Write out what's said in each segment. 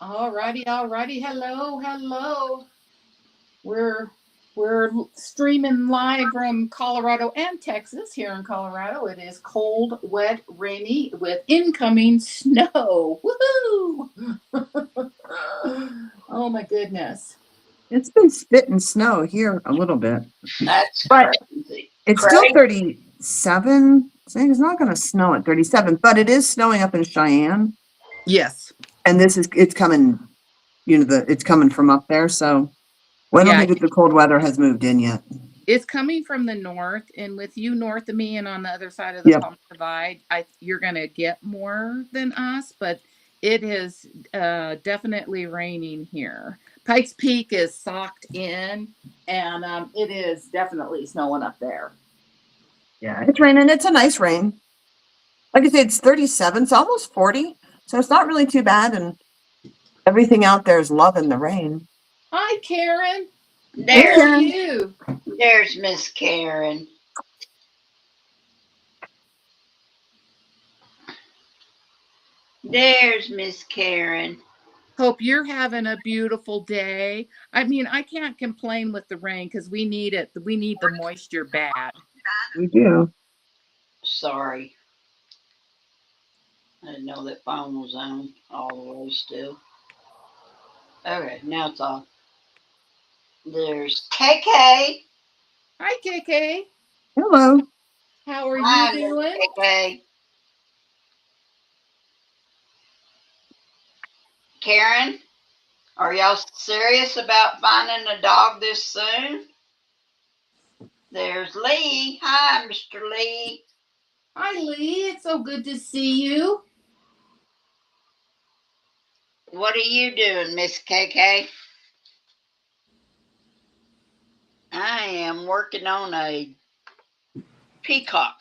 All righty, all righty. Hello, hello. We're we're streaming live from Colorado and Texas. Here in Colorado, it is cold, wet, rainy with incoming snow. Woohoo! Oh my goodness. It's been spitting snow here a little bit, That's but crazy. it's still Crazy. 37. Saying it's not going to snow at 37, but it is snowing up in Cheyenne, Yes. and it's coming. It's coming from up there. So well, I don't Yeah, think the cold weather has moved in yet. it's coming from the north, and with you north of me and on the other side of the Yep. Palm Divide, you're gonna get more than us, but it is definitely raining here. Pikes Peak is socked in, and it is definitely snowing up there. Yeah, it's raining. It's a nice rain. Like I said, it's 37. It's almost 40, so it's not really too bad. And everything out there is loving the rain. Hi, Karen. Hey, How There's are Karen. you? there's Miss Karen. There's Miss Karen. Hope you're having a beautiful day. I mean, I can't complain with the rain because we need it. We need the moisture bad. We do. Sorry, I didn't know that phone was on all the way still. Okay, now it's off. There's KK. Hi, KK. Hello. How are you Hi, Miss doing? KK. Karen, are y'all serious about finding a dog this soon? There's Lee. Hi, Mr. Lee. Hi, Lee. It's so good to see you. What are you doing, Miss KK? I am working on a peacock.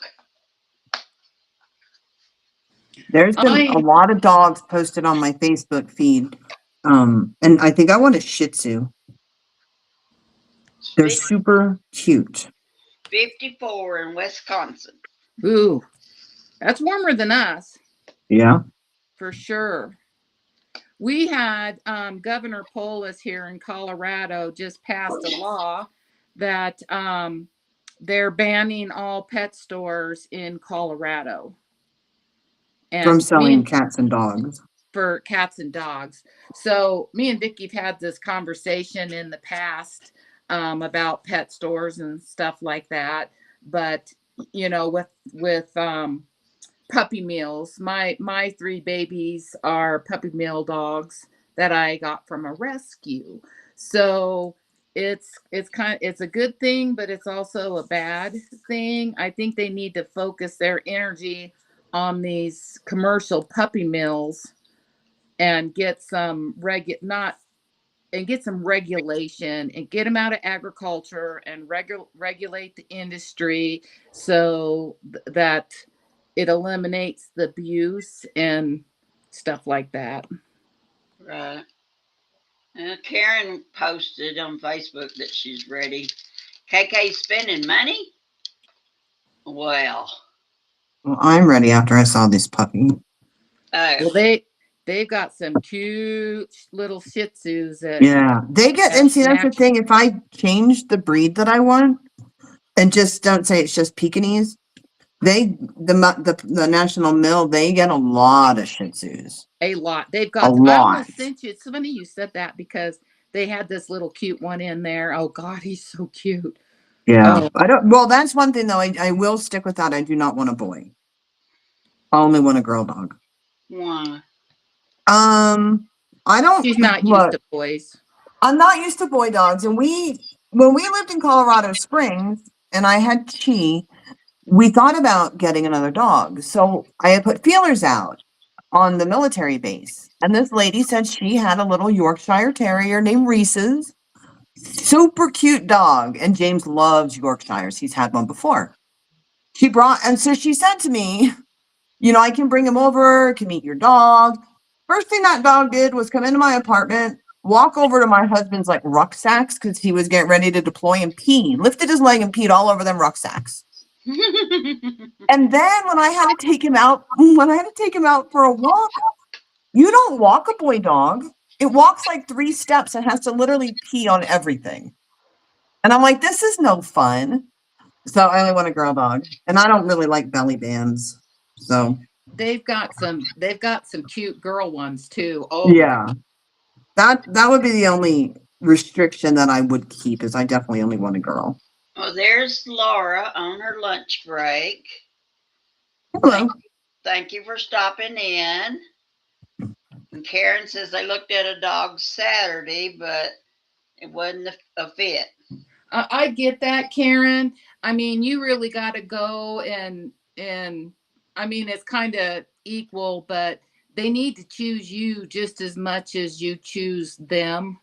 There's been a I lot of dogs posted on my Facebook feed. And I think I want a Shih Tzu. They're It's super cute. 54 in Wisconsin. ooh, that's warmer than us Yeah. for sure. We had Governor Polis here in Colorado just passed a law that they're banning all pet stores in Colorado, From and me selling and cats and dogs. for cats and dogs. So me and Vicki have had this conversation in the past about pet stores and stuff like that. But with puppy mills, my three babies are puppy mill dogs that I got from a rescue. So it's a good thing, but it's also a bad thing. I think they need to focus their energy on these commercial puppy mills and get some not and get some regulation and get them out of agriculture and regulate the industry so that it eliminates the abuse and stuff like that. Right. Karen posted on Facebook that she's ready. KK spending money? Well, Well, I'm ready after I saw this puppy. oh, Well, they've got some cute little Shih Tzus that Yeah. They get, have and see, that's the snatched. thing. If I change the breed that I want and just don't say it's just Pekingese, the National Mill, they get a lot of Shih Tzus. A lot. They've A got. I lot. almost sent you. It's funny you said that because they had this little cute one in there. Oh God, he's so cute. Yeah. Oh, I don't, well, that's one thing though. I will stick with that. I do not want a boy. I only want a girl dog. why? Um, I don't she's not used look. to boys. I'm not used to boy dogs, and when we lived in Colorado Springs, and I had Chi, we thought about getting another dog. So I had put feelers out on the military base, and this lady said she had a little Yorkshire Terrier named Reese's, super cute dog, and James loves Yorkshires. He's had one before. And so she said to me, I can bring him over, can meet your dog. First thing that dog did was come into my apartment, walk over to my husband's like rucksacks because he was getting ready to deploy and pee. Lifted his leg and peed all over them rucksacks. And then when I had to take him out, for a walk, you don't walk a boy dog. It walks like 3 steps and has to literally pee on everything. And I'm like, this is no fun. So I only want a girl dog. And I don't really like belly bands. So They've got some cute girl ones too. Oh, yeah. That would be the only restriction that I would keep is I definitely only want a girl. Well, there's Laura on her lunch break. Thank Hello. thank you for stopping in. And Karen says they looked at a dog Saturday, but it wasn't a fit. I get that, Karen. I mean, you really got to go and I mean, it's kind of equal, but they need to choose you just as much as you choose them.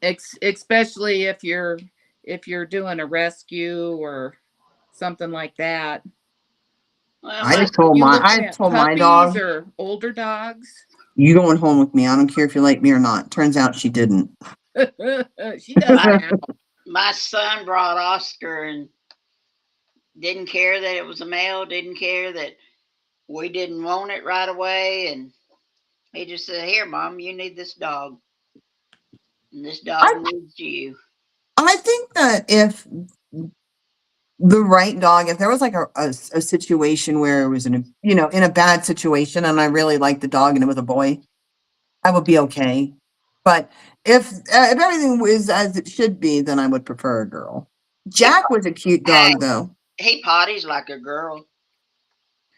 Especially if you're doing a rescue or something like that. Well, I my just told You my looking I at told my puppies dog, or older dogs? you going home with me. I don't care if you like me or not. Turns out she didn't. She does my now. my son brought Oscar and didn't care that it was a male, didn't care that we didn't want it right away, and he just said, "Here, mom, you need this dog, and this dog I needs you." I think that if the right dog, if there was like a situation where it was in a in a bad situation and I really liked the dog and it was a boy, I would be okay. But if everything was as it should be, then I would prefer a girl. He Jack was a cute hey, dog though. he potties like a girl.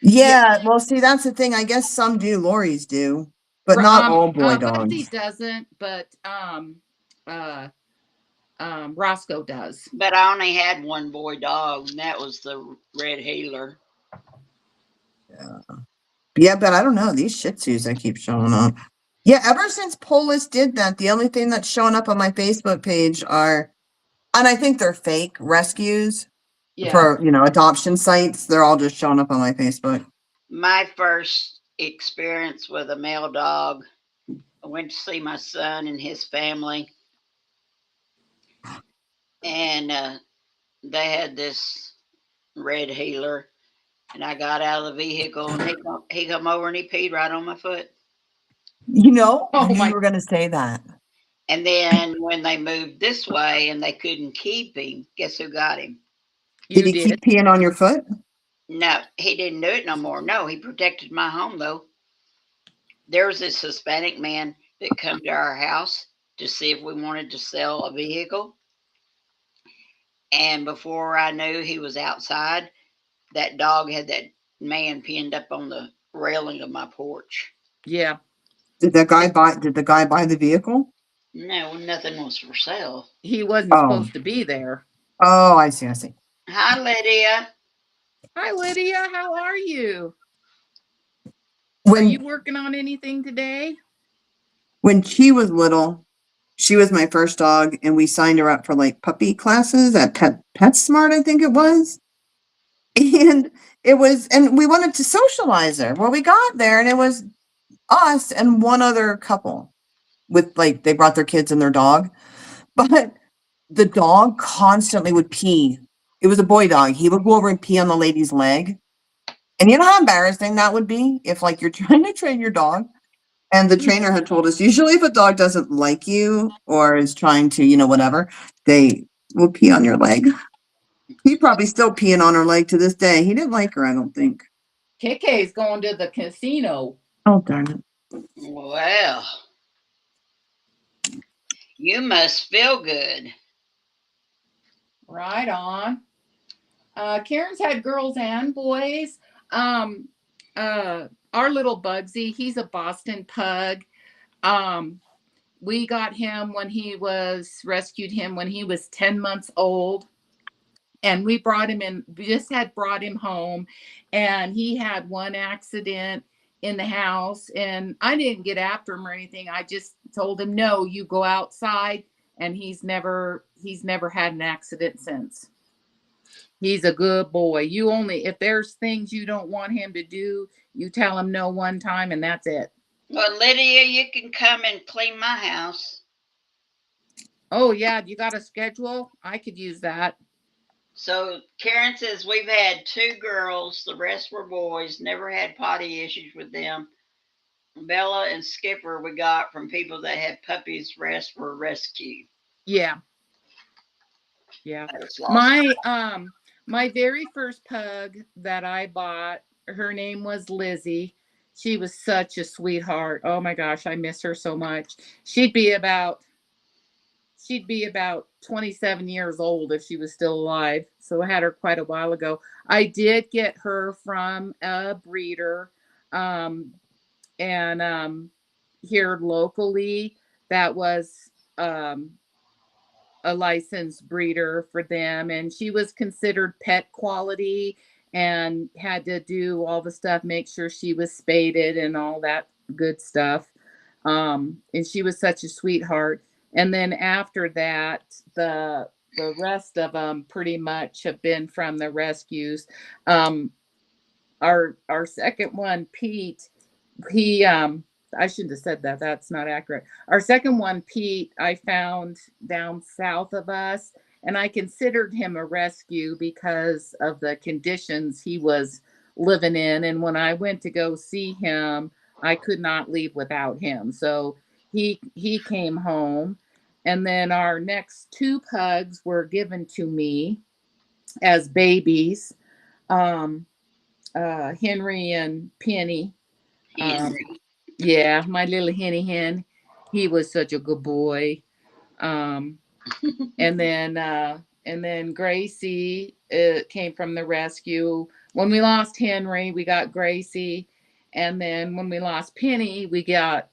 Yeah, Yeah, well, see, that's the thing. I guess some do, Lori's do, but not all boy Bugsy dogs. doesn't, but uh Roscoe does. But I only had one boy dog, and that was the red heeler. Yeah. Yeah, but I don't know. These Shih Tzus that keep showing up. Yeah, ever since Polis did that, the only thing that's showing up on my Facebook page are, and I think they're fake rescues Yeah. for, adoption sites. They're all just showing up on my Facebook. My first experience with a male dog, I went to see my son and his family, and they had this red heeler. And I got out of the vehicle, and he come over and he peed right on my foot. I Oh knew you my. were going to say that. And then when they moved this way and they couldn't keep him, guess who got him? Did You he did. keep peeing on your foot? No, he didn't do it no more. No, he protected my home though. There was this Hispanic man that come to our house to see if we wanted to sell a vehicle. And before I knew he was outside, that dog had that man pinned up on the railing of my porch. Yeah. Did the guy buy the vehicle? No, nothing was for sale. He wasn't Oh. supposed to be there. Oh, I see, I see. Hi, Lydia. Hi Lydia, how are you? Are you When working on anything today? when she was little, she was my first dog, and we signed her up for like puppy classes at PetSmart, I think it was. And and we wanted to socialize her. Well, we got there, and it was us and one other couple with like they brought their kids and their dog, but the dog constantly would pee. It was a boy dog. He would go over and pee on the lady's leg. And you know how embarrassing that would be if like you're trying to train your dog. And the trainer had told us usually if a dog doesn't like you or is trying to, whatever, they will pee on your leg. He probably still peeing on her leg to this day. He didn't like her, I don't think. KK's going to the casino. Oh, darn it. Well, you must feel good. Right on. Karen's had girls and boys. Um, our little Bugsy, he's a Boston pug. Um, we got him when he was rescued him when he was 10 months old. And we brought him in, we just had brought him home, and he had one accident in the house. And I didn't get after him or anything. I just told him, no, you go outside. And he's never had an accident since. He's a good boy. You only, if there's things you don't want him to do, you tell him no one time and that's it. Well, Lydia, you can come and clean my house. Oh, yeah, you got a schedule? I could use that. So Karen says we've had two girls, the rest were boys, never had potty issues with them. Bella and Skipper we got from people that had puppies rest were rescued. Yeah, yeah. I just lost. My very first pug that I bought, her name was Lizzie. She was such a sweetheart. Oh my gosh, I miss her so much. She'd be about she'd be about 27 years old if she was still alive. So I had her quite a while ago. I did get her from a breeder, um, and here locally that was um, a licensed breeder for them, and she was considered pet quality and had to do all the stuff, make sure she was spaded and all that good stuff. And she was such a sweetheart. And then after that, the rest of them pretty much have been from the rescues. Um, our second one, Pete, he I shouldn't have said that. That's not accurate. Our second one, Pete, I found down south of us, and I considered him a rescue because of the conditions he was living in. And when I went to go see him, I could not leave without him. So he came home. And then our next two pugs were given to me as babies. Um, Henry and Penny. Um, Henry. yeah, my little henny hen. He was such a good boy. Um, and then Gracie came from the rescue. When we lost Henry, we got Gracie, and then when we lost Penny, we got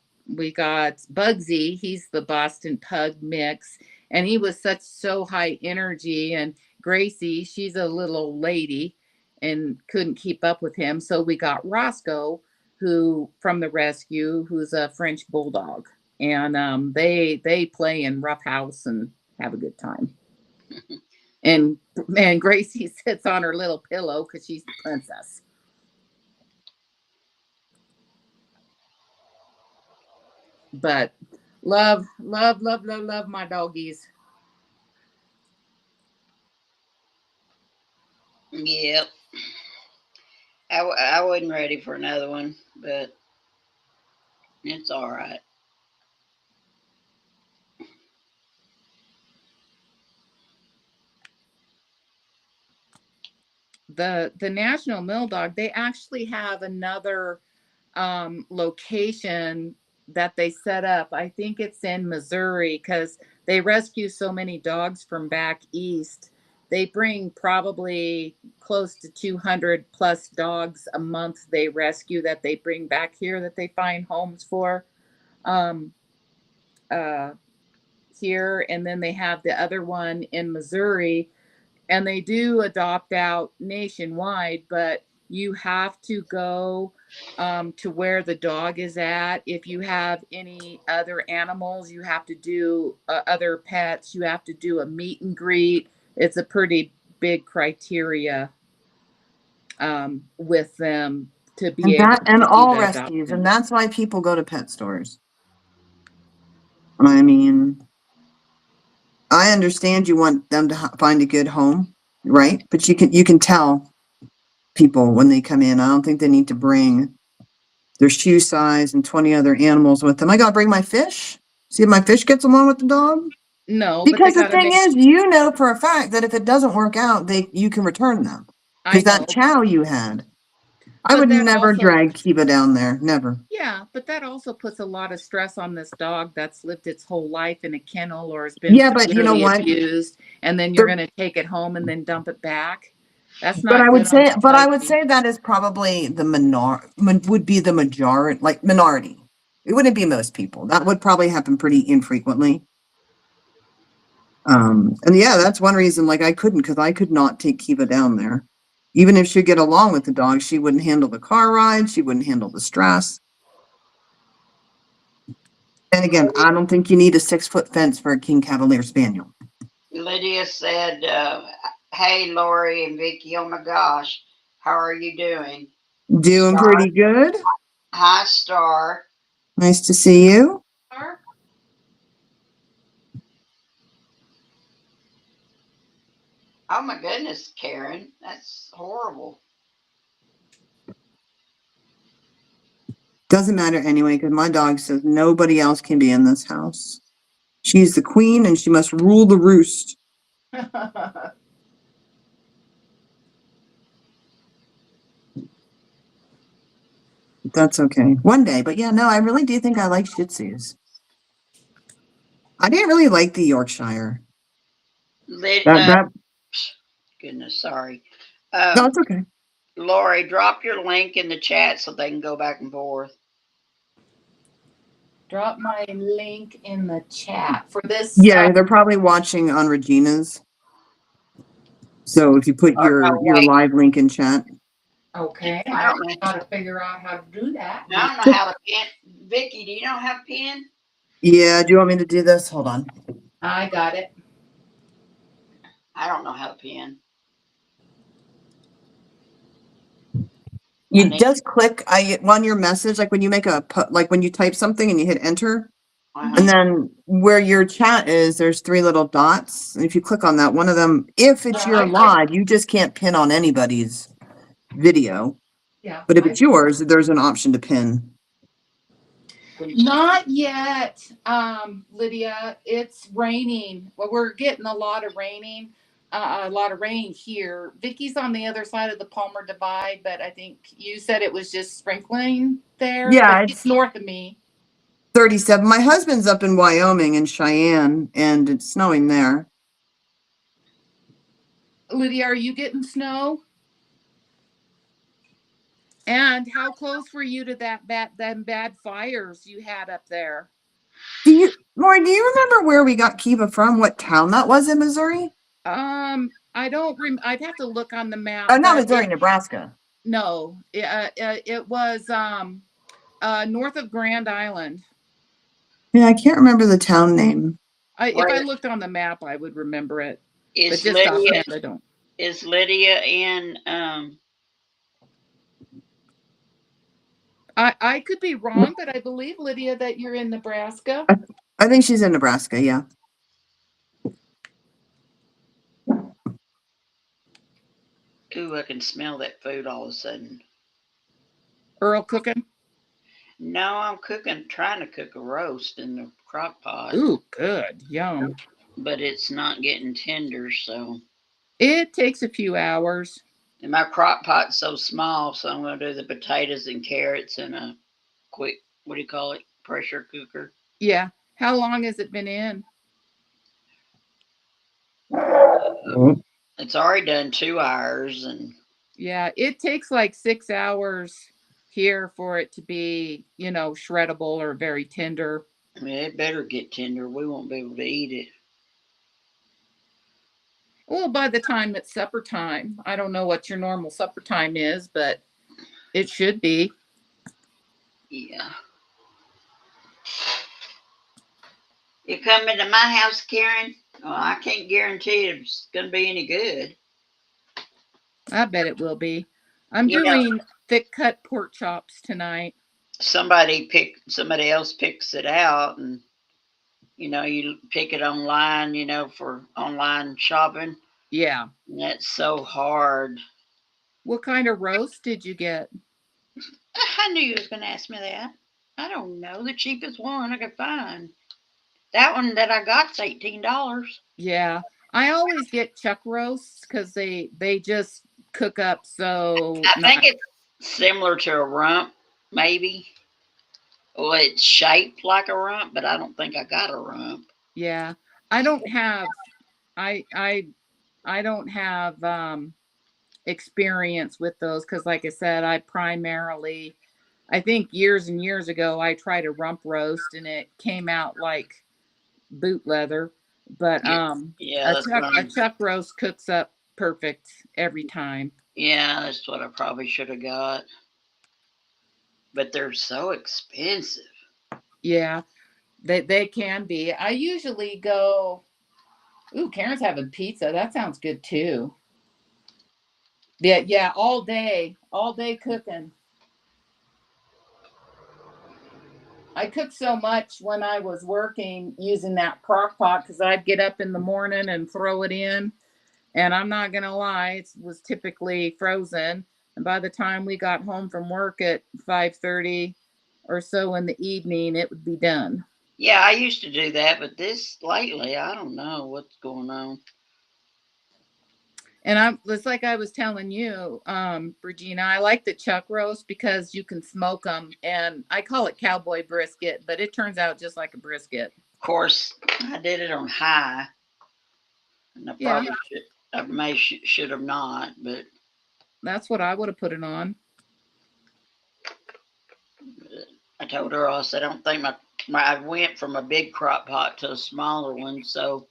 Bugsy. He's the Boston Pug mix, and he was such so high energy. And Gracie, she's a little old lady, and couldn't keep up with him. So we got Roscoe, who from the rescue, who's a French bulldog, and they play in roughhouse and have a good time. And man, Gracie sits on her little pillow because she's the princess. But love, love, love, love, love my doggies. Yep. I wasn't ready for another one, but it's all right. The National Mill Dog, they actually have another location that they set up. I think it's in Missouri because they rescue so many dogs from back east. They bring probably close to 200 plus dogs a month they rescue that they bring back here that they find homes for. Um, uh, Here, and then they have the other one in Missouri, and they do adopt out nationwide, but you have to go to where the dog is at. If you have any other animals, you have to do other pets, you have to do a meet and greet. It's a pretty big criteria with them to be And able that and to do all the rescues, and adoption. that's why people go to pet stores. I mean, I understand you want them to find a good home, right? But you can tell people when they come in. I don't think they need to bring their shoe size and 20 other animals with them. I gotta bring my fish. See if my fish gets along with the dog. No, but they Because the got to thing make. is, you know for a fact that if it doesn't work out, you can return them. I Because that know, chow you had, I but would that never also. drag Kiva down there. Never. Yeah, but that also puts a lot of stress on this dog that's lived its whole life in a kennel or has been Yeah, but you know severely what? abused, and then you're The going to take it home and then dump it back. That's But not I would good on say, but I would society. say that is probably the would be the majority, like minority. It wouldn't be most people. That would probably happen pretty infrequently. And yeah, that's one reason. Like I couldn't, because I could not take Kiva down there. Even if she'd get along with the dog, she wouldn't handle the car ride. She wouldn't handle the stress. And again, I don't think you need a 6 foot fence for a King Cavalier Spaniel. Lydia said, "Hey, Lori and Vicki. Oh my gosh, how are you doing?" Doing Star, pretty good. hi, Star. Nice to see you. Oh my goodness, Karen, that's horrible. Doesn't matter anyway, because my dog says nobody else can be in this house. She's the queen and she must rule the roost. That's okay. One day, but yeah, no, I really do think I like Shih Tzus. I didn't really like the Yorkshire. Lit, That goodness, sorry. no, it's okay. Lori, drop your link in the chat so they can go back and forth. Drop my link in the chat for this. Yeah, they're probably watching on Regina's. So if you put your Wait, live link in chat. Okay, I I don't don't know. know how to figure out how to do that. I don't know how to pin. Vicki, do you know how to pin? Yeah, do you want me to do this? Hold on. I got it. I don't know how to pin. You just click on your message, like when you make like when you type something and you hit enter, and then where your chat is, there's 3 little dots. And if you click on that, one of them, if it's your live, you just can't pin on anybody's video. Yeah. But if it's yours, there's an option to pin. Not yet, Lydia. It's raining. Well, we're getting a lot of raining, a lot of rain here. Vicky's on the other side of the Palmer Divide, but I think you said it was just sprinkling there. Yeah, But she's north of me. 37. My husband's up in Wyoming in Cheyenne, and it's snowing there. Lydia, are you getting snow? And how close were you to them bad fires you had up there? Lori, do you remember where we got Kiva from? What town that was in Missouri? I don't. I'd have to look on the map. Oh, not But Missouri, Nebraska. no, it was north of Grand Island. Yeah, I can't remember the town name. If I looked on the map, I would remember it. Is But just Lydia, offhand, I don't. is Lydia in? I could be wrong, but I believe, Lydia, that you're in Nebraska. I think she's in Nebraska. Yeah. Ooh, I can smell that food all of a sudden. Earl cooking. No, I'm trying to cook a roast in the crock pot. Ooh, good, yum. But it's not getting tender, so. It takes a few hours. And my crock pot's so small, so I'm going to do the potatoes and carrots in a quick, what do you call it, pressure cooker. Yeah. How long has it been in? It's already done 2 hours, and yeah, it takes like 6 hours here for it to be, shreddable or very tender. I mean, it better get tender. We won't be able to eat it. Well, by the time it's supper time, I don't know what your normal supper time is, but it should be. Yeah. You coming to my house, Karen? Well, I can't guarantee it's going to be any good. I bet it will be. I'm doing thick cut pork chops tonight. Somebody else picks it out, and you pick it online, for online shopping. Yeah. And that's so hard. What kind of roast did you get? I knew you was going to ask me that. I don't know. The cheapest one I could find. That one that I got's $18. Yeah. I always get chuck roasts because they just cook up so I think it's similar to a rump, maybe. Well, it's shaped like a rump, but I don't think I got a rump. Yeah. I don't have I don't have experience with those because like I said, I think years and years ago I tried a rump roast and it came out like boot leather. But yeah, a chuck roast cooks up perfect every time. Yeah, that's what I probably should have got. But they're so expensive. Yeah, they can be. I usually go. Ooh, Karen's having pizza. That sounds good too. Yeah, all day cooking. I cooked so much when I was working using that crock pot because I'd get up in the morning and throw it in. And I'm not going to lie, it was typically frozen. And by the time we got home from work at 5:30, or so in the evening, it would be done. Yeah, I used to do that, but this lately, I don't know what's going on. And it's like I was telling you, Regina, I like the chuck roast because you can smoke them, and I call it cowboy brisket, but it turns out just like a brisket. Of course, I did it on high, and I Yeah, probably should have not, but that's what I would have put it on. I told her else I don't think I went from a big crock pot to a smaller one, so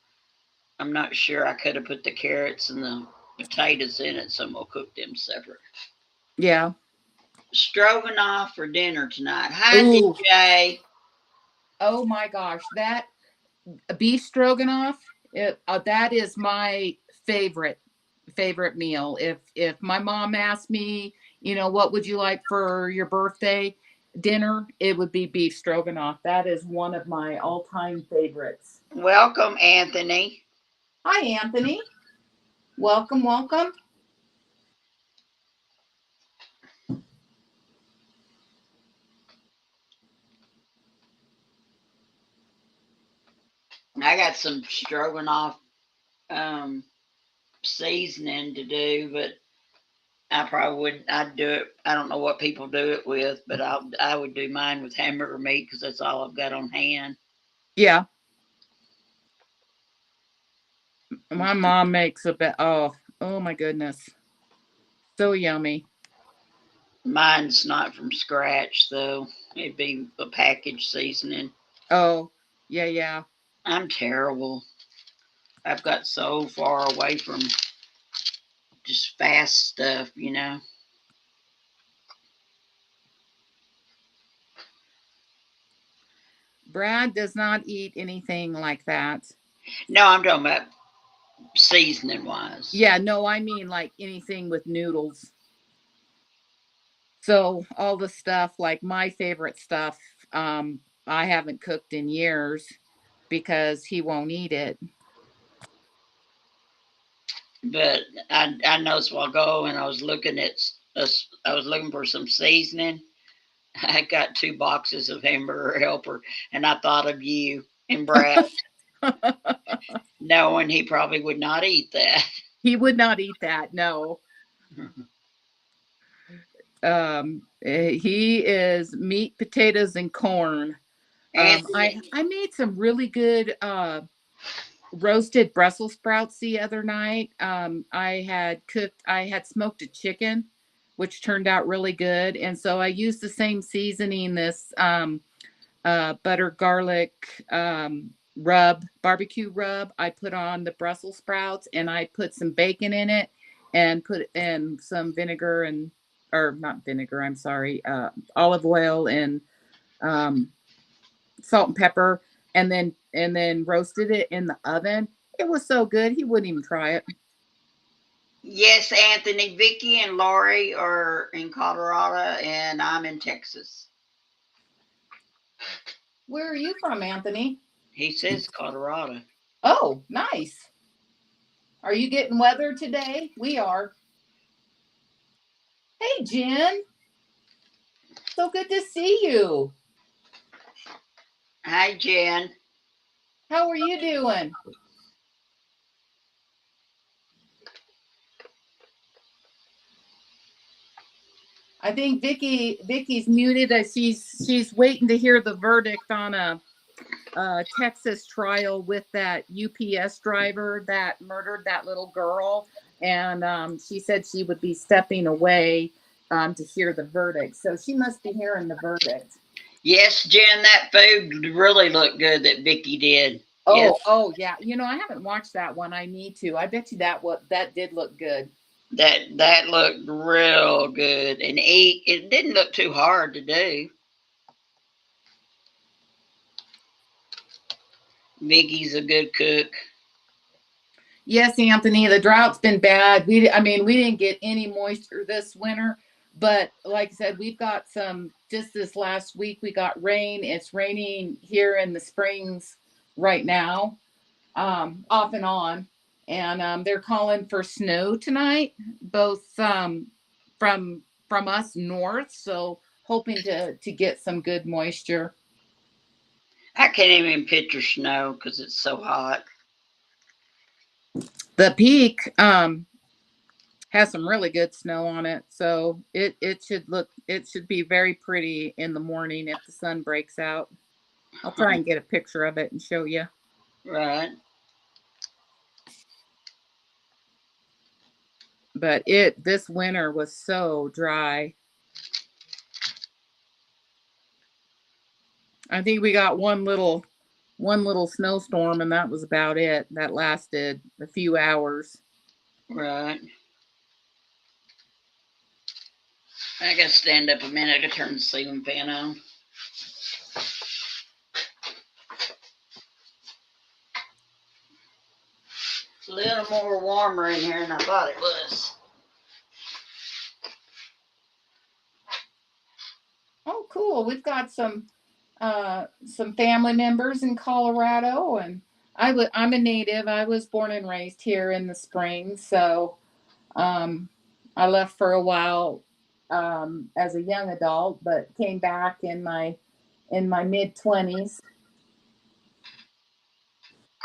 I'm not sure I could have put the carrots and the potatoes in it, so we'll cook them separate. Yeah. Stroganoff for dinner tonight. Hi, Ooh. DJ. Oh my gosh, that beef stroganoff, that is my favorite meal. If my mom asked me, what would you like for your birthday dinner, it would be beef stroganoff. That is one of my all-time favorites. Welcome, Anthony. Hi, Anthony. Welcome, welcome. I got some stroganoff um, seasoning to do, but I probably would. I'd do it. I don't know what people do it with, but I would do mine with hamburger meat because that's all I've got on hand. Yeah, my mom makes a bit. Oh my goodness, so yummy. Mine's not from scratch, though. It'd be a packaged seasoning. Oh, yeah, yeah. I'm terrible. I've got so far away from just fast stuff. Brad does not eat anything like that. No, I'm talking about seasoning wise. Yeah, no, I mean like anything with noodles. So all the stuff, like my favorite stuff, I haven't cooked in years because he won't eat it. But I noticed while ago and I was looking at I was looking for some seasoning. I got 2 boxes of hamburger helper, and I thought of you and Brad, knowing he probably would not eat that. He would not eat that. No. He is meat, potatoes, and corn. Anthony, I made some really good roasted Brussels sprouts the other night. I had smoked a chicken, which turned out really good. And so I used the same seasoning, this butter garlic barbecue rub. I put on the Brussels sprouts and I put some bacon in it and put in some vinegar or not vinegar, I'm sorry, olive oil and um, salt and pepper, and then roasted it in the oven. It was so good he wouldn't even try it. yes, Anthony, Vicki, and Lori are in Colorado, and I'm in Texas. Where are you from, Anthony? He says Colorado. Oh, nice. Are you getting weather today? We are. Hey, Jen. So good to see you. Hi, Jen. How are you doing? I think Vicky's muted. She's waiting to hear the verdict on a Texas trial with that UPS driver that murdered that little girl, and she said she would be stepping away to hear the verdict. So she must be hearing the verdict. Yes, Jen, that food really looked good that Vicki did. Yes, Oh yeah. I haven't watched that one. I need to. I bet you that did look good. that looked real good, and it didn't look too hard to do. Vicky's a good cook. Yes, Anthony, the drought's been bad. I mean, we didn't get any moisture this winter, but like I said, we've got some just this last week we got rain. It's raining here in the Springs right now, off and on. And they're calling for snow tonight, both from us north. So hoping to get some good moisture. I can't even picture snow because it's so hot. The peak has some really good snow on it, so it should be very pretty in the morning if the sun breaks out. I'll try and get a picture of it and show you. Right. But it this winter was so dry. I think we got one little snowstorm and that was about it. That lasted a few hours. Right. I gotta stand up a minute to turn the ceiling fan on. It's a little more warmer in here than I thought it was. Oh, cool. We've got some family members in Colorado, and I'm a native. I was born and raised here in the Springs, so um, I left for a while as a young adult, but came back in my mid 20s.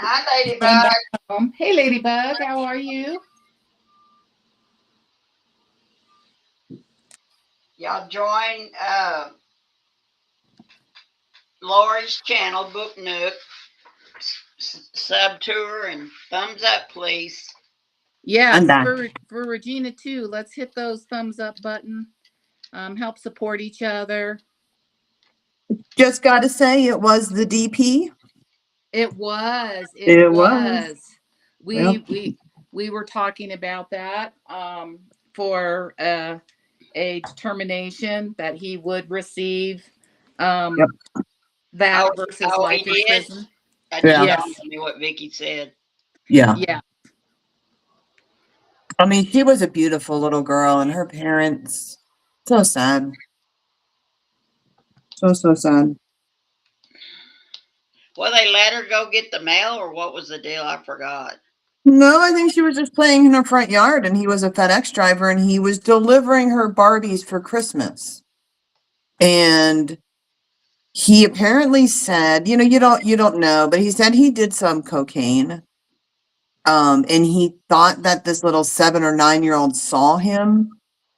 Hi, Came Ladybug. back home. Hey, Ladybug, how are you? Y'all join Lori's channel, Book Nook, sub tour, and thumbs up, please. I'm Yes, back. for Regina too. Let's hit those thumbs up button. Help support each other. Just got to say, it was the DP. It was. It It was. was. Well, We were talking about that for a determination that he would receive yep. um, Oh, that versus oh, he life in did. prison. That just Yeah. dawned Yes. on me what Vicki said. Yeah. Yeah. I mean, she was a beautiful little girl, and her parents, so sad. So, so sad. Well, they let her go get the mail, or what was the deal? I forgot. No, I think she was just playing in her front yard, and he was a FedEx driver, and he was delivering her Barbies for Christmas. And he apparently said, you don't know, but he said he did some cocaine. And he thought that this little 7 or 9 year old saw him,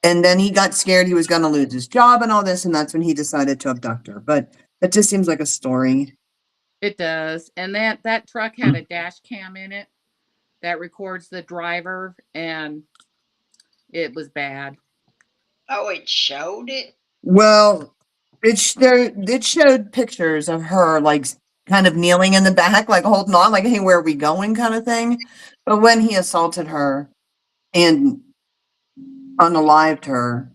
and then he got scared he was going to lose his job and all this, and that's when he decided to abduct her. But it just seems like a story. It does. And that truck had a dash cam in it that records the driver, and it was bad. Oh, it showed it. Well, it showed pictures of her like kind of kneeling in the back, like holding on, like, hey, where are we going, kind of thing. But when he assaulted her and unalived her,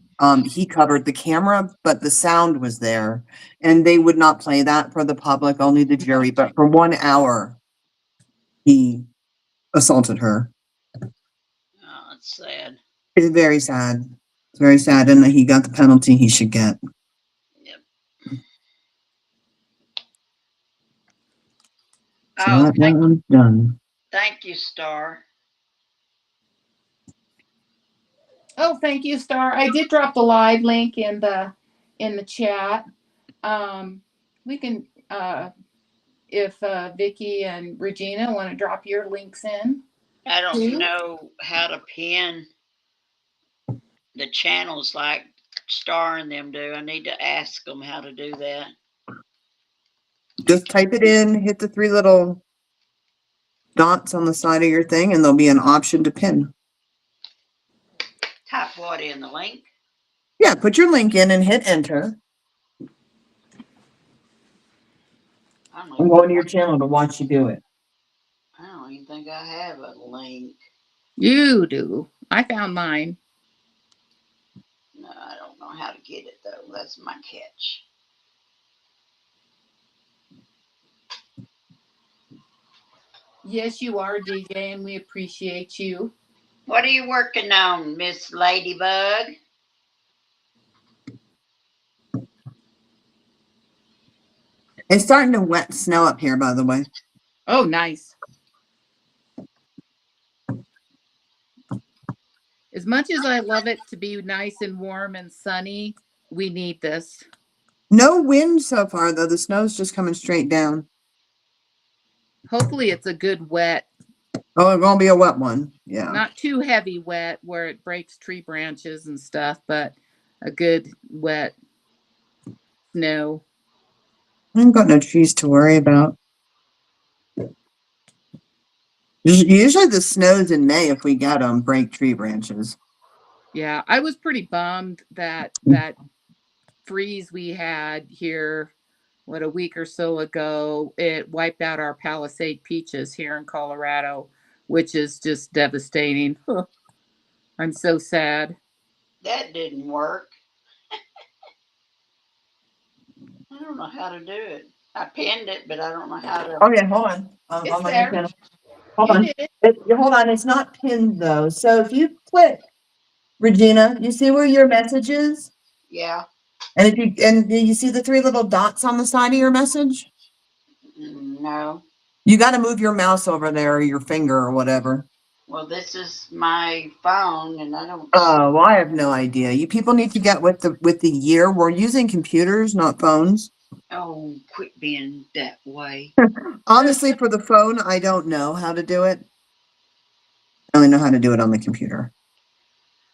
he covered the camera, but the sound was there, and they would not play that for the public, only the jury. But for 1 hour, he assaulted her. Oh, that's sad. It's very sad. It's very sad, and he got the penalty he should get. Yep. So Oh, that one's done. thank you, Star. Oh, thank you, Star. I did drop the live link in the chat. We can if Vicki and Regina want to drop your links in I don't too. know how to pin the channels like Star and them do. I need to ask them how to do that. Just type it in, hit the 3 little dots on the side of your thing, and there'll be an option to pin. Type what in the link? Yeah, put your link in and hit enter. I don't I'm even, going to your channel to watch you do it. I don't even think I have a link. You do. I found mine. No, I don't know how to get it though. That's my catch. Yes, you are, DJ, and we appreciate you. What are you working on, Miss Ladybug? It's starting to wet snow up here, by the way. Oh, nice. As much as I love it to be nice and warm and sunny, We need this. No wind so far, though. The snow's just coming straight down. Hopefully, it's a good wet, Oh, it's gonna be a wet one. Yeah. not too heavy wet where it breaks tree branches and stuff, but a good wet snow. I haven't got no trees to worry about. Usually the snows in May, if we get them, break tree branches. Yeah, I was pretty bummed that that freeze we had here, what, a week or so ago, it wiped out our Palisade peaches here in Colorado, which is just devastating. I'm so sad. That didn't work. I don't know how to do it. I pinned it, but I don't know how to. Oh yeah, hold on. It's On my new there. channel. Hold You on. did it. Hold on. It's not pinned though. So if you click Regina, you see where your message is, Yeah. and if you see the three little dots on the side of your message, No. you got to move your mouse over there or your finger or whatever. Well, this is my phone, and I don't. Oh, well, I have no idea. You people need to get with the year. We're using computers, not phones. Oh, quit being that way. Honestly, for the phone, I don't know how to do it. I only know how to do it on the computer.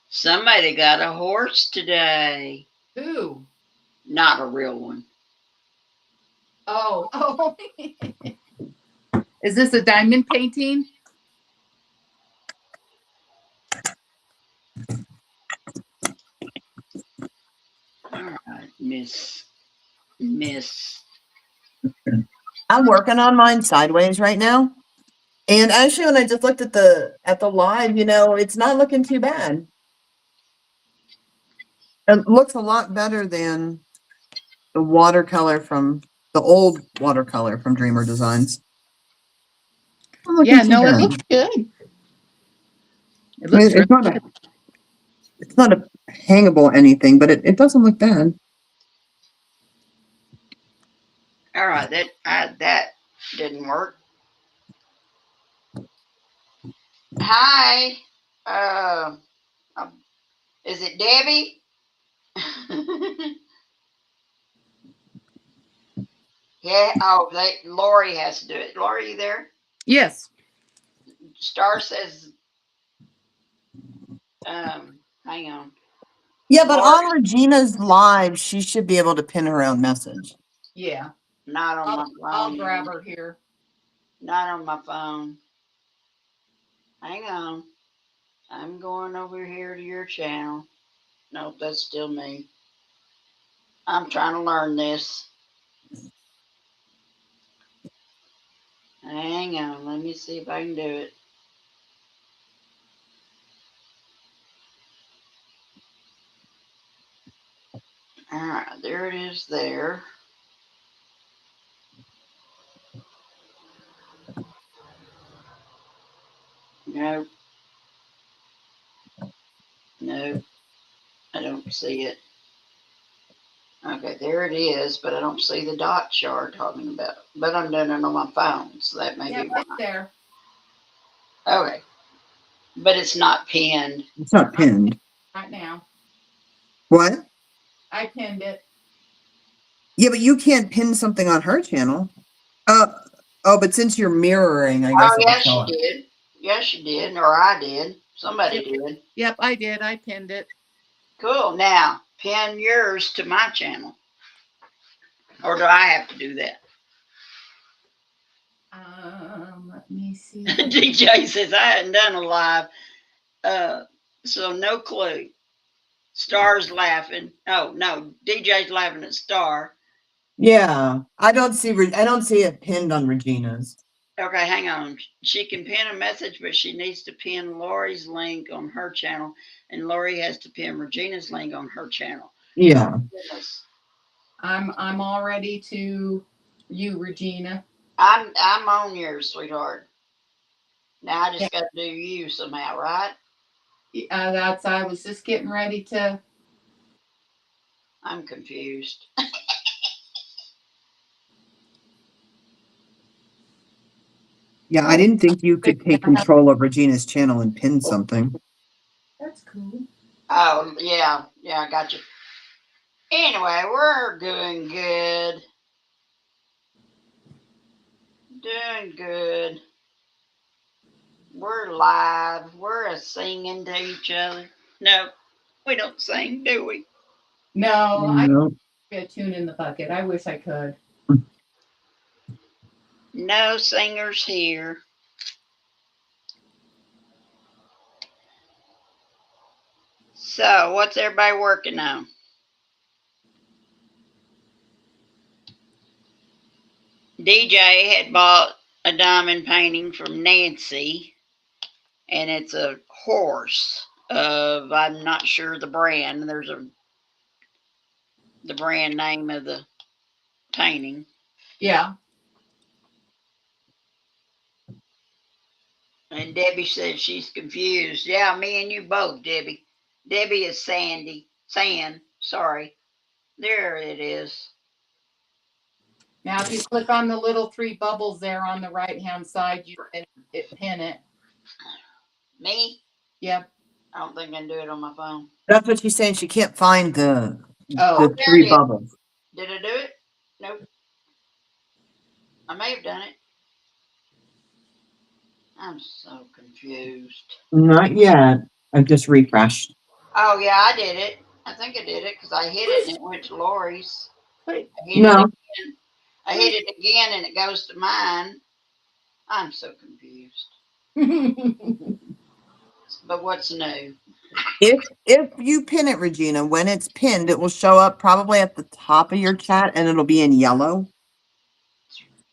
Somebody got a horse today. Ooh. Not a real one. Oh. Oh. Is this a diamond painting? All right, Miss. I'm working on mine sideways right now. And actually, when I just looked at the live, it's not looking too bad. It looks a lot better than the watercolor from the old watercolor from Dreamer Designs. Not looking Yeah, too no, it bad. looks good. It I mean, looks really good. it's not a hangable anything, but it doesn't look bad. All right, that didn't work. Hi. Uh, is it Debbie? Yeah. Oh, Lori has to do it. Lori, you there? Yes. Star says. Hang on. Yeah, but Lori, on Regina's live, she should be able to pin her own message. Yeah. not on my I'll phone. grab her here. Not on my phone. Hang on. I'm going over here to your channel. Nope, that's still me. I'm trying to learn this. Hang on. Let me see if I can do it. All right, there it is there. Nope. Nope. I don't see it. Okay, there it is, but I don't see the dot chart talking about. But I'm doing it on my phone, so that may Yeah, be why. right there. Okay, but it's not pinned. It's not pinned. Right now. What? I pinned it. Yeah, but you can't pin something on her channel. Uh, oh, but since you're mirroring, I guess Oh, it'll yes, show you it. did. Yes, you did, or I did. Somebody Yep. did. Yep, I did. I pinned it. Cool. Now, pin yours to my channel. Or do I have to do that? Let me see. DJ says I hadn't done a live, uh, so no clue. Star's laughing. Oh no, DJ's laughing at Star. Yeah, I don't see it pinned on Regina's. Okay, hang on. She can pin a message, but she needs to pin Lori's link on her channel, and Lori has to pin Regina's link on her channel. Yeah. Oh goodness. I'm all ready to you, Regina. I'm on yours, sweetheart. Now I Yeah. just got to do you somehow, right? That's I was just getting ready to. I'm confused. Yeah, I didn't think you could take control of Regina's channel and pin something. That's cool. Oh yeah, I got you. Anyway, we're doing good. Doing good. We're live. We're singing to each other. No, we don't sing, do we? No, I No. get a tune in the bucket. I wish I could. No singers here. So, what's everybody working on? DJ had bought a diamond painting from Nancy, and it's a horse of, I'm not sure the brand. There's the brand name of the painting. Yeah. And Debbie said she's confused. Yeah, me and you both, Debbie. Debbie is Sandy. Sorry. There it is. Now, if you click on the little three bubbles there on the right hand side, you can pin it. Me? Yep. I don't think I can do it on my phone. That's what she's saying. She can't find the Oh, There three it is. bubbles. Did I do it? Nope. I may have done it. I'm so confused. Not yet. I just refreshed. Oh, yeah, I did it. I think I did it because I hit it and it went to Lori's. wait. I hit it No. again. I hit it again and it goes to mine. I'm so confused. But what's new? If you pin it, Regina, when it's pinned, it will show up probably at the top of your chat and it'll be in yellow.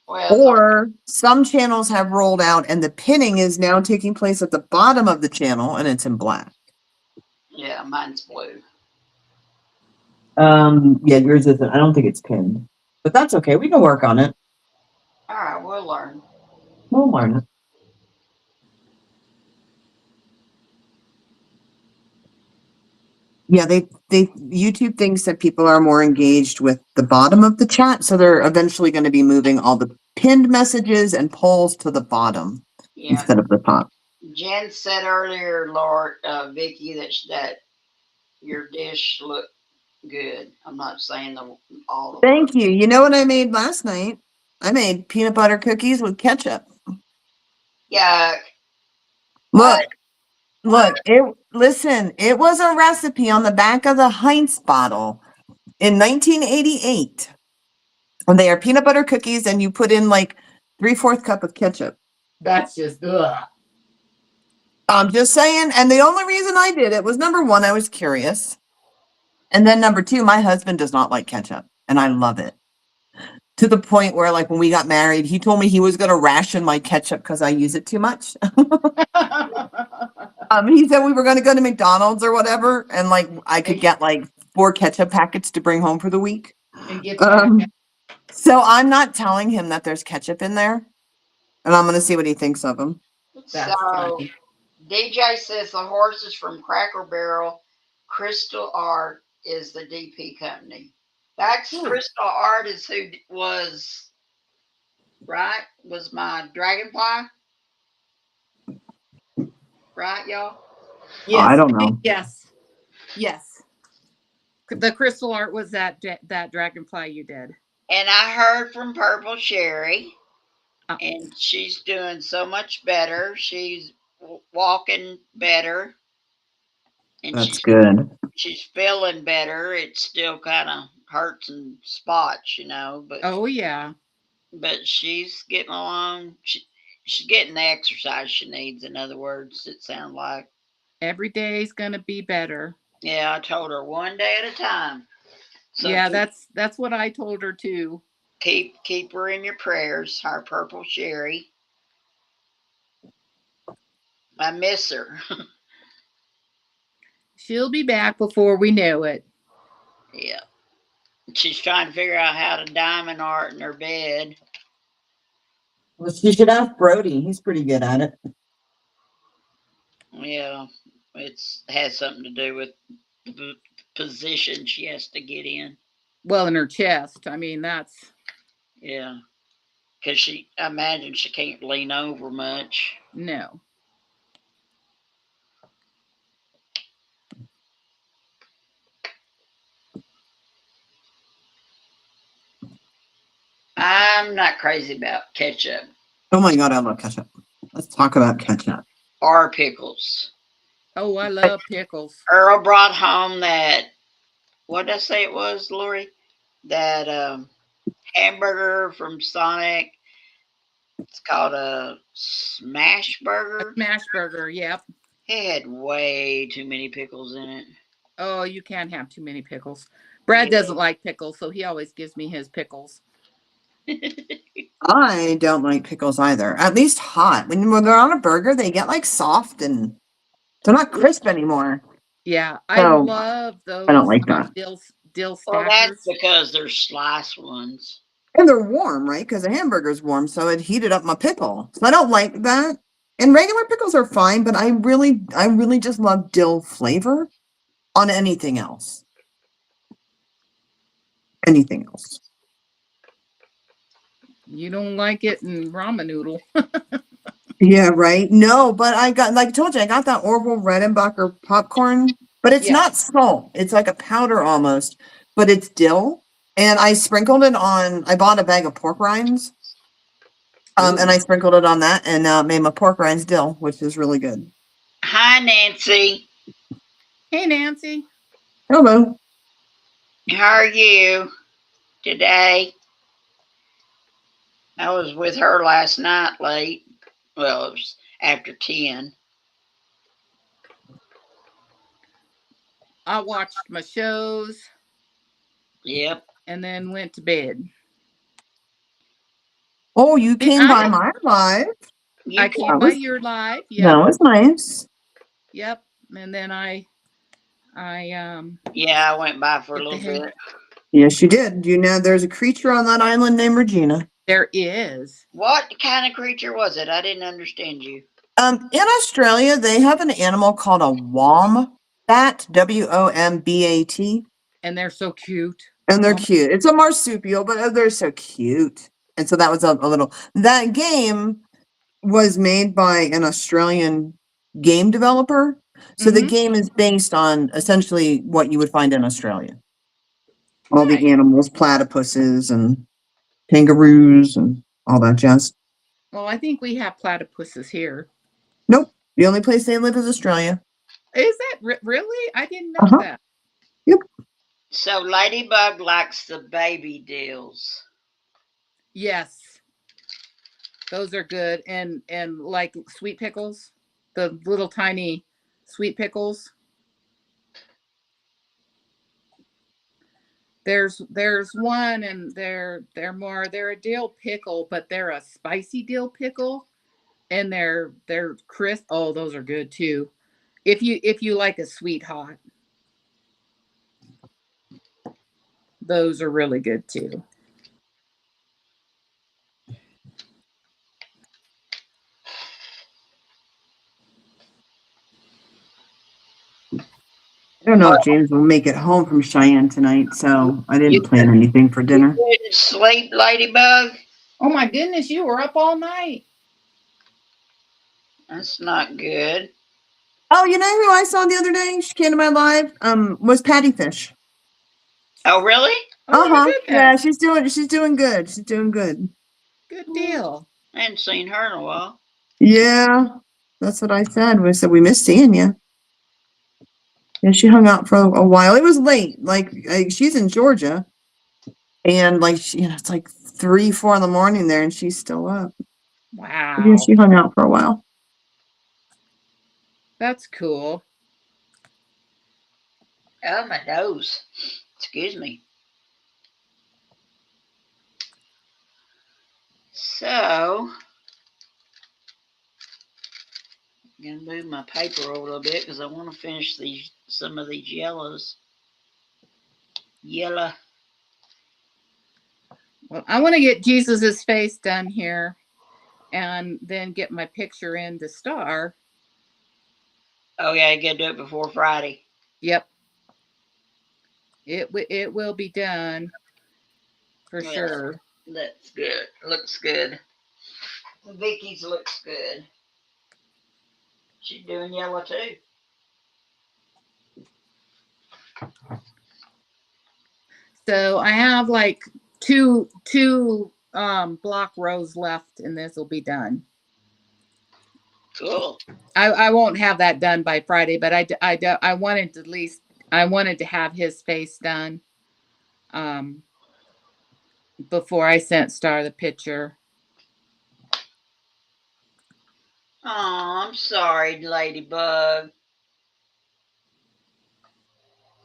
Well, Or some channels have rolled out and the pinning is now taking place at the bottom of the channel and it's in black. yeah, mine's blue. Yeah, yours isn't. I don't think it's pinned. But that's okay. We can work on it. All right, we'll learn. We'll learn it. Yeah, they YouTube thinks that people are more engaged with the bottom of the chat, so they're eventually going to be moving all the pinned messages and polls to the bottom Yeah, instead of the top. Jen said earlier, Lord, Vicki, that your dish looked good. I'm not saying all the Thank words. you. You know what I made last night? I made peanut butter cookies with ketchup. Yuck. Look, What? look, it was a recipe on the back of the Heinz bottle in 1988. And they are peanut butter cookies, and you put in like 3/4 cup of ketchup. That's just ugh. I'm just saying. And the only reason I did it was number one, I was curious. And then number two, my husband does not like ketchup, and I love it. To the point where, like, when we got married, he told me he was going to ration my ketchup because I use it too much. He said we were going to go to McDonald's or whatever, and like I could get like 4 ketchup packets to bring home for the week. And get back. So I'm not telling him that there's ketchup in there, and I'm going to see what he thinks of them. So, That's funny. DJ says the horse is from Cracker Barrel. Crystal Art is the DP company. That's Ooh. Crystal Art is who was, right? Was my dragonfly, right, y'all? Oh, I Yes. don't know. Yes. Yes. The crystal art was that dragonfly you did. And I heard from Purple Sherry, Oh, and she's doing so much better. She's walking better, and That's good. she's feeling better. It still kind of hurts and spots, oh yeah. but she's getting along. She's getting the exercise she needs. In other words, it sounds like. Every day's gonna be better. Yeah, I told her one day at a time. So Yeah, that's what I told her too. keep her in your prayers. Our Purple Sherry. I miss her. She'll be back before we know it. Yeah. She's trying to figure out how to diamond art in her bed. Well, she should ask Brody. He's pretty good at it. Yeah, it's has something to do with the position she has to get in. Well, in her chest. I mean, that's Yeah, because I imagine she can't lean over much. no. I'm not crazy about ketchup Oh my God, I love ketchup. Let's talk about ketchup. or pickles. Oh, I love pickles. Earl brought home that, what did I say it was, Lori? That hamburger from Sonic. It's called a smash A burger. smash burger, yep. It had way too many pickles in it. Oh, you can't have too many pickles. Brad doesn't like pickles, so he always gives me his pickles. I don't like pickles either. At least hot. When they're on a burger, they get like soft and they're not crisp anymore. Yeah, I So love I don't those like that. dill Well, that's stackers. because they're sliced ones. And they're warm, right? Because the hamburger's warm, so it heated up my pickle. So I don't like that. And regular pickles are fine, but I really just love dill flavor on anything else. Anything else. You don't like it in ramen noodle. Yeah, right. No, but I got, like I told you, I got that Orville Redenbacher popcorn, but it's Yeah. not salt. It's like a powder almost, but it's dill. And I sprinkled it on, I bought a bag of pork rinds, and Ooh. I sprinkled it on that and made my pork rinds dill, which is really good. Hi, Nancy. Hey, Nancy. Hello. How are you today? I was with her last night late. Well, it was after 10. I watched my shows Yep. and then went to bed. Oh, you And came by my live. You I can. came That by was your live. that Yep. was nice. Yep. And then I Yeah, I went by for a hit the little hay. bit. Yes, you did. You know, there's a creature on that island named Regina. There is. What kind of creature was it? I didn't understand you. In Australia, they have an animal called a wombat, Wombat, And they're so cute. and they're Oh, cute. It's a marsupial, but they're so cute. And so that was a little. That game was made by an Australian game developer. So the mm-hmm. game is based on essentially what you would find in Australia. All the Nice. animals, platypuses and kangaroos and all that jazz. Well, I think we have platypuses here. Nope. The only place they live is Australia. Is that really? I didn't know Uh-huh. that. Yep. So Ladybug likes the baby deals. Yes, those are good. And like sweet pickles, the little tiny sweet pickles. There's one, and they're a dill pickle, but they're a spicy dill pickle, and they're crisp. Oh, those are good too. If you like a sweet hot, those are really good too. I don't know if James will make it home from Cheyenne tonight, so I You, didn't plan anything for you dinner. couldn't sleep, Ladybug? Oh my goodness, you were up all night. That's not good. Oh, you know who I saw the other day? She came to my live. Was Patty Fish. Oh, really? Oh my Uh-huh. Yeah, goodness. she's doing good. She's doing good. Good deal. I hadn't seen her in a while. Yeah, that's what I said. We said we missed seeing you. And she hung out for a while. It was late. Like she's in Georgia, and like it's like 3, 4 in the morning there, and she's still up. Yeah, Wow. she hung out for a while. That's cool. Oh, my nose. Excuse me. So, I'm going to move my paper over a little bit because I want to finish some of these yellows. Yellow. Well, I want to get Jesus's face done here and then get my picture in the star. Oh, yeah, I got to do it before Friday. Yep. It will be done for Yeah, sure. that's good. Looks good. Vicky's looks good. She's doing yellow too. So I have like two block rows left and this will be done. Cool. I won't have that done by Friday, but I wanted to at least, I wanted to have his face done um before I sent Star the picture. Oh, I'm sorry, Ladybug.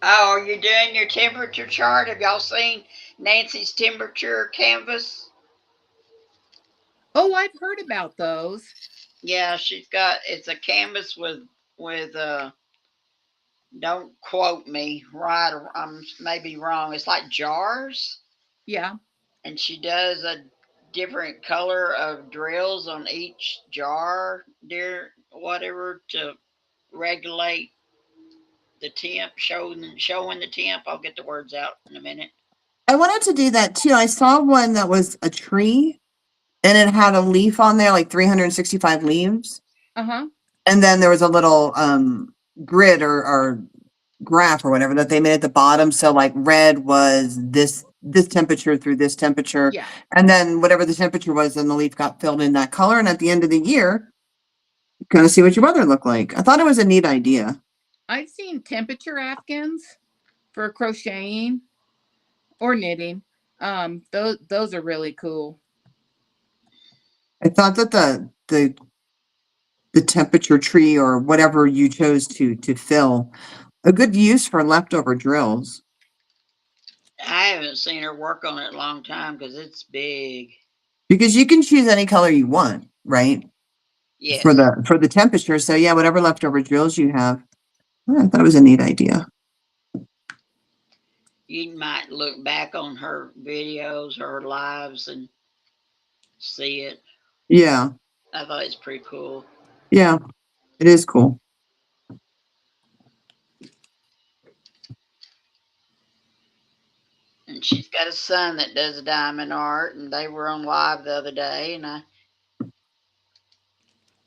Oh, are you doing your temperature chart? Have y'all seen Nancy's temperature canvas? Oh, I've heard about those. Yeah, she's got it's a canvas with don't quote me right or I'm maybe wrong. It's like jars, Yeah. and she does a different color of drills on each jar, dear whatever to regulate the temp, showing the temp. I'll get the words out in a minute. I wanted to do that too. I saw one that was a tree and it had a leaf on there, like 365 leaves. Uh-huh. And then there was a little grid or graph or whatever that they made at the bottom. So like red was this temperature through this temperature. Yeah. And then whatever the temperature was, then the leaf got filled in that color. And at the end of the year, you kind of see what your weather looked like. I thought it was a neat idea. I've seen temperature afghans for crocheting or knitting. Those are really cool. I thought that the temperature tree or whatever you chose to fill a good use for leftover drills I haven't seen her work on it in a long time because it's big. because you can choose any color you want, right? For Yes. the temperature. So yeah, whatever leftover drills you have. I thought it was a neat idea. You might look back on her videos or her lives and see it. Yeah. I thought it's pretty cool. Yeah. It is cool. And she's got a son that does diamond art, and they were on live the other day, and I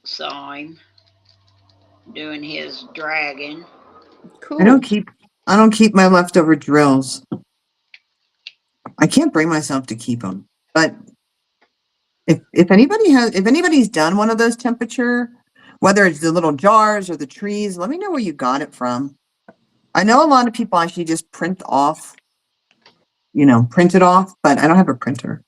saw him doing his dragon. I don't Cool. keep I don't keep my leftover drills. I can't bring myself to keep them. But if anybody's done one of those temperature, whether it's the little jars or the trees, let me know where you got it from. I know a lot of people actually just print it off, but I don't have a printer.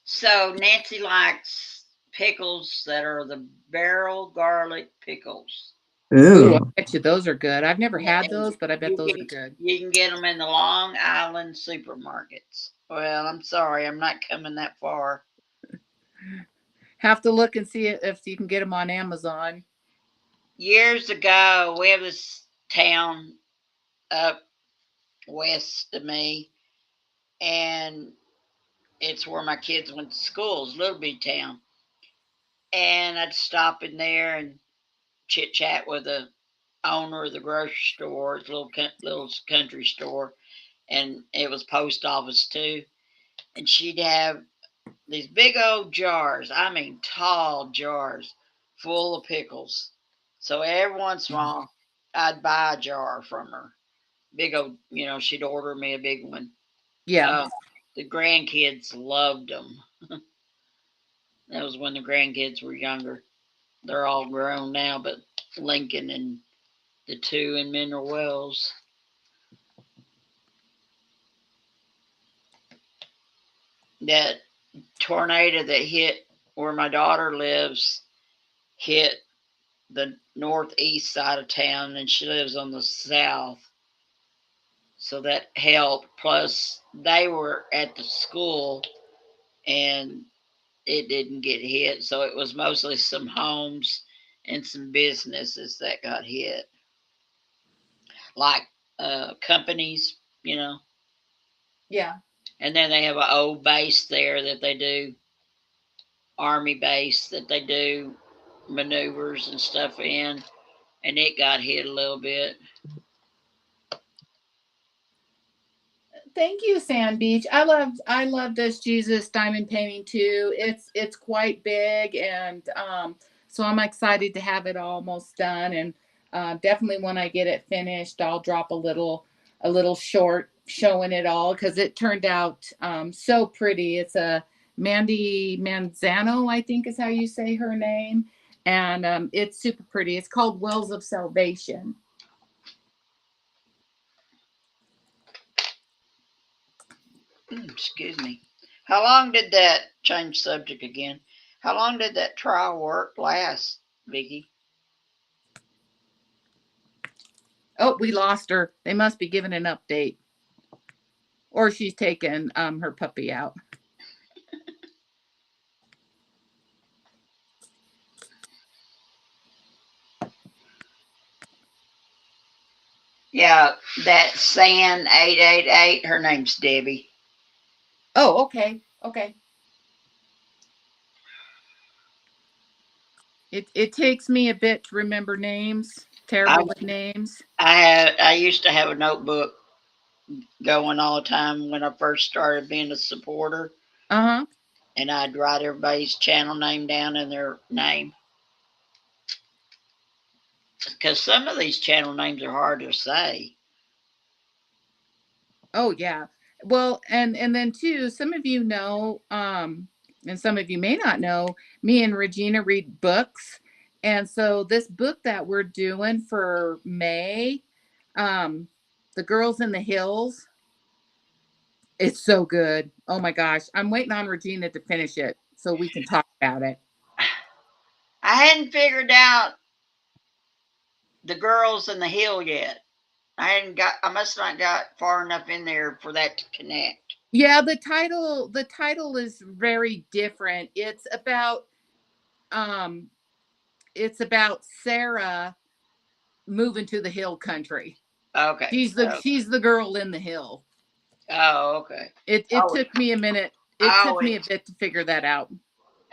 So Nancy likes pickles that are the barrel garlic pickles. Ooh, I Ooh. bet you those are good. I've never had And those, but I bet you those are can good. you can get them in the Long Island supermarkets. Well, I'm sorry, I'm not coming that far. Have to look and see if you can get them on Amazon. Years ago, we have this town up west of me, and it's where my kids went to school. It's a little bitty town, and I'd stop in there and chit chat with the owner of the grocery store. It's a little country store, and it was post office too. And she'd have these big old jars. I mean, tall jars full of pickles. So every once in a while, I'd buy a jar from her. Big old, she'd order me a big one. Yeah. Uh, the grandkids loved them. That was when the grandkids were younger. They're all grown now, but Lincoln and the two in Mineral Wells. That tornado that hit where my daughter lives hit the northeast side of town, and she lives on the south. So that helped. Plus, they were at the school and it didn't get hit. So it was mostly some homes and some businesses that got hit, like companies, you know. Yeah. And then they have an old base there that they do, army base that they do maneuvers and stuff in, and it got hit a little bit. Thank you, Sand Beach. I love this Jesus diamond painting too. It's quite big, and so I'm excited to have it almost done. And definitely when I get it finished, I'll drop a little short showing it all because it turned out so pretty. It's a Mandy Manzano, I think is how you say her name. And it's super pretty. It's called Wells of Salvation. Excuse me. How long did that change subject again? How long did that trial work last, Vicki? Oh, we lost her. They must be giving an update. Or she's taken her puppy out. Yeah, that San 888. Her name's Debbie. Oh, okay. Okay. It takes me a bit to remember names. I Terrible with names. I used to have a notebook going all the time when I first started being a supporter, Uh-huh. and I'd write everybody's channel name down and their name because some of these channel names are hard to say. Oh yeah. Well, and then too, some of you know, and some of you may not know, me and Regina read books. And so this book that we're doing for May, um, The Girls in the Hills, it's so good. Oh my gosh. I'm waiting on Regina to finish it so we can talk about it. I hadn't figured out the girls in the hill yet. I hadn't got. I must not got far enough in there for that to connect. Yeah, the title is very different. Um it's about Sarah moving to the hill country. Okay. She's the girl in the hill. Oh, okay. It Oh, took me a minute. It oh, took me a bit to figure that out.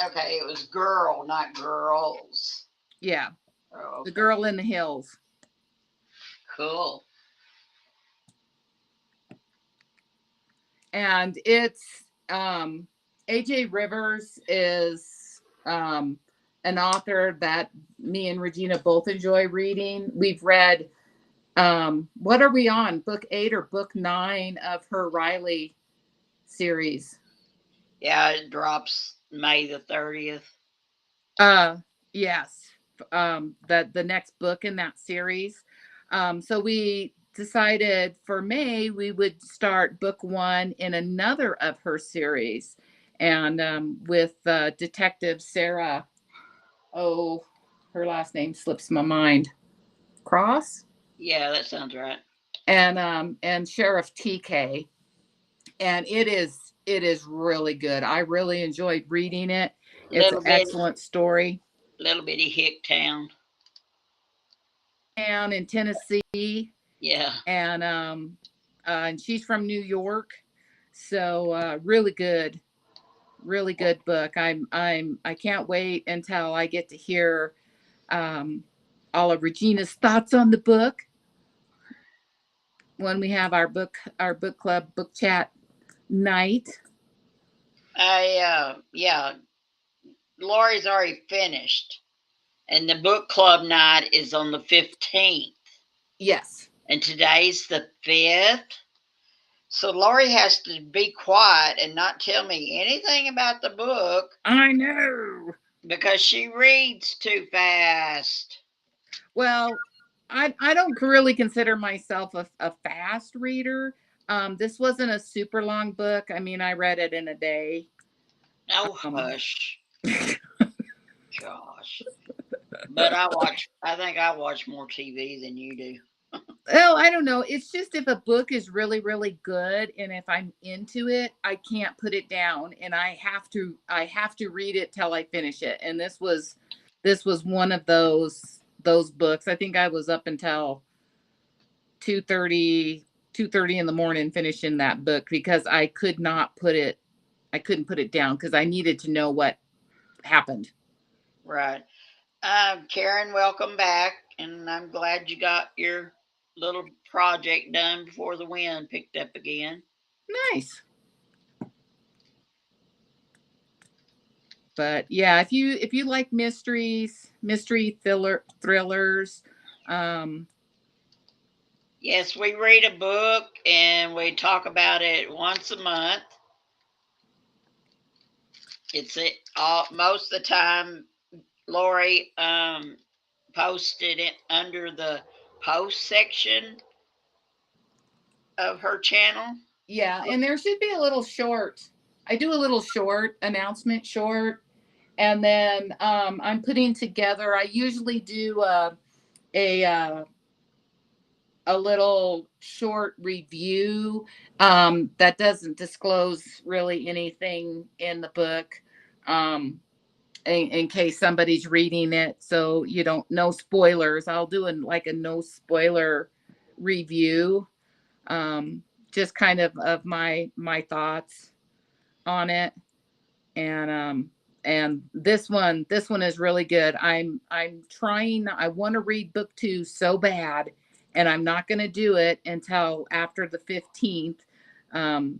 okay. It was girl, not girls. Yeah, Oh, the okay. girl in the hills. Cool. And it's AJ Rivers is an author that me and Regina both enjoy reading. We've read what are we on? Book 8 or book 9 of her Riley series. Yeah, it drops May the 30th. Yes. The next book in that series. So we decided for May we would start book 1 in another of her series, and with Detective Sarah. Oh, her last name slips my mind. Cross. Yeah, that sounds right. And Sheriff TK, and it is really good. I really enjoyed reading it. It's an Little bit, excellent story. little bitty hick town. Down in Tennessee, Yeah. and she's from New York, so really good book. I can't wait until I get to hear um, all of Regina's thoughts on the book when we have our book club book chat night. Yeah, Lori's already finished, and the book club night is on the 15th, Yes, and today's the 5th. So Lori has to be quiet and not tell me anything about the book I know. because she reads too fast. Well, I don't really consider myself a fast reader. This wasn't a super long book. I mean, I read it in a day. Oh, Um, hush. Gosh. But I think I watch more TV than you do. oh, I don't know. It's just if a book is really, really good, and if I'm into it, I can't put it down, and I have to read it till I finish it. And this was one of those books. I think I was up until 2:30 2:30 in the morning finishing that book because I couldn't put it down because I needed to know what happened. Right. Karen, welcome back. And I'm glad you got your little project done before the wind picked up again. Nice. But yeah, if you like mysteries, mystery thrillers, um Yes, we read a book and we talk about it once a month. It's it all most of the time. Lori posted it under the post section of her channel. Yeah, and there should be a little short. I do a little short announcement short, and then I'm putting together. I usually do a a little short review that doesn't disclose really anything in the book. Um, in case somebody's reading it, so you don't, no spoilers. I'll do like a no spoiler review, um, just kind of my thoughts on it. And this one is really good. I'm trying, I want to read book 2 so bad, and I'm not going to do it until after the 15th, um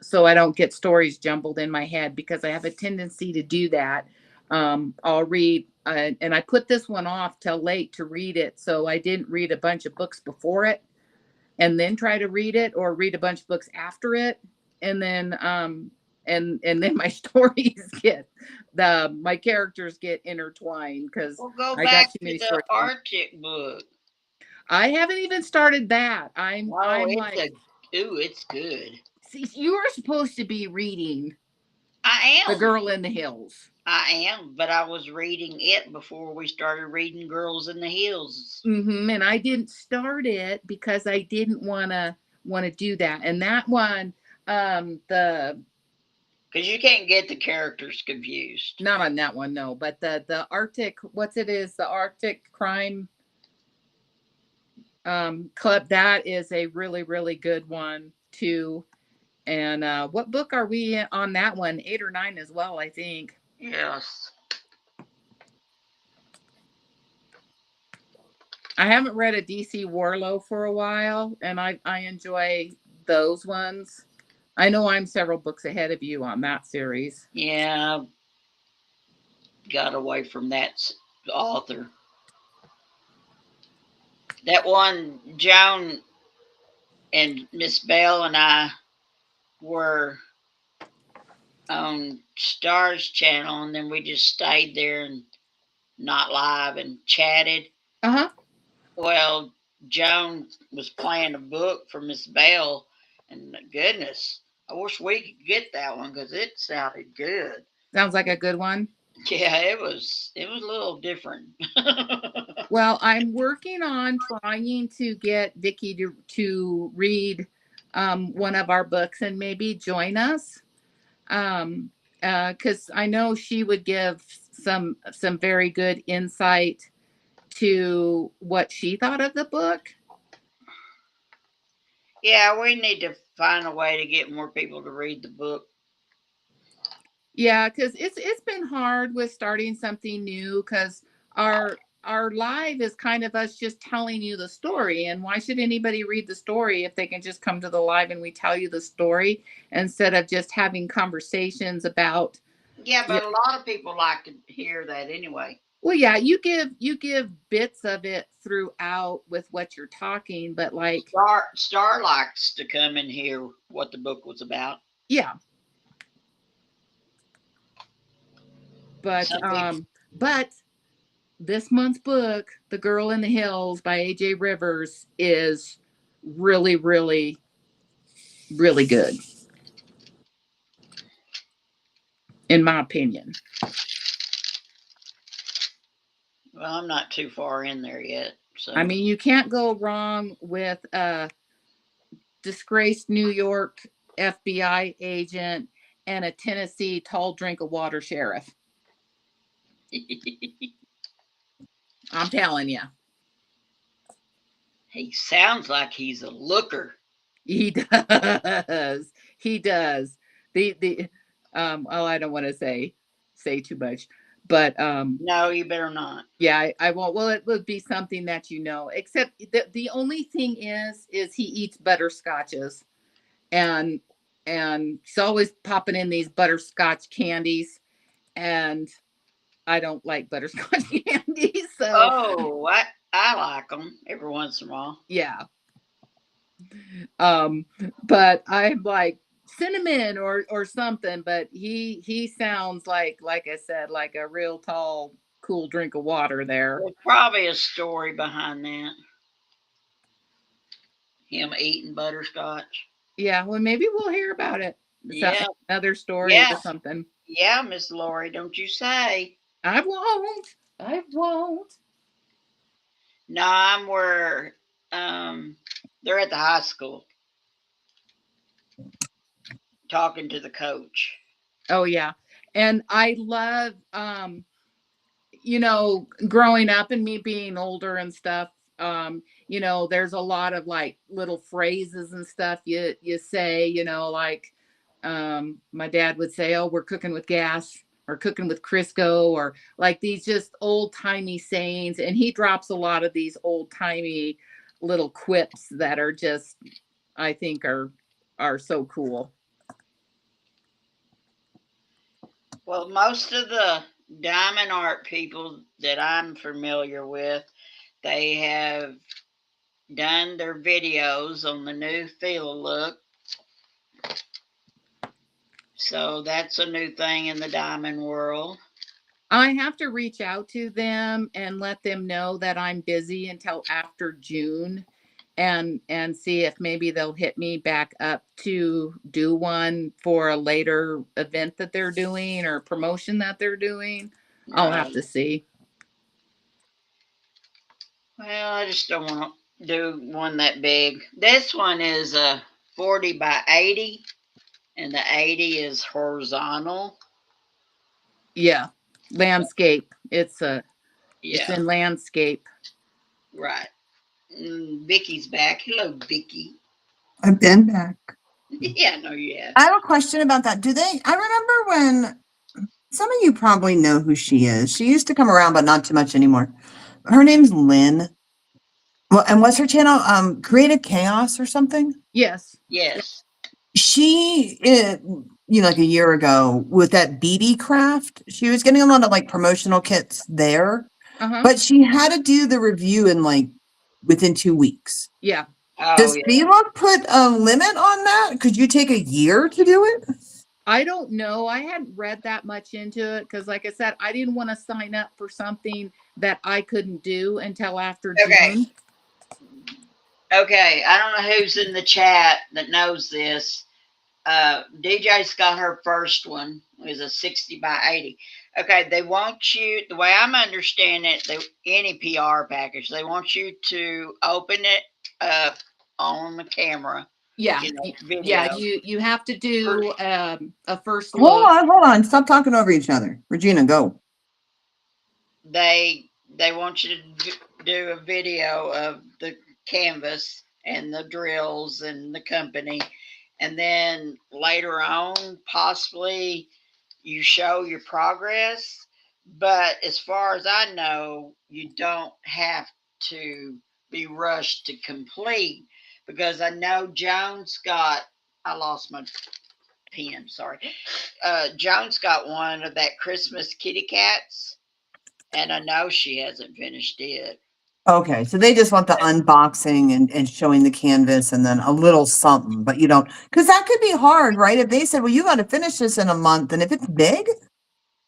so I don't get stories jumbled in my head, because I have a tendency to do that. I'll read, and I put this one off till late to read it, so I didn't read a bunch of books before it and then try to read it, or read a bunch of books after it, and then and then my stories get, the my characters get intertwined, because We'll go I got back too to many the stories. Arctic book. I haven't even started that. i'm Oh, i'm it's like, a ooh, it's good. see, you were supposed to be reading I The am. Girl in the Hills. I am, but I was reading it before we started reading Girls in the Hills. And I didn't start it because I didn't want to do that. And that one, the Because you can't get the characters confused. not on that one, no, but the Arctic, what's it is, the Arctic Crime Club, that is a really really good one too. And what book are we on that one? 8 or 9 as well, I think. Yes. I haven't read a DC Warlow for a while, and I enjoy those ones. I know I'm several books ahead of you on that series. Yeah, I got away from that author. That one, Joan and Miss Bell and I were on Star's channel, and then we just stayed there and not live and chatted. Uh-huh. Well, Joan was playing a book for Miss Bell, and goodness, I wish we could get that one because it sounded good. Sounds like a good one. Yeah, it was a little different. Well, I'm working on trying to get Vicki to read one of our books and maybe join us. Um, because I know she would give some very good insight to what she thought of the book. Yeah, we need to find a way to get more people to read the book. Yeah, because it's been hard with starting something new, because our live is kind of us just telling you the story. And why should anybody read the story if they can just come to the live and we tell you the story, instead of just having conversations about, Yeah, yeah. but a lot of people like to hear that anyway. Well, yeah, you give bits of it throughout with what you're talking, but like, Star likes to come and hear what the book was about. yeah, but Some people, this month's book, The Girl in the Hills by AJ Rivers, is really, really, really good, in my opinion. well, I'm not too far in there yet, I so mean, you can't go wrong with a disgraced New York FBI agent and a Tennessee tall drink of water sheriff. I'm telling you. he sounds like he's a looker. He does. He does. The oh, I don't want to say too much, but No, you better not. yeah, I won't. Well, it would be something that you know. Except the only thing is he eats butterscotches, and he's always popping in these butterscotch candies, and I don't like butterscotch candies. So Oh, I like them every once in a while. yeah, um, but I'm like cinnamon or something. But he sounds like I said, like a real tall, cool drink of water there. There's probably a story behind that. Him eating butterscotch. Yeah, well, maybe we'll hear about it. Yeah, Another story yeah, or something. yeah, Miss Lori, don't you say? I won't. I won't. No, I'm where they're at the high school talking to the coach. Oh yeah. And I love growing up and me being older and stuff, there's a lot of like little phrases and stuff you say, like my dad would say, "Oh, we're cooking with gas." Or cooking with Crisco, or like these just old timey sayings. And he drops a lot of these old timey little quips that are just, I think, are so cool. Well, most of the diamond art people that I'm familiar with, they have done their videos on the new Feel Look. So that's a new thing in the diamond world. I have to reach out to them and let them know that I'm busy until after June, and see if maybe they'll hit me back up to do one for a later event that they're doing or promotion that they're doing. I'll have Right. to see. Well, I just don't want to do one that big. This one is a 40 by 80, and the 80 is horizontal. Yeah. Landscape. It's Yeah, in landscape. right. Vicky's back. Hello, Vicky. I've been back. Yeah, no, yeah. I have a question about that. I remember when some of you probably know who she is. She used to come around, but not too much anymore. Her name's Lynn. Well, and what's her channel? Creative Chaos or something? Yes. Yes. She, like a year ago with that BB craft, she was getting a lot of like promotional kits there, Uh-huh. but she had to do the review in like within 2 weeks. Yeah. Oh, Does yeah. Facebook put a limit on that? Could you take a year to do it? I don't know. I hadn't read that much into it because, like I said, I didn't want to sign up for something that I couldn't do until after Okay. June. Okay. I don't know who's in the chat that knows this. DJ's got her first one. It was a 60 by 80. Okay, they want you, the way I'm understanding it, any PR package, they want you to open it up on the camera, Yeah, yeah. video. You have to For, do a first look. Hold on. Stop talking over each other. Regina, go. they want you to do a video of the canvas and the drills and the company, and then later on, possibly you show your progress. But as far as I know, you don't have to be rushed to complete, because I know Jones got, I lost my pen, sorry. Jones got one of that Christmas kitty cats, and I know she hasn't finished it. Okay, so they just want the unboxing and showing the canvas and then a little something, but you don't, because that could be hard, right? If they said, well, you got to finish this in a month, and if it's big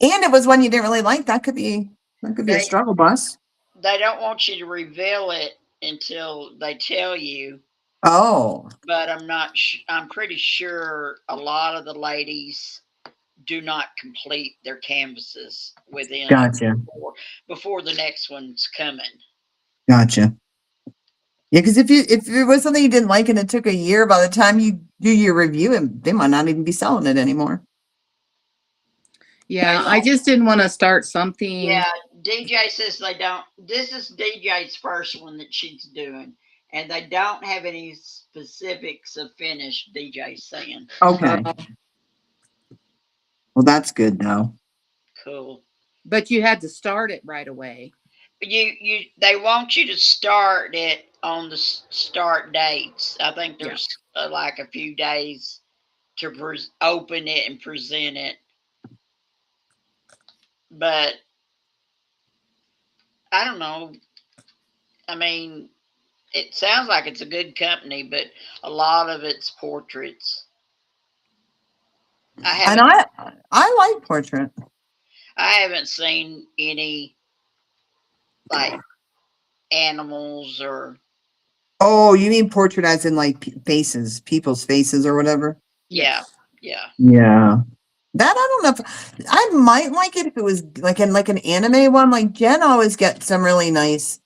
and it was one you didn't really like, that could be a They struggle bus. they don't want you to reveal it until they tell you, Oh, but I'm not. I'm pretty sure a lot of the ladies do not complete their canvases within gotcha, before the next one's coming. gotcha. Yeah, because if it was something you didn't like and it took a year, by the time you do your review, and they might not even be selling it anymore. They Yeah, I don't. just didn't want to start something. Yeah, DJ says they don't. This is DJ's first one that she's doing, and they don't have any specifics of finish. DJ's saying, Okay, well, that's good though. cool. But you had to start it right away. They want you to start it on the start dates. I think Yeah. there's like a few days to open it and present it. But I don't know. I mean, it sounds like it's a good company, but a lot of it's portraits. I And haven't I like portrait. I haven't seen any like animals or Oh, you mean portrait as in like faces, people's faces or whatever? yeah, Yes. yeah. Yeah. That I don't know if I might like it if it was like an anime one. Like Jen always gets some really nice.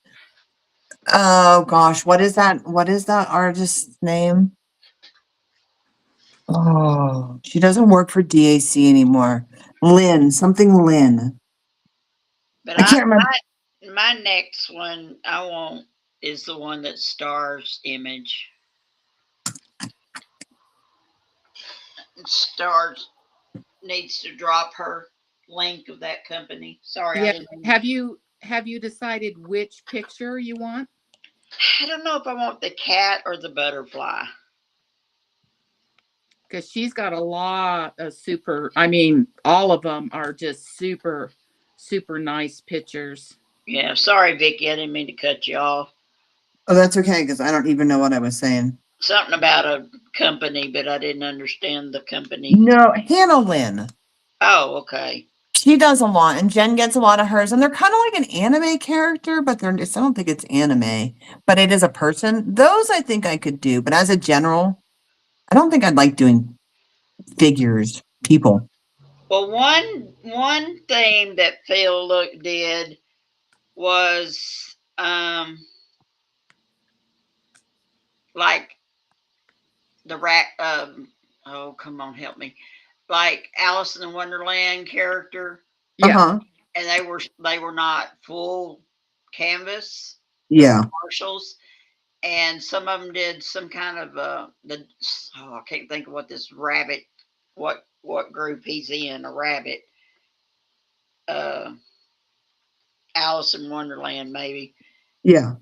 Oh gosh, what is that? What is that artist's name? Oh, she doesn't work for DAC anymore. Lynn, something Lynn. But I can't remember. my next one I want is the one that stars image. Stars needs to drop her link of that company. Sorry, I Yeah. didn't mean. Have you decided which picture you want? I don't know if I want the cat or the butterfly. Because she's got a lot of super. I mean, all of them are just super, super nice pictures. Yeah, sorry, Vicki, I didn't mean to cut you off. Oh, that's okay because I don't even know what I was saying. Something about a company, but I didn't understand the company. No, Hannah Lynn. Oh, okay. She does a lot, and Jen gets a lot of hers, and they're kind of like an anime character, but I don't think it's anime, but it is a person. Those I think I could do, but as a general, I don't think I'd like doing figures, people. Well, one thing that Phil look did was like the rat. Oh, come on, help me. Like Alice in the Wonderland character, Uh Yeah. huh. and they were not full canvas. They were Yeah. partials, and some of them did some kind of the I can't think of what this rabbit, what group he's in, a rabbit, uh Alice in Wonderland maybe. Yeah.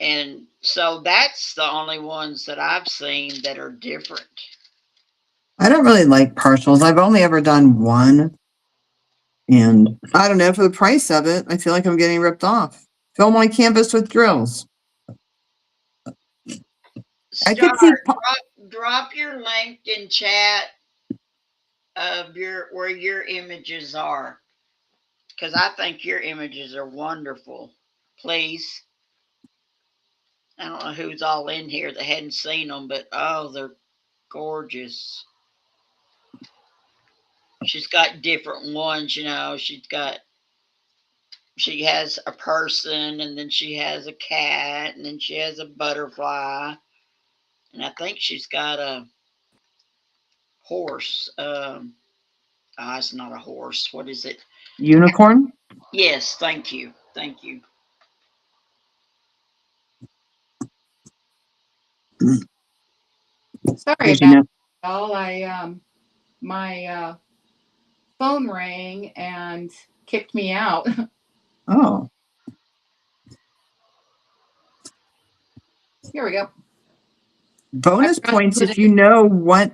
And so that's the only ones that I've seen that are different. I don't really like partials. I've only ever done one, and I don't know for the price of it. I feel like I'm getting ripped off. Fill my canvas with drills. I Star, could see. drop your link in chat of your where your images are, because I think your images are wonderful. Please. I don't know who's all in here that hadn't seen them, but oh, they're gorgeous. She's got different ones, you know. She has a person, and then she has a cat, and then she has a butterfly, and I think she's got a horse. It's not a horse. What is it? Unicorn. Yes, thank you, thank you. Sorry about Regina. all. I my phone rang and kicked me out. Oh, Here we go. I bonus forgot to points put if it. you know what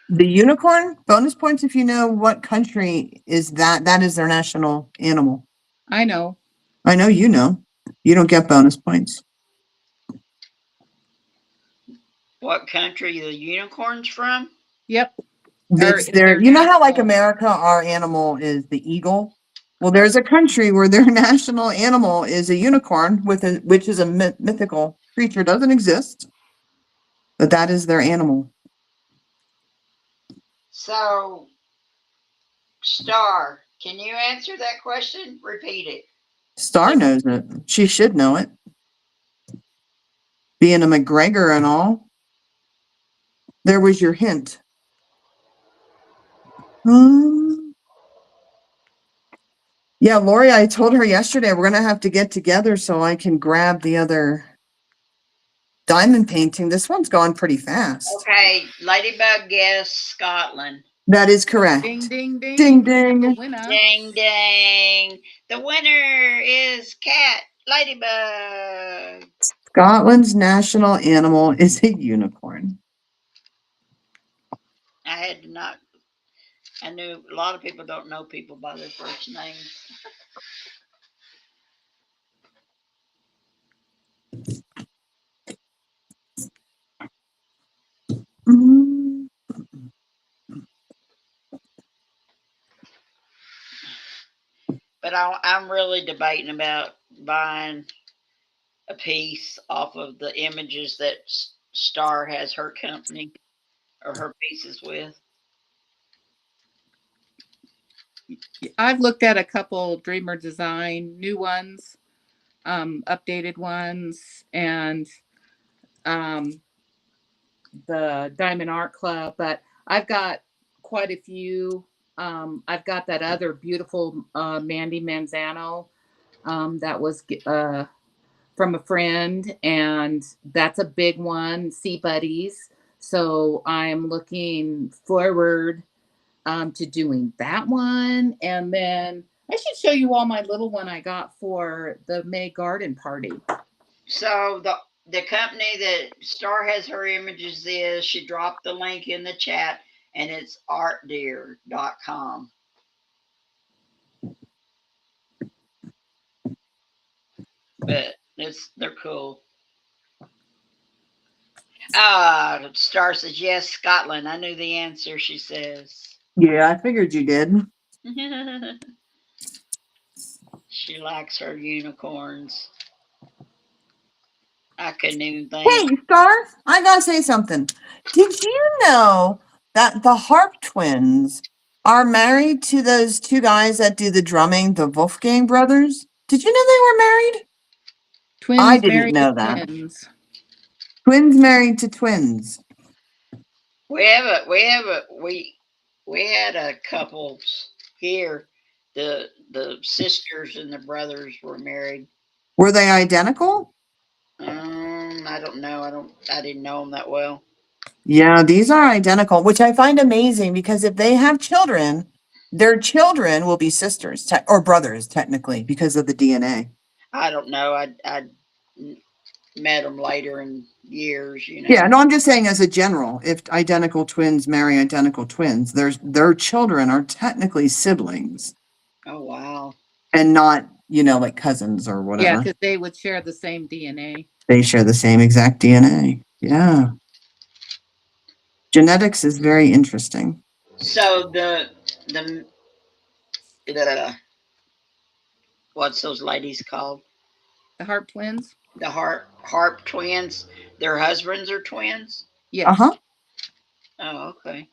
the unicorn. Bonus points if you know what country is that. That is their national animal. I know. I know you know. You don't get bonus points. What country the unicorns from? Yep. Or It's is their, their you know how like national? America, our animal is the eagle. Well, there's a country where their national animal is a unicorn which is a mythical creature, doesn't exist, but that is their animal. So, Star, can you answer that question? Repeat it. Star Please. knows it. She should know it. Being a McGregor and all. There was your hint. Hmm. Yeah, Lori, I told her yesterday we're gonna have to get together so I can grab the other diamond painting. This one's gone pretty fast. Okay, Ladybug guess Scotland. That is Ding correct. ding ding. Ding We have a ding. winner. Ding dang. The winner is Cat Ladybug. Scotland's national animal is a unicorn. I had to not, I knew a lot of people don't know people by their first names. But I'm really debating about buying a piece off of the images that Star has her company or her pieces with. I've looked at a couple Dreamer Design new ones, updated ones, and um, the Diamond Art Club, but I've got quite a few. I've got that other beautiful Mandy Manzano that was from a friend, and that's a big one, Sea Buddies. So I'm looking forward to doing that one. And then I should show you all my little one I got for the May garden party. So the company that Star has her images is, she dropped the link in the chat, and it's artdeer.com. But they're cool. Star says yes, Scotland. I knew the answer, she says. Yeah, I figured you did. She likes her unicorns. I couldn't even think. Hey, Star, I gotta say something. Did you know that the Harp twins are married to those two guys that do the drumming, the Wolfgang brothers? Did you know they were married? I Twins didn't married to know that. twins. Twins married to twins. We had a couple here. The sisters and the brothers were married. Were they identical? I don't know. I didn't know them that well. Yeah, these are identical, which I find amazing because if they have children, their children will be sisters or brothers, technically, because of the DNA. I don't know. I met them later in years. Yeah, no, I'm just saying as a general, if identical twins marry identical twins, their children are technically siblings Oh wow. and not, like cousins or Yeah, whatever. because they would share the same DNA. They share the same exact DNA. Yeah. Genetics is very interesting. So the what's those ladies called? The Harp twins? The harp twins. Their husbands are twins. Yes. Uh-huh. Oh, okay.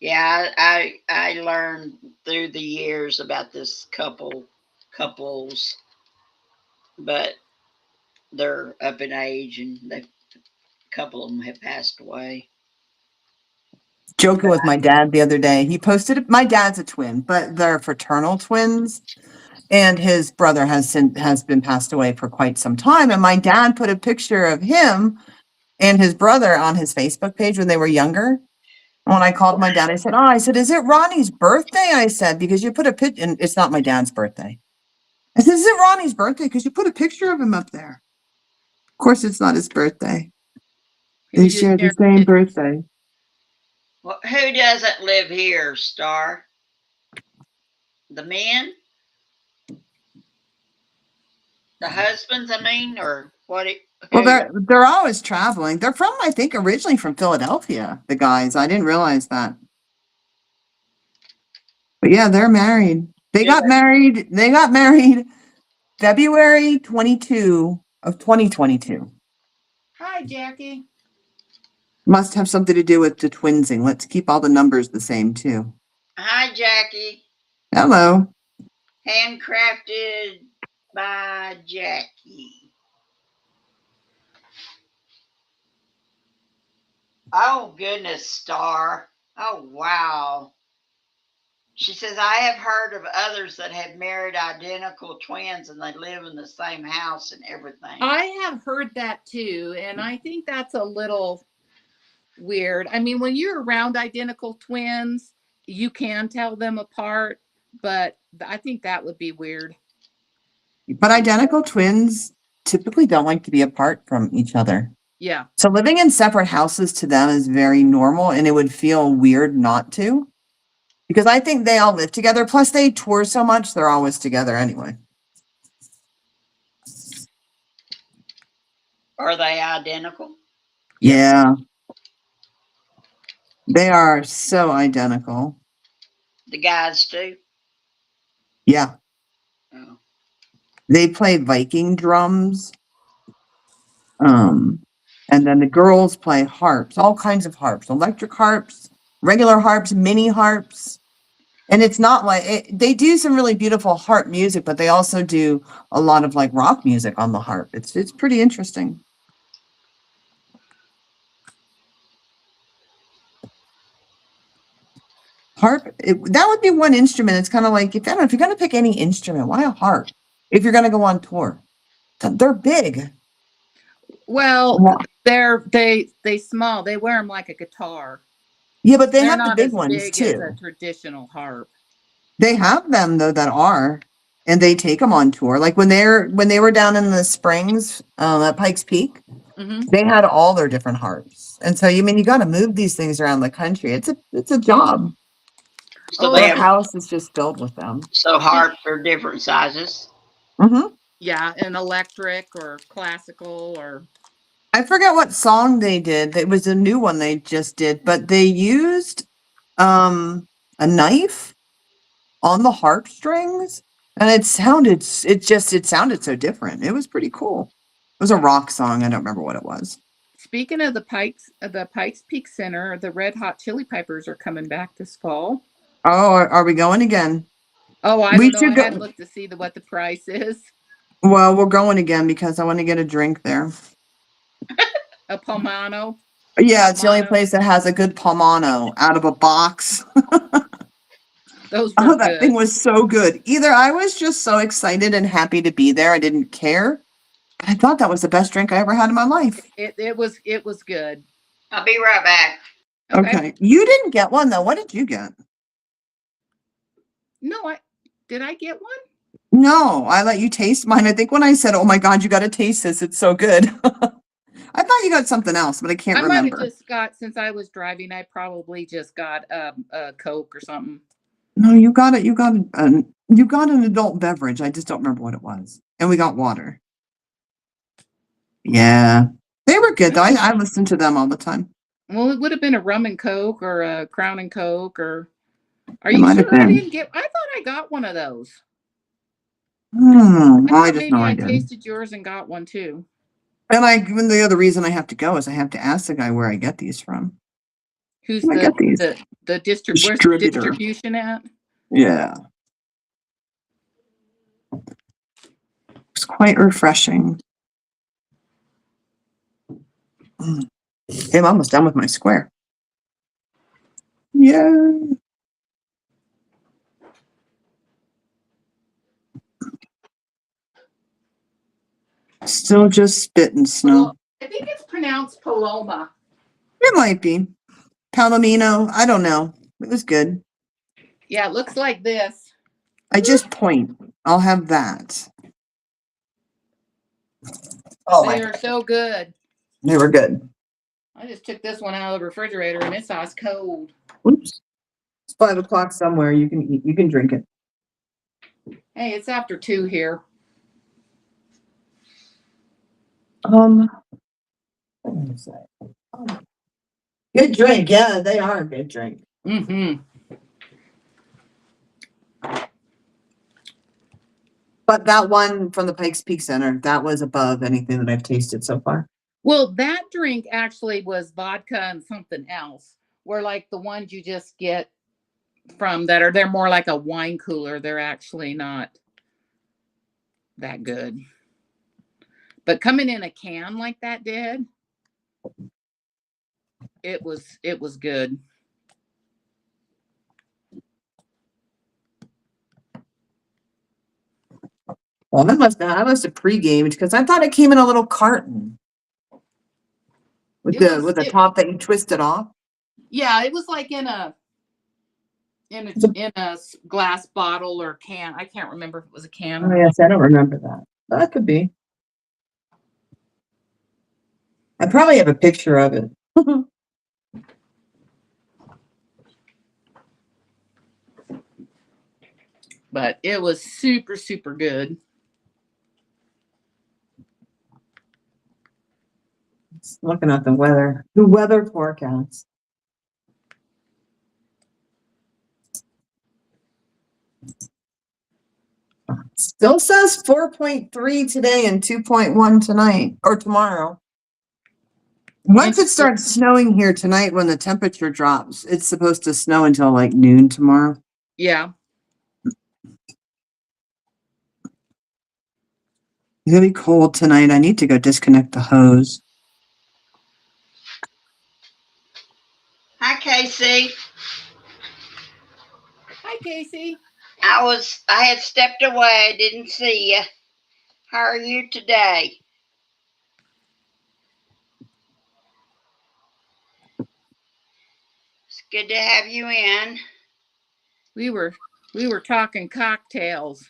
Yeah, I learned through the years about this couples, but they're up in age, and a couple of them have passed away. Joking with my dad the other day. He posted, my dad's a twin, but they're fraternal twins. And his brother has been passed away for quite some time. And my dad put a picture of him and his brother on his Facebook page when they were younger. And when I called my dad, I said, is it Ronnie's birthday? I said, because you put a picture, and it's not my dad's birthday. I said, is it Ronnie's birthday? Because you put a picture of him up there. Of course, it's not his birthday. They share the same birthday. Well, who doesn't live here, Star? The men? The husbands, I mean, or what? Well, they're always traveling. They're from, I think, originally from Philadelphia, the guys. I didn't realize that. But yeah, they're married. They got married February 22 of 2022. Hi, Jackie. Must have something to do with the twinsing. Let's keep all the numbers the same too. Hi, Jackie. Hello. Handcrafted by Jackie. Oh, goodness, Star. Oh, wow. She says, I have heard of others that have married identical twins and they live in the same house and everything. I have heard that too, and I think that's a little weird. I mean, when you're around identical twins, you can tell them apart, but I think that would be weird. But identical twins typically don't like to be apart from each other. Yeah. So living in separate houses to them is very normal, and it would feel weird not to. Because I think they all live together. Plus, they tour so much, they're always together anyway. Are they identical? Yeah. They are so identical. The guys, too? Yeah. Oh. They play Viking drums. Um, and then the girls play harps, all kinds of harps, electric harps, regular harps, mini harps. And it's not like they do some really beautiful harp music, but they also do a lot of like rock music on the harp. It's pretty interesting. Harp, that would be one instrument. It's kind of like, if I don't know, if you're going to pick any instrument, why a harp? If you're going to go on tour, they're big. Well, Wha- they small. They wear them like a guitar. Yeah, but they They're have the not big as ones big as a too. traditional harp. They have them though that are, and they take them on tour. Like when they were down in the Springs, at Pikes Peak, Hmm. they had all their different harps. And so, you mean, you got to move these things around the country. It's a job. So they Our Oh, have house is just filled with them. so harps are different sizes. Hmm. yeah, an electric or classical or I forget what song they did. It was a new one they just did, but they used a knife on the harp strings, and it sounded so different. It was pretty cool. It was a rock song. I don't remember what it was. speaking of the Pikes Peak Center, the Red Hot Chili Peppers are coming back this fall. Oh, are we going again? Oh, I We don't know. should I hadn't go. looked to see what the price is. Well, we're going again because I want to get a drink there. A Pomano. Yeah, it's the only Palmano. place that has a good Palmano out of a box. Those were Oh, that thing good. was so good. Either I was just so excited and happy to be there, I didn't care. I thought that was the best drink I ever had in my life. It was good. I'll be right back. Okay. Okay. You didn't get one though. What did you get? No, I did I get one? No, I let you taste mine. I think when I said, "Oh my God, you got to taste this. It's so good." I thought you got something else, but I can't I might have remember. just got since I was driving. I probably just got a Coke or something. No, you got it. You got an adult beverage. I just don't remember what it was. And we got water. Yeah. They were good though. I listened to them all the time. Well, it would have been a rum and Coke or a Crown and Coke or. Are It you might have sure I been. didn't get? I thought I got one of those. I I thought just know maybe I I did. tasted yours and got one too. And the other reason I have to go is I have to ask the guy where I get these from. Who's Where I get these? the distrib? Where's the Distributor. distribution at? Yeah. It's quite refreshing. Mm. Okay, I'm almost done with my square. Yeah. Still just spitting snow. I think it's pronounced Paloma. It might be. Palomino. I don't know. It was good. Yeah, it looks like this. I just point. I'll have that. Oh They my are God. so good. They were good. I just took this one out of the refrigerator and it's ice cold. Oops. It's 5 o'clock somewhere. You can eat. You can drink it. Hey, it's after 2 here. What did I say? Good drink. Yeah, they are a good drink. Mm-hmm. But that one from the Pikes Peak Center, that was above anything that I've tasted so far. Well, that drink actually was vodka and something else. Where like the ones you just get from that are they're more like a wine cooler. They're actually not that good. But coming in a can like that did, it was good. Well, I must have pre-gamed because I thought it came in a little carton It was with the it top that you twisted off. yeah, it was like It's a- in a glass bottle or can. I can't remember if it was a can oh or not. yes, I don't remember that. That could be. I probably have a picture of it. But it was super super good. Just looking at the weather. The weather forecast. Still says 4.3 today and 2.1 tonight or tomorrow. Once it starts snowing here tonight, when the temperature drops, it's supposed to snow until like noon tomorrow. Yeah. It's gonna be cold tonight. I need to go disconnect the hose. Hi, Casey. Hi, Casey. I had stepped away. I didn't see you. How are you today? It's good to have you in. We were talking cocktails.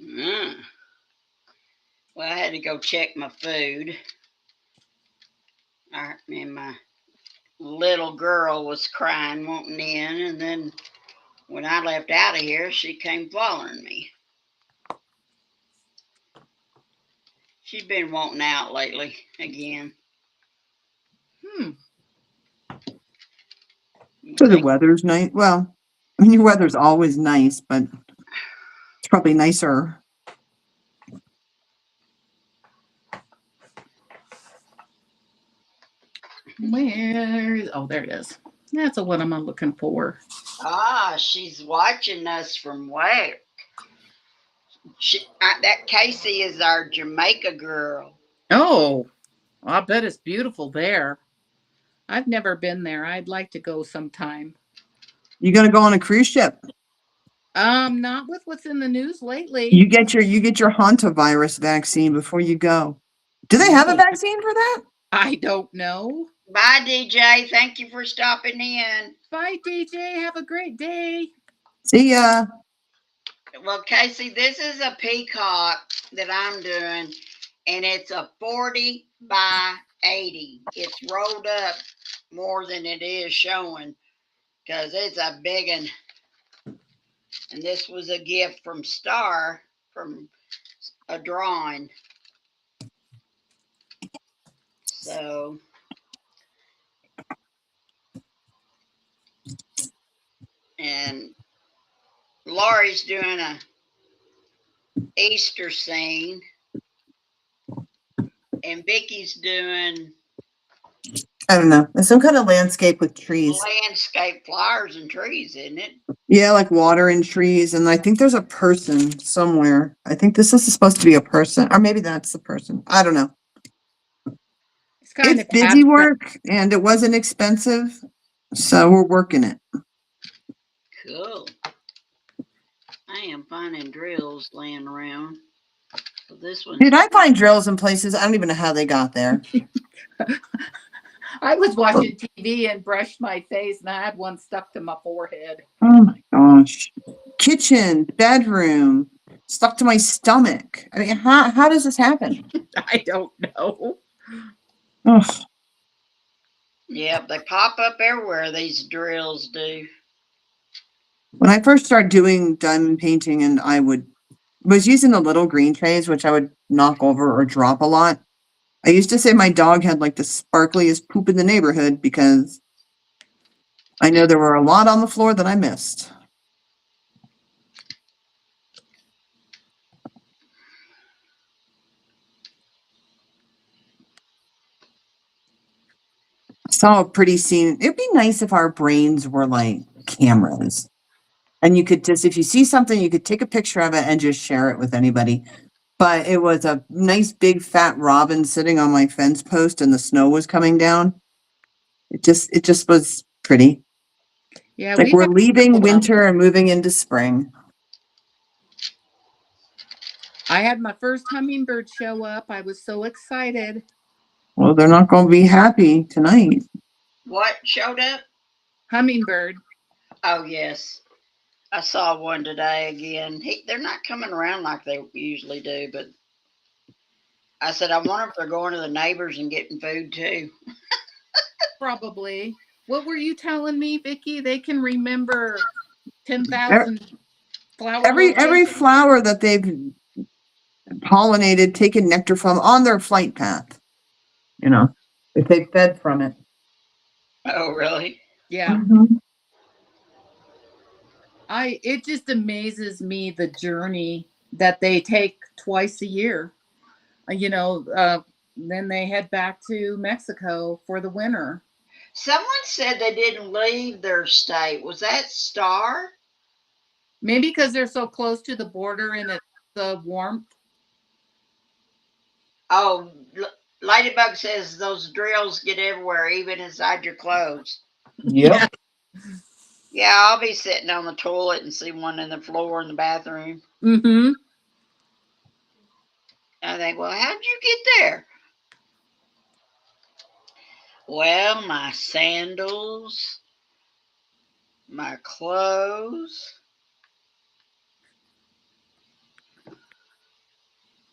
Mm. Well, I had to go check my food. And my little girl was crying, wanting in, and then when I left out of here, she came following me. She's been wanting out lately again. So the weather's nice. Well, I mean, your weather's always nice, but it's probably nicer. Oh, there it is. That's the one I'm looking for. Ah, she's watching us from where? That Casey is our Jamaica girl. Oh, I bet it's beautiful there. I've never been there. I'd like to go sometime. You gonna go on a cruise ship? Not with what's in the news lately. You get your hantavirus vaccine before you go. Do they have a vaccine for that? I don't know. Bye, DJ. Thank you for stopping in. Bye, DJ. Have a great day. See ya. Well, Casey, this is a peacock that I'm doing, and it's a 40 by 80. It's rolled up more than it is showing because it's a big one. And this was a gift from Star from a drawing. So, and Lori's doing a Easter scene, and Vicky's doing I don't know. It's some kind of landscape with trees. landscape flowers and trees, isn't it? Yeah, like water and trees. And I think there's a person somewhere. I think this is supposed to be a person, or maybe that's the person. I don't know. It's kind It's of busy abstract. work and it wasn't expensive. So we're working it. Cool. I am finding drills laying around. So this one. Dude, I find drills in places. I don't even know how they got there. I was watching TV and brushed my face, and I had one stuck to my forehead. Oh my gosh. Kitchen, bedroom, stuck to my stomach. I mean, how does this happen? I don't know. Ugh. Yep, they pop up everywhere, these drills do. When I first started doing diamond painting and I was using the little green trays, which I would knock over or drop a lot. I used to say my dog had like the sparkliest poop in the neighborhood because I know there were a lot on the floor that I missed. I saw a pretty scene. It'd be nice if our brains were like cameras. And you could just, if you see something, you could take a picture of it and just share it with anybody. But it was a nice big fat robin sitting on my fence post and the snow was coming down. It just was pretty. Yeah, Like we've we're had leaving several of them. winter and moving into spring. I had my first hummingbird show up. I was so excited. Well, they're not going to be happy tonight. What showed up? Hummingbird. Oh, yes. I saw one today again. They're not coming around like they usually do, but I said, I wonder if they're going to the neighbors and getting food too. Probably. What were you telling me, Vicki? They can remember 10,000 flower Every locations? flower that they've pollinated, taken nectar from on their flight path, if they fed from it. Oh, really? Yeah. Mhm. It just amazes me the journey that they take twice a year. You know, then they head back to Mexico for the winter. Someone said they didn't leave their state. Was that Star? Maybe because they're so close to the border and it's the warmth. Oh, Ladybug says those drills get everywhere, even inside your clothes. Yep. Yeah. Yeah, I'll be sitting on the toilet and see one in the floor in the bathroom. Mm-hmm. I think, well, how'd you get there? Well, my sandals, my clothes,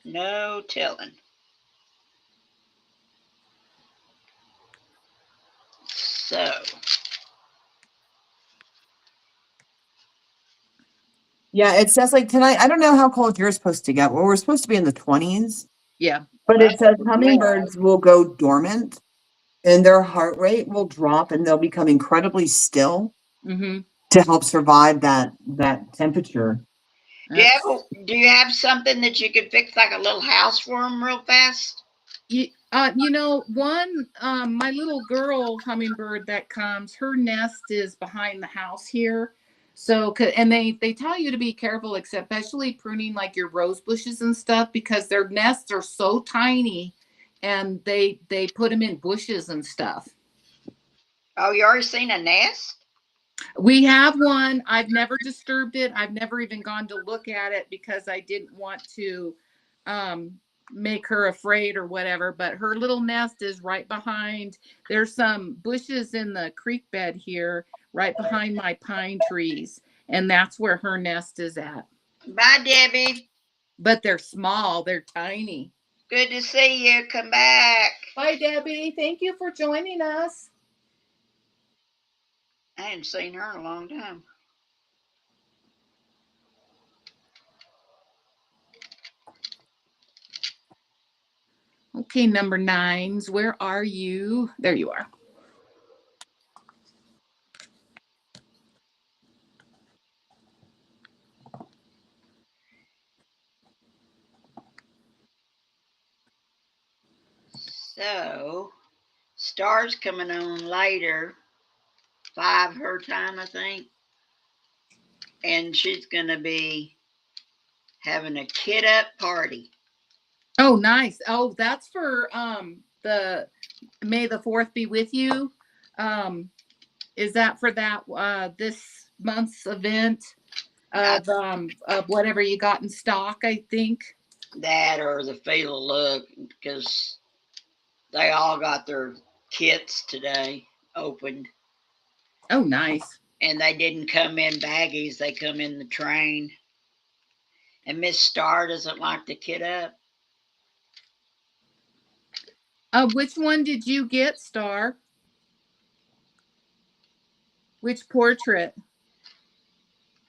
no telling. So, Yeah, it says like tonight. I don't know how cold you're supposed to get. Well, we're supposed to be in the 20s, Yeah. but it says Lord, hummingbirds will go dormant and their heart rate will drop and they'll become incredibly still Mm-hmm. to help survive that temperature. That's do you have something that you could fix like a little house for them real fast? one my little girl hummingbird that comes, her nest is behind the house here. So and they tell you to be careful, especially pruning like your rose bushes and stuff, because their nests are so tiny, and they put them in bushes and stuff. Oh, you already seen a nest? We have one. I've never disturbed it. I've never even gone to look at it because I didn't want to um, make her afraid or whatever. But her little nest is right behind. There's some bushes in the creek bed here, right behind my pine trees. And that's where her nest is at. Bye, Debbie. But they're small, they're tiny. Good to see you. Come back. Bye, Debbie. Thank you for joining us. I hadn't seen her in a long time. Okay, number nines, where are you? There you are. So, Star's coming on later, 5 her time, I think. And she's going to be having a kid up party. Oh, nice. Oh, that's for the May the 4th be with you. Um is that for that this month's event of whatever you got in stock, I think. That or the fatal look, because they all got their kits today opened. Oh, nice. And they didn't come in baggies, they come in the train. And Miss Star doesn't like to kit up. Which one did you get, Star? Which portrait?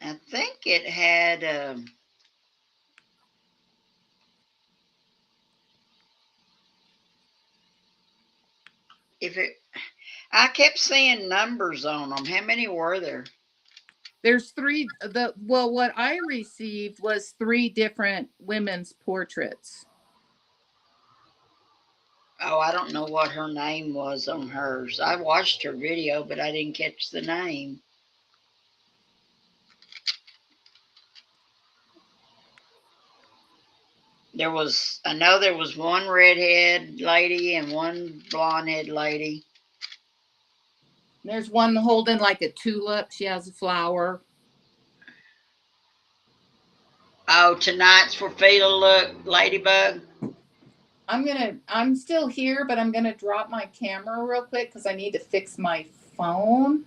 I think it had, if it, I kept seeing numbers on them. How many were there? There's three. The Well, what I received was three different women's portraits. Oh, I don't know what her name was on hers. I watched her video, but I didn't catch the name. I know there was one redhead lady and one blonde head lady. There's one holding like a tulip. She has a flower. Oh, tonight's for Fatal Look, Ladybug. I'm still here, but I'm gonna drop my camera real quick because I need to fix my phone.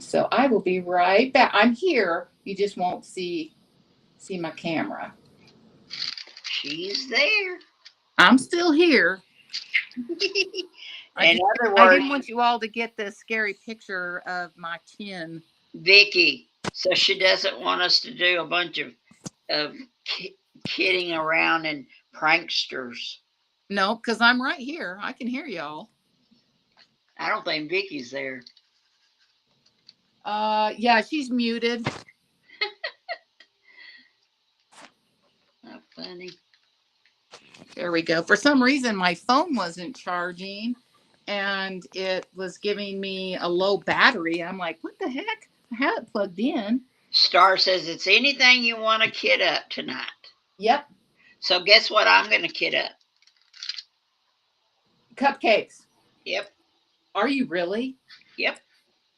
So I will be right back. I'm here. You just won't see my camera. She's there. I'm still here. I In just other I words, didn't want you all to get this scary picture of my chin. Vicki. So she doesn't want us to do a bunch of kidding around and pranksters. No, because I'm right here. I can hear y'all. I don't think Vicki's there. Yeah, she's muted. How funny. There we go. For some reason, my phone wasn't charging and it was giving me a low battery. I'm like, what the heck? I had it plugged in. Star says it's anything you want to kid up tonight. Yep. So guess what I'm going to kid up? Cupcakes. Yep. Are you really? Yep.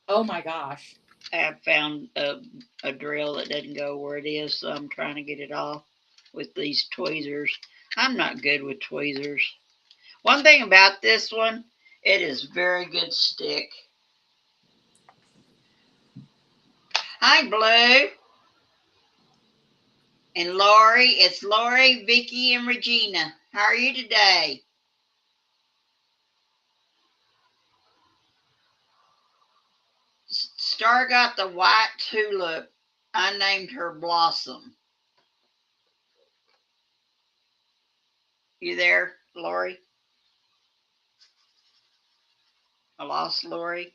Oh my gosh. I found a drill that doesn't go where it is, so I'm trying to get it off with these tweezers. I'm not good with tweezers. One thing about this one, it is very good stick. Hi, Blue. And Lori. It's Lori, Vicki, and Regina. How are you today? Star got the white tulip. I named her Blossom. You there, Lori? I lost Lori.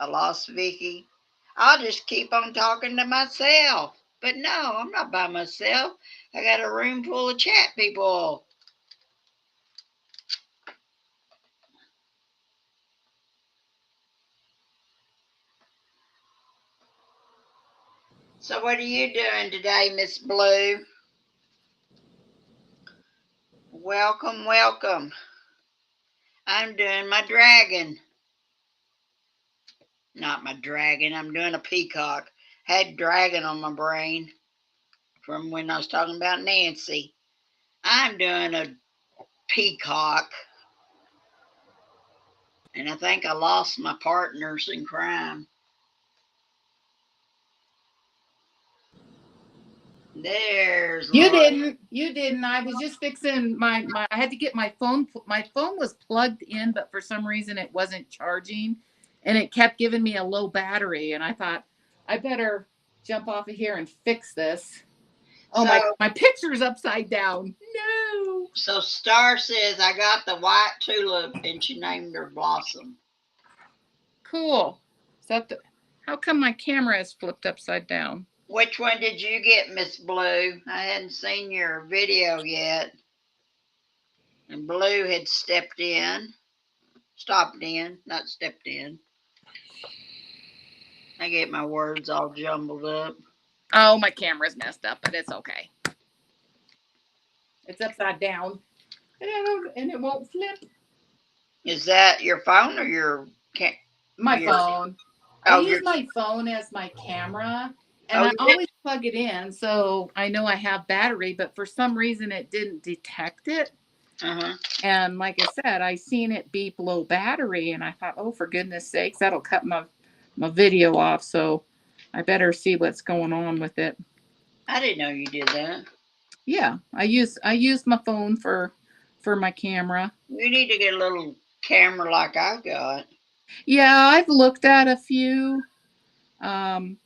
I lost Vicki. I'll just keep on talking to myself. But no, I'm not by myself. I got a room full of chat people. So what are you doing today, Miss Blue? Welcome, welcome. I'm doing my dragon. Not my dragon. I'm doing a peacock. Had dragon on my brain from when I was talking about Nancy. I'm doing a peacock. And I think I lost my partners in crime. There's You Lori. didn't. You didn't. I was just fixing my I had to get my phone. My phone was plugged in, but for some reason it wasn't charging and it kept giving me a low battery. And I thought I better jump off of here and fix this. Oh, So, my picture's upside down. No. so Star says I got the white tulip and she named her Blossom. Cool. Is that the, how come my camera is flipped upside down? Which one did you get, Miss Blue? I hadn't seen your video yet. And Blue had stopped in, not stepped in. I get my words all jumbled up. Oh, my camera's messed up, but it's okay. It's upside down. And it won't flip. Is that your phone or your My your, phone. I oh, use my phone as my camera and oh, I always plug it in so I know I have battery, but for some reason it didn't detect it. uh-huh. And like I said, I seen it beep low battery and I thought, oh, for goodness sakes, that'll cut my video off. So I better see what's going on with it. I didn't know you did that. Yeah, I use my phone for my camera. You need to get a little camera like I got. Yeah, I've looked at a few. Um,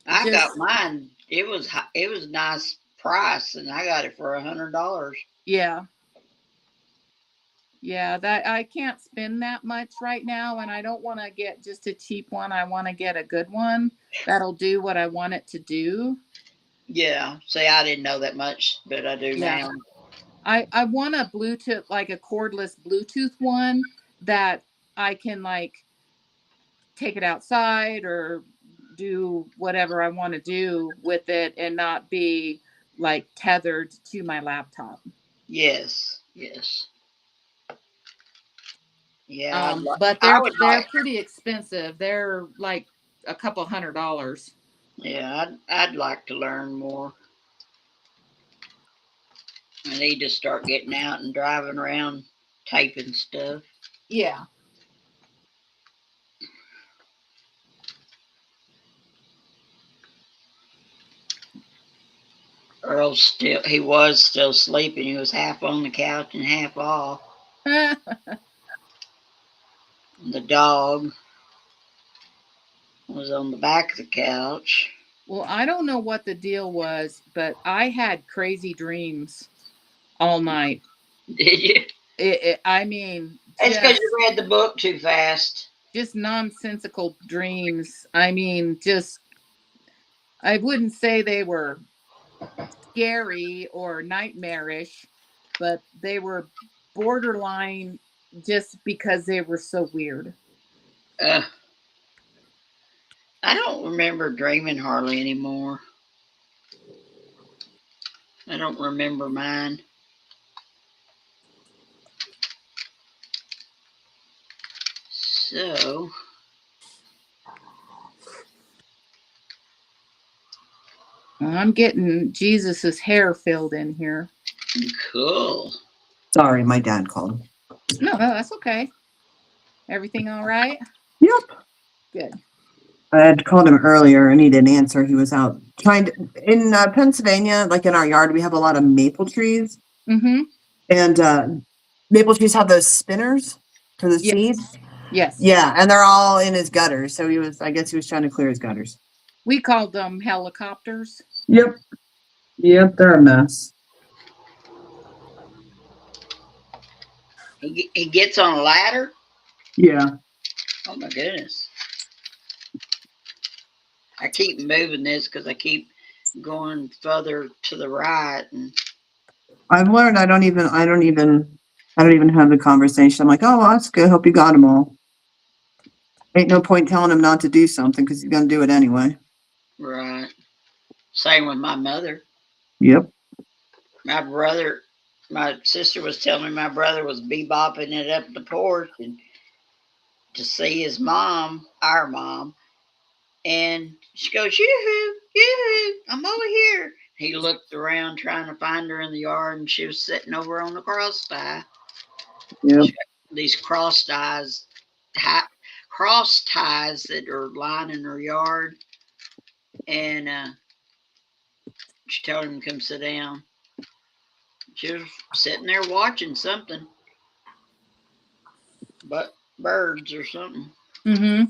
I just got mine. It was nice price, and I got it for $100. yeah, yeah. That I can't spend that much right now, and I don't want to get just a cheap one. I want to get a good one that'll do what I want it to do. Yeah. See, I didn't know that much, but I do Yeah, now. I want a Bluetooth, like a cordless Bluetooth one that I can like take it outside or do whatever I want to do with it and not be like tethered to my laptop. Yes. Yes. Yeah. But I would they're like. pretty expensive. They're like a couple $100s. Yeah. I'd like to learn more. I need to start getting out and driving around taping stuff. Yeah. He was still sleeping. He was half on the couch and half off. The dog was on the back of the couch. Well, I don't know what the deal was, but I had crazy dreams all night. Did you? I mean, It's because just you read the book too fast. just nonsensical dreams. I mean, just I wouldn't say they were scary or nightmarish, but they were borderline just because they were so weird. Uh, I don't remember dreaming hardly anymore. I don't remember mine. So, I'm getting Jesus's hair filled in here. cool. Sorry, my dad called. No, that's okay. Everything all right? Yep. Good. I had called him earlier and he didn't answer. He was out trying to, in Pennsylvania, like in our yard, we have a lot of maple trees. Mm-hmm. And maple trees have those spinners for the seeds. Yes. Yes. Yeah, and they're all in his gutters. So I guess he was trying to clear his gutters. We called them helicopters. Yep. Yep, they're a mess. He gets on a ladder. Yeah. Oh my goodness! I keep moving this because I keep going further to the right, and I've learned I don't even have the conversation. I'm like, oh, well, that's good. Hope you got them all. Ain't no point telling him not to do something because he's gonna do it anyway. right. Same with my mother. Yep. My brother, my sister was telling me my brother was bebopping it up the porch and to see his mom, our mom, and she goes, yoo-hoo, yoo-hoo, I'm over here. He looked around trying to find her in the yard, and she was sitting over on the cross tie. Yep. These cross ties that are lining her yard, and she told him to come sit down. She was sitting there watching something, but birds or something. Mm-hmm.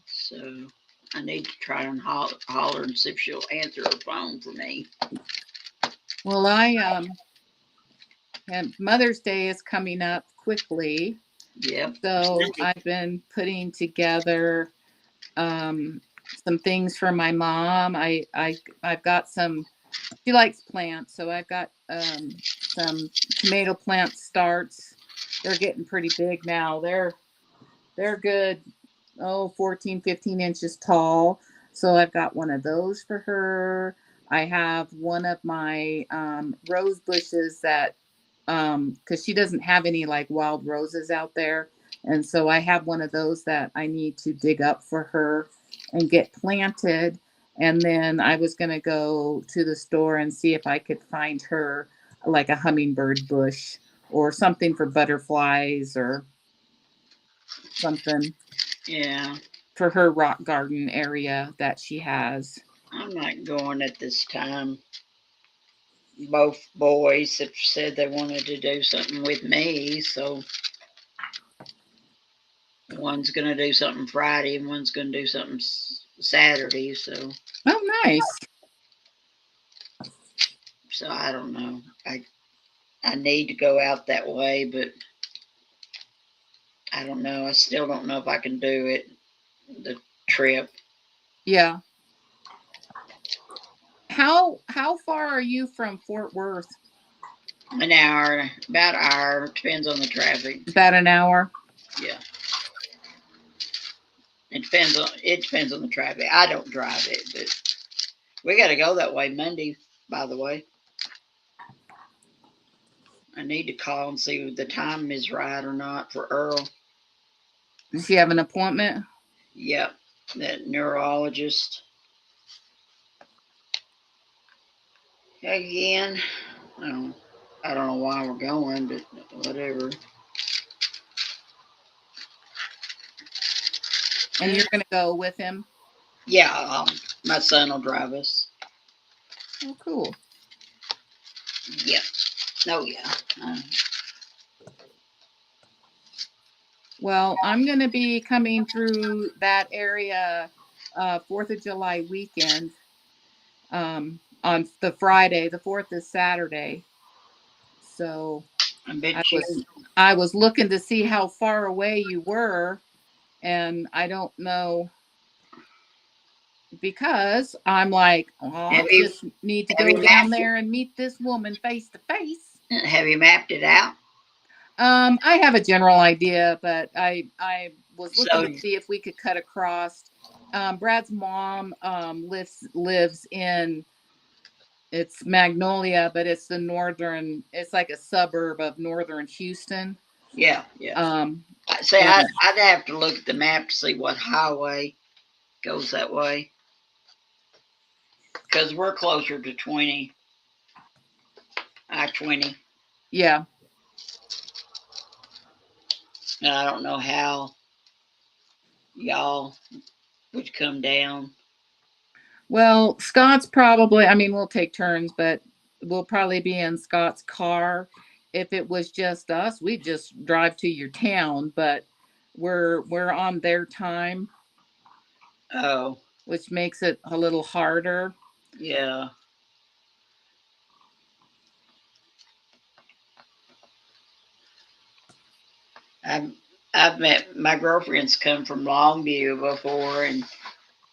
So I need to try and holler and see if she'll answer her phone for me. Well, and Mother's Day is coming up quickly, Yep. so I've been putting together um, some things for my mom. I've got some. She likes plants, so I've got some tomato plant starts. They're getting pretty big now. They're good. Oh, 14, 15 inches tall. So I've got one of those for her. I have one of my rose bushes that because she doesn't have any like wild roses out there. And so I have one of those that I need to dig up for her and get planted. And then I was going to go to the store and see if I could find her like a hummingbird bush or something for butterflies or something Yeah. for her rock garden area that she has. I'm not going at this time. Both boys have said they wanted to do something with me, so one's going to do something Friday and one's going to do something Saturday. Oh, nice. So I don't know. I need to go out that way, but I don't know. I still don't know if I can do it. The trip. Yeah. How far are you from Fort Worth? An hour, about an hour. Depends on the traffic. About an hour. Yeah. It depends on the traffic. I don't drive it, but we got to go that way Monday. By the way, I need to call and see if the time is right or not for Earl. Does she have an appointment? Yep, that neurologist again. I don't know why we're going, but whatever. And you're gonna go with him? Yeah, my son will drive us. Oh, cool. Yep. Oh yeah. Well, I'm gonna be coming through that area 4th of July weekend. On the Friday. The 4th is Saturday. So I bet I was you. I was looking to see how far away you were, and I don't know because I'm like, oh, I Have you just need to have go you down mapped it? there and meet this woman face to face. Have you mapped it out? I have a general idea, but I was looking So to see if we could cut across. Brad's mom lives in it's Magnolia, but it's the northern. It's like a suburb of northern Houston. yeah, yeah. Um, See, and I'd have to look at the map to see what highway goes that way because we're closer to 20, I-20. yeah, And I don't know how y'all would come down. well, Scott's probably. I mean, we'll take turns, but we'll probably be in Scott's car. If it was just us, we'd just drive to your town. But we're on their time, Oh, which makes it a little harder. yeah. I've I've met my girlfriends come from Longview before, and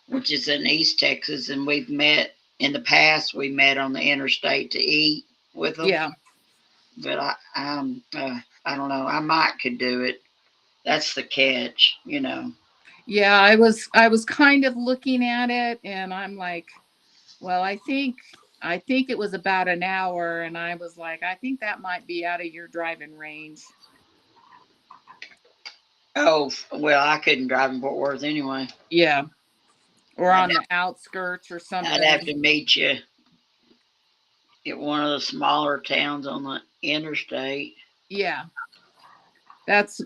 which is in East Texas, and we've met in the past. We met on the interstate to eat with them, Yeah, but I don't know. I might could do it. That's the catch, you know. yeah. I was kind of looking at it, and I'm like, well, I think it was about an hour, and I was like, I think that might be out of your driving range. Oh well, I couldn't drive in Fort Worth anyway. Yeah, or I'd on the outskirts or I'd have something. to meet you at one of the smaller towns on the interstate. Yeah, that's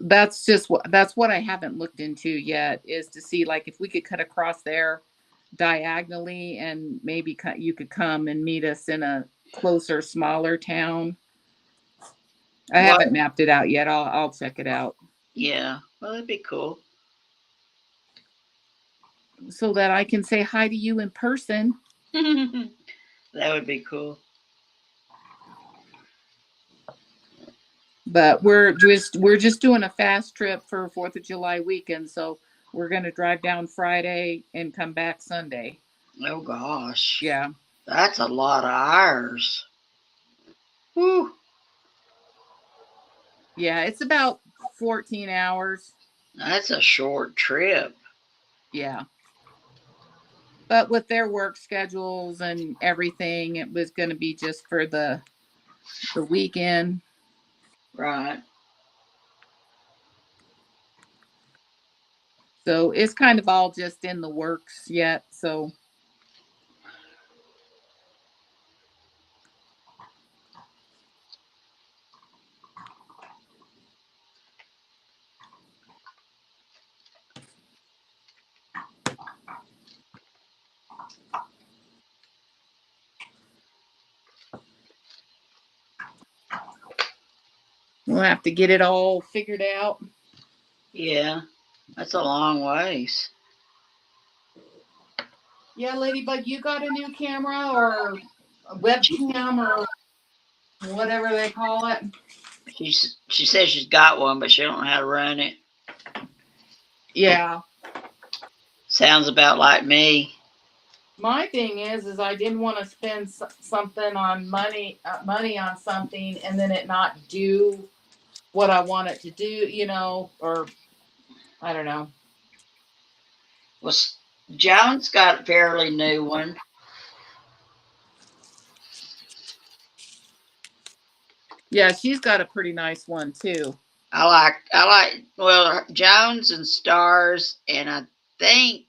what I haven't looked into yet is to see like if we could cut across there diagonally and maybe you could come and meet us in a closer, smaller town. I What? haven't mapped it out yet. I'll check it out Yeah. Well, that'd be cool. so that I can say hi to you in person. That would be cool. But we're just doing a fast trip for 4th of July weekend, so we're gonna drive down Friday and come back Sunday. Oh gosh, Yeah, that's a lot of hours. Whew. yeah, it's about 14 hours. That's a short trip. Yeah, but with their work schedules and everything, it was gonna be just for the weekend. Right. So it's kind of all just in the works yet. So we'll have to get it all figured out. Yeah. That's a long ways. Yeah, Ladybug, you got a new camera or a webcam or whatever they call it? She says she's got one, but she don't know how to run it. Yeah. Sounds about like me. My thing is I didn't want to spend something on money on something and then it not do what I want it to do, or I don't know. Well, Joan's got a fairly new one. Yeah, she's got a pretty nice one too. I like well Jones and Stars, and I think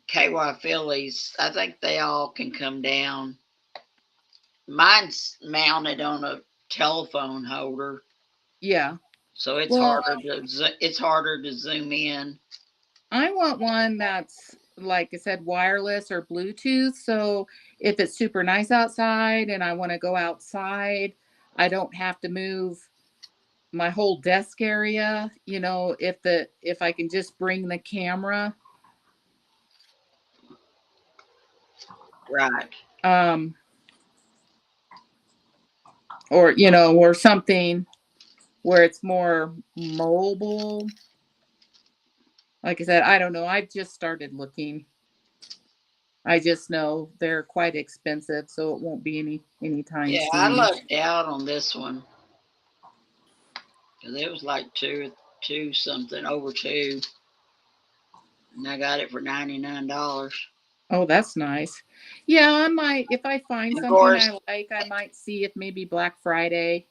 KY Phillies. I think they all can come down. Mine's mounted on a telephone holder, Yeah. so Well, it's harder to zoom in. I want one that's like I said, wireless or Bluetooth. So if it's super nice outside and I want to go outside, I don't have to move my whole desk area. If I can just bring the camera. Right. Um, or or something where it's more mobile. Like I said, I don't know. I've just started looking. I just know they're quite expensive, so it won't be anytime Yeah, I soon. lucked out on this one because it was like two something over two, and I got it for $99. Oh, that's nice. Yeah, I might if I find And of something course, I like, I might see if maybe Black Friday.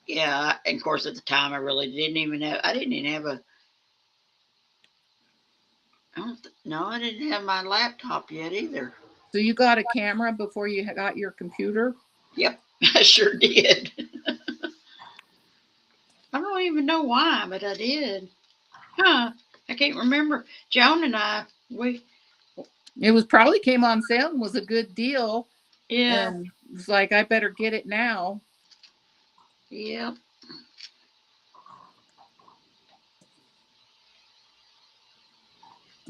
yeah, and of course at the time I really didn't even have. I didn't even have a. I don't. No, I didn't have my laptop yet either. So you got a camera before you got your computer? Yep, I sure did. I don't even know why, but I did. Huh? I can't remember. Joan and I, we, It was probably came on sale and was a good deal, yeah, and it's like I better get it now. yeah,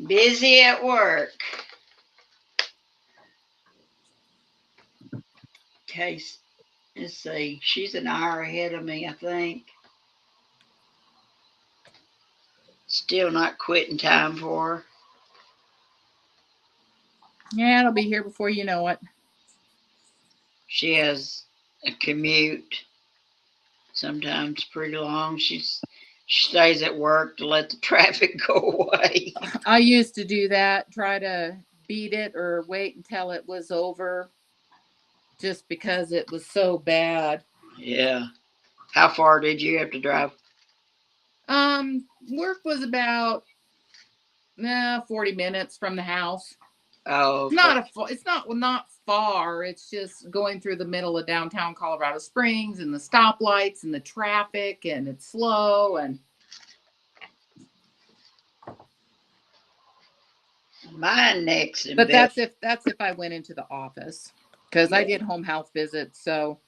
busy at work. Case, let's see, she's an hour ahead of me, I think. Still not quitting time for her. Yeah, it'll be here before you know it. She has a commute, sometimes pretty long. She stays at work to let the traffic go away. I used to do that, try to beat it or wait until it was over just because it was so bad. Yeah. How far did you have to drive? Work was about 40 minutes from the house. Oh, okay. It's not far. It's just going through the middle of downtown Colorado Springs and the stoplights and the traffic and it's slow and Mine next in but Bill. that's if I went into the office because I Yeah. did home health visits, so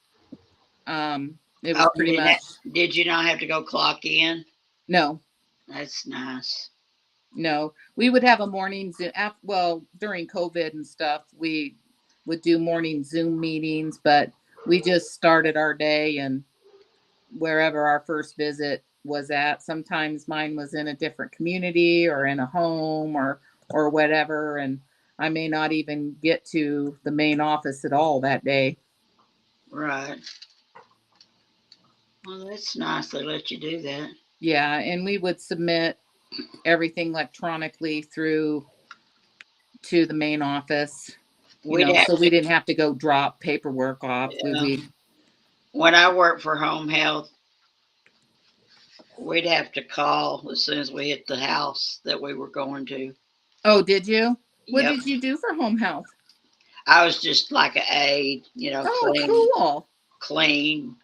it was Oh, pretty much did you not have to go clock in? no. That's nice. No, we would have a morning Zoom. Well, during COVID and stuff, we would do morning Zoom meetings, but we just started our day and wherever our first visit was at. Sometimes mine was in a different community or in a home or whatever, and I may not even get to the main office at all that day. Right. Well, that's nice they let you do that. Yeah, and we would submit everything electronically through to the main office, We'd have so we to, didn't have to go drop paperwork off. We when I worked for home health, we'd have to call as soon as we hit the house that we were going to. Oh, did you? What Yep. did you do for home health? I was just like an aide, Oh, cool.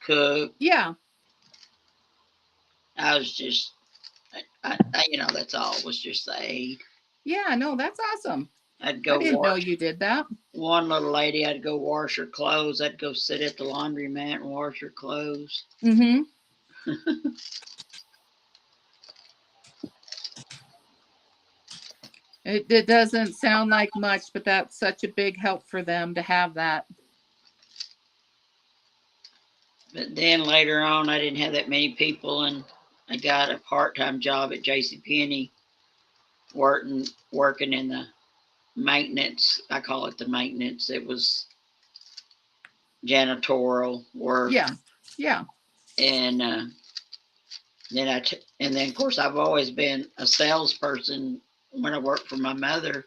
cook. Yeah. I was just, that's all. It was just the aide. Yeah, no, that's awesome. I'd I go didn't know wash. you did that. One little lady, I'd go wash her clothes. I'd go sit at the laundromat and wash her clothes. Mm-hmm. It doesn't sound like much, but that's such a big help for them to have that. But then later on, I didn't have that many people, and I got a part-time job at J.C. Penney, working in the maintenance. I call it the maintenance. It was janitorial work, Yeah. Yeah. and and then of course I've always been a salesperson when I worked for my mother.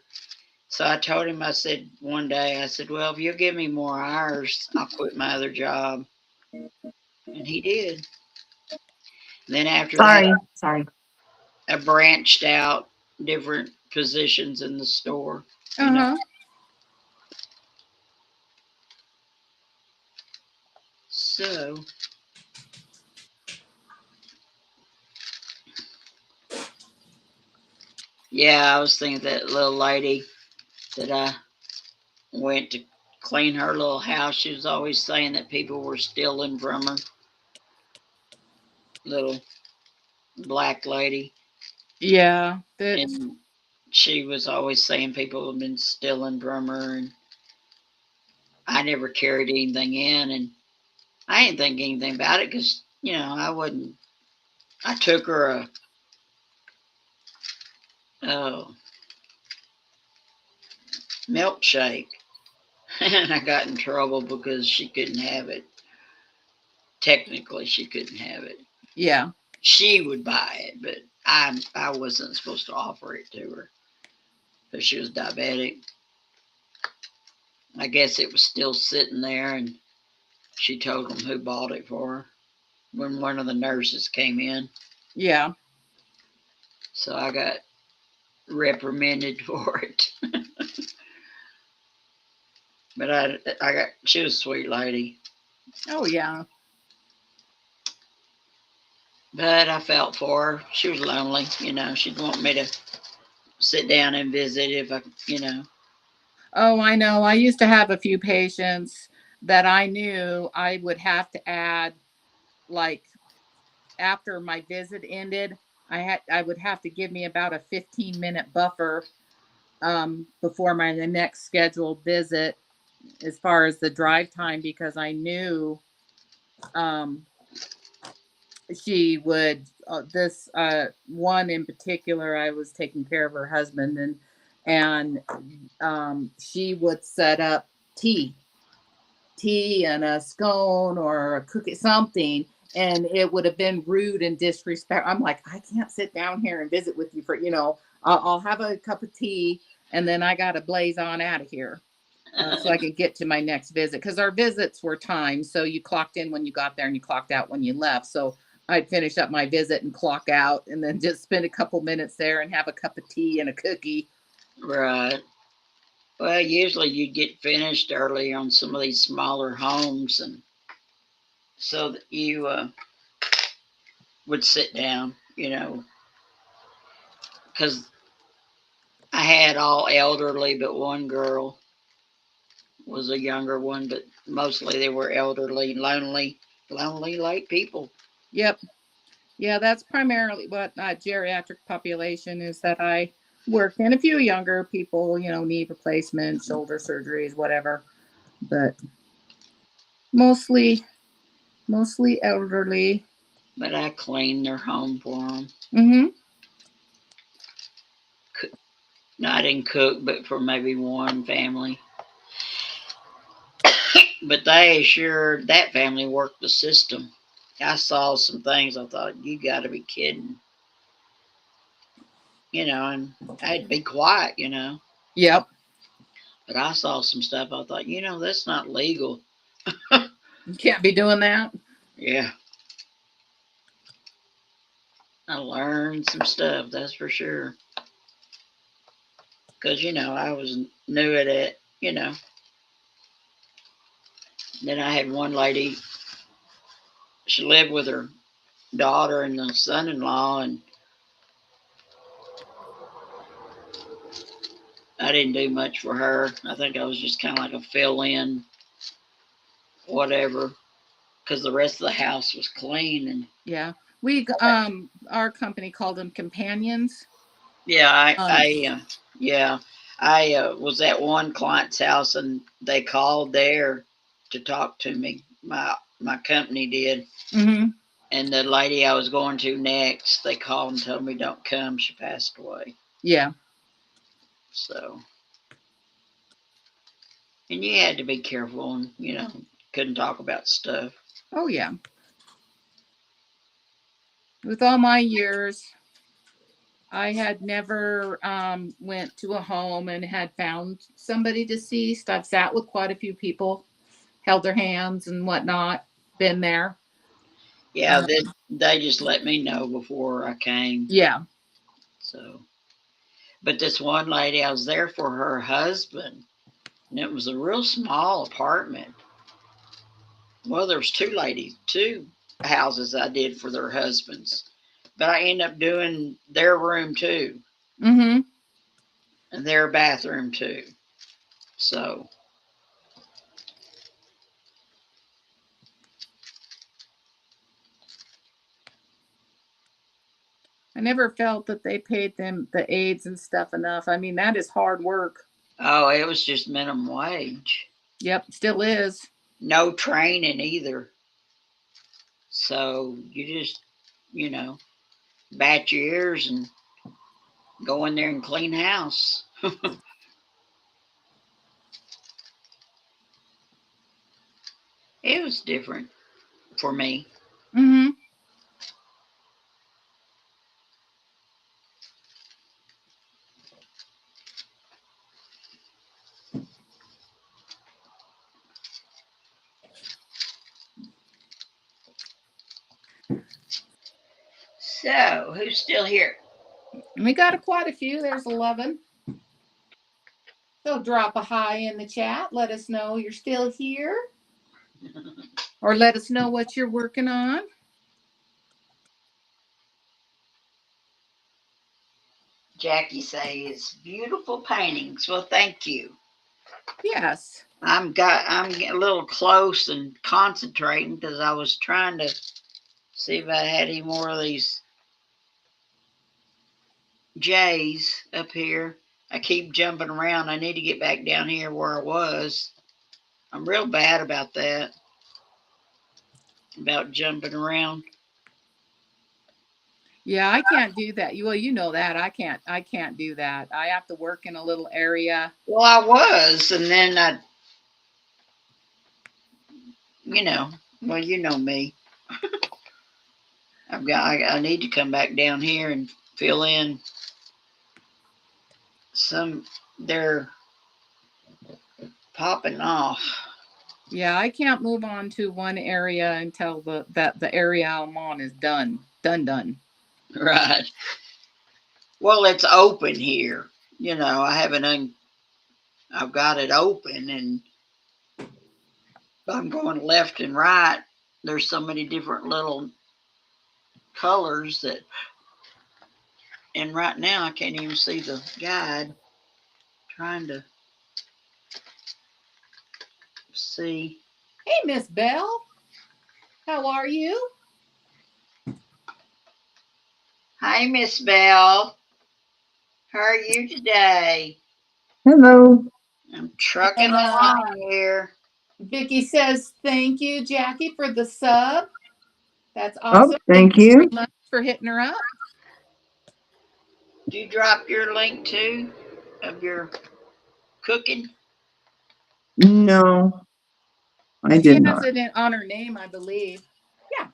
So I told him, I said one day, I said, well, if you'll give me more hours, I'll quit my other job. And he did. Then after that, Sorry, sorry. I branched out different positions in the store, you know. Uh-huh. So, yeah, I was thinking that little lady that I went to clean her little house, she was always saying that people were stealing from her. Little black lady. Yeah. That's And she was always saying people have been stealing from her. And I never carried anything in. And I didn't think anything about it because, I wouldn't. I took her a milkshake and I got in trouble because she couldn't have it. Technically, she couldn't have it. Yeah. She would buy it, but I wasn't supposed to offer it to her because she was diabetic. I guess it was still sitting there, and she told them who bought it for her when one of the nurses came in. Yeah. So I got reprimanded for it. But she was a sweet lady. Oh yeah. But I felt for her. She was lonely, She'd want me to sit down and visit if I. Oh, I know. I used to have a few patients that I knew I would have to add, like, after my visit ended, I would have to give me about a 15-minute buffer before my the next scheduled visit as far as the drive time, because I knew um she would this one in particular, I was taking care of her husband, and she would set up tea and a scone or a cookie, something, and it would have been rude and disrespect. I'm like, I can't sit down here and visit with you for, I'll have a cup of tea and then I got to blaze on out of here. So I could get to my next visit, because our visits were timed. So you clocked in when you got there and you clocked out when you left. So I'd finish up my visit and clock out and then just spend a couple minutes there and have a cup of tea and a cookie. Right. Well, usually you'd get finished early on some of these smaller homes, and so that you would sit down, because I had all elderly, but one girl was a younger one, but mostly they were elderly, lonely, late people. Yep. Yeah, that's primarily what geriatric population is that I work in. A few younger people, knee replacement, shoulder surgeries, whatever, but mostly elderly. But I cleaned their home for them. Mm-hmm. No, I didn't cook, but for maybe one family. But that family worked the system. I saw some things I thought, you got to be kidding. And I had to be quiet. Yep. But I saw some stuff I thought, that's not legal. You can't be doing that. Yeah, I learned some stuff, that's for sure. Because, I was new at it. Then I had one lady, she lived with her daughter and the son in law, and I didn't do much for her. I think I was just kind of like a fill in, whatever, because the rest of the house was clean. And Yeah. We our company called them companions. yeah, Um yeah, I was at one client's house and they called there to talk to me. My company did. mhm. And the lady I was going to next, they called and told me don't come. She passed away. Yeah. So, and you had to be careful and, couldn't talk about stuff. Oh yeah. With all my years, I had never went to a home and had found somebody deceased. I've sat with quite a few people, held their hands and whatnot, been there. Yeah, they just let me know before I came. Yeah. So, but this one lady, I was there for her husband, and it was a real small apartment. Well, there was two houses I did for their husbands, but I ended up doing their room too, Mm-hmm. and their bathroom too. So, I never felt that they paid them the aides and stuff enough. I mean, that is hard work. oh, it was just minimum wage. Yep, still is. No training either. So you just, you know, bat your ears and go in there and clean house. It was different for me. Mm-hmm. So who's still here? We got quite a few. There's 11. So drop a hi in the chat. Let us know you're still here, or let us know what you're working on. Jackie says beautiful paintings. Well, thank you. Yes. I'm getting a little close and concentrating because I was trying to see if I had any more of these J's up here. I keep jumping around. I need to get back down here where I was. I'm real bad about that, about jumping around. Yeah, I can't do that. Well, you know that. I can't do that. I have to work in a little area. Well, I was, and then you know, well, you know me. I need to come back down here and fill in some. They're popping off. Yeah, I can't move on to one area until the area I'm on is done. Done. Right. Well, it's open here. You know, I've got it open, and I'm going left and right. There's so many different little colors that, and right now I can't even see the guide. Trying to see. Hey, Miss Bell, how are you? Hi, Miss Bell. How are you today? Hello. I'm trucking And along here. Vicki says thank you, Jackie, for the sub. That's Oh, awesome. Thank thank you very you. much for hitting her up. Do you drop your link too of your cooking? No, I She did has not. it on her name, I believe. Yeah.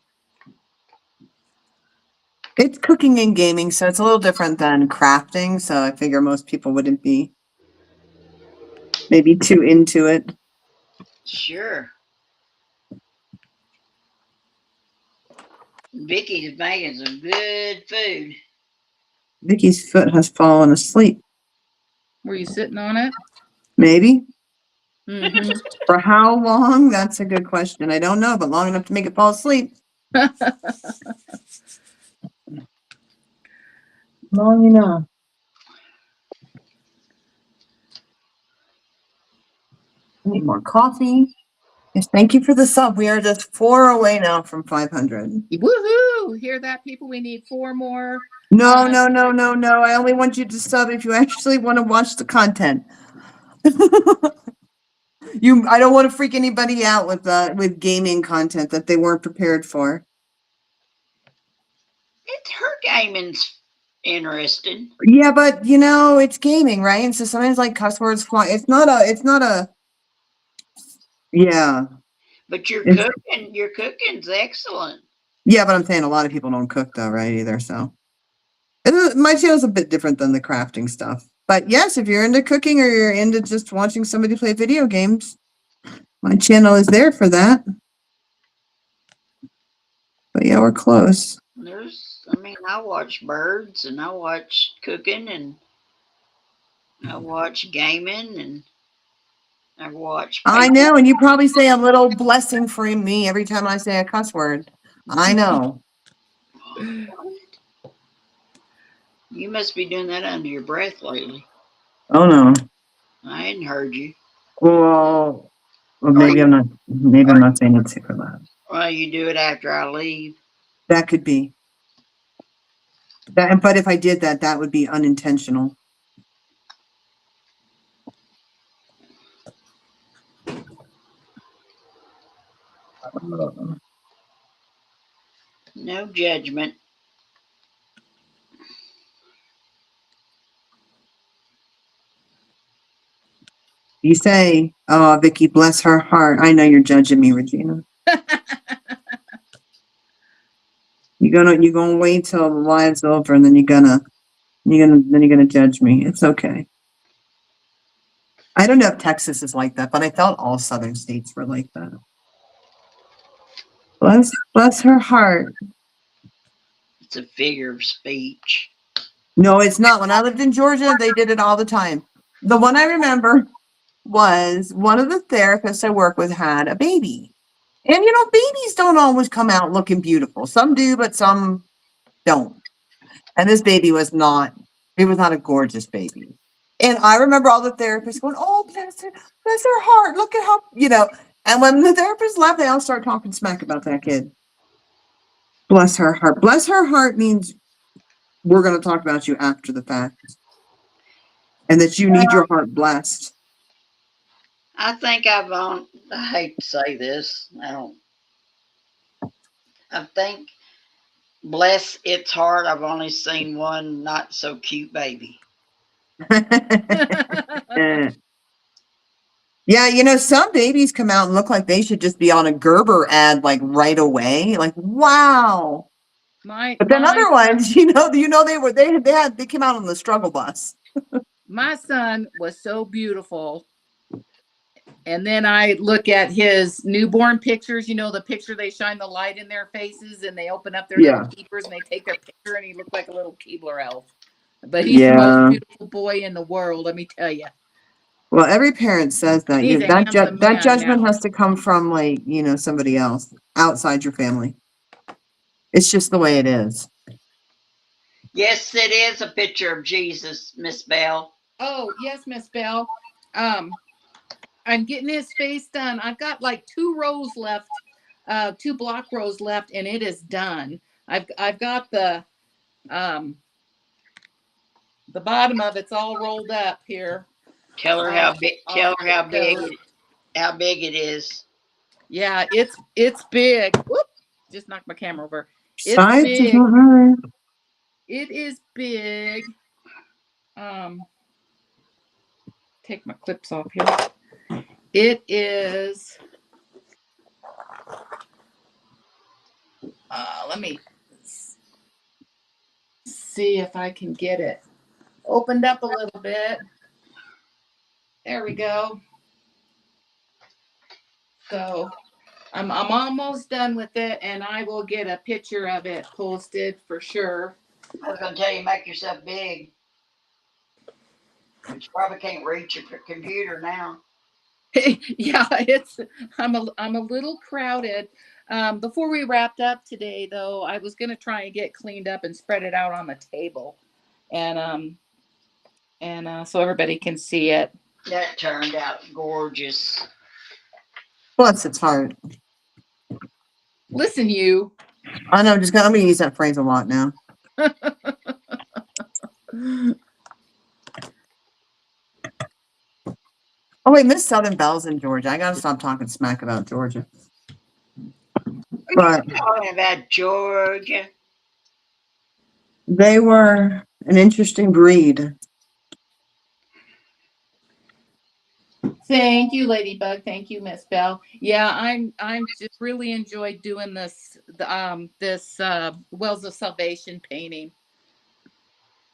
It's cooking and gaming, so it's a little different than crafting. So I figure most people wouldn't be maybe too into it. Sure. Vicky's making some good food. Vicky's foot has fallen asleep. Were you sitting on it? Maybe. Mm-hmm. For how long? That's a good question. I don't know, but long enough to make it fall asleep. Long enough. Need more coffee. Yes, thank you for the sub. We are just 4 away now from 500. Woohoo! Hear that, people? We need 4 more. No, no, no, no, no. I only want you to sub if you actually want to watch the content. I don't want to freak anybody out with gaming content that they weren't prepared for. It's her gaming's interesting. Yeah, but it's gaming, right? And so sometimes like cuss words fly. It's not a yeah. But It's your cooking's excellent. yeah, but I'm saying a lot of people don't cook though, right? Either. So my channel's a bit different than the crafting stuff. But yes, if you're into cooking or you're into just watching somebody play video games, my channel is there for that. But yeah, we're close. I watch birds and I watch cooking and I watch gaming and I watch I painting. know, and you probably say a little blessing for me every time I say a cuss word. I know. You must be doing that under your breath lately. Oh no. I hadn't heard you. Well, Or maybe you, I'm not. Maybe I'm or not saying it super loud. well, you do it after I leave. That could be that. But if I did that, that would be unintentional. No judgment. You say, "Oh, Vicki, bless her heart." I know you're judging me, Regina. You're gonna wait till the live's over, and then you're gonna judge me. It's okay. I don't know if Texas is like that, but I felt all southern states were like that. Bless her heart. It's a figure of speech. No, it's not. When I lived in Georgia, they did it all the time. The one I remember was one of the therapists I work with had a baby. And babies don't always come out looking beautiful. Some do, but some don't. And this baby was not, it was not a gorgeous baby. And I remember all the therapists going, "Oh, bless her heart. Look at how. And when the therapist left, they all start talking smack about that kid. Bless her heart. Bless her heart means we're going to talk about you after the fact and that you need your heart blessed. I think I hate to say this. I think, bless its heart, I've only seen one not so cute baby. Yeah, some babies come out and look like they should just be on a Gerber ad like right away. Like, wow. my But then my other son, ones, they came out on the struggle bus. my son was so beautiful. And then I look at his newborn pictures, the picture they shine the light in their faces and they open up their little Yeah. keepers and they take their picture and he looked like a little Keebler elf. But he's the most Yeah. beautiful boy in the world, let me tell you. Well, every parent says that. He's a handsome That man judgment now. has to come from somebody else outside your family. It's just the way it is. Yes, it is a picture of Jesus, Miss Bell. Oh, yes, Miss Bell. Um, I'm getting his face done. I've got like 2 rows left, 2 block rows left, and it is done. I've got um the bottom of it's all rolled up here. Tell her how big. Off Tell her the coat. how big it is. Yeah, it's big. Whoop! Just knocked my camera over. It's Size does big. not matter. It is big. Um, take my clips off here. It is. Let me see if I can get it opened up a little bit. There we go. So I'm almost done with it, and I will get a picture of it posted for sure. I was going to tell you, make yourself big, but you probably can't reach your computer now. Yeah, I'm a little crowded. Before we wrapped up today, though, I was gonna try and get cleaned up and spread it out on the table, and so everybody can see it. That turned out gorgeous. Bless its heart. Listen, you. I know. I'm gonna use that phrase a lot now. Oh wait, Miss Southern Bell's in Georgia. I gotta stop talking smack about Georgia. But Talking about Georgia. they were an interesting breed. Thank you, Ladybug. Thank you, Miss Bell. Yeah, I'm just really enjoyed doing this Wells of Salvation painting.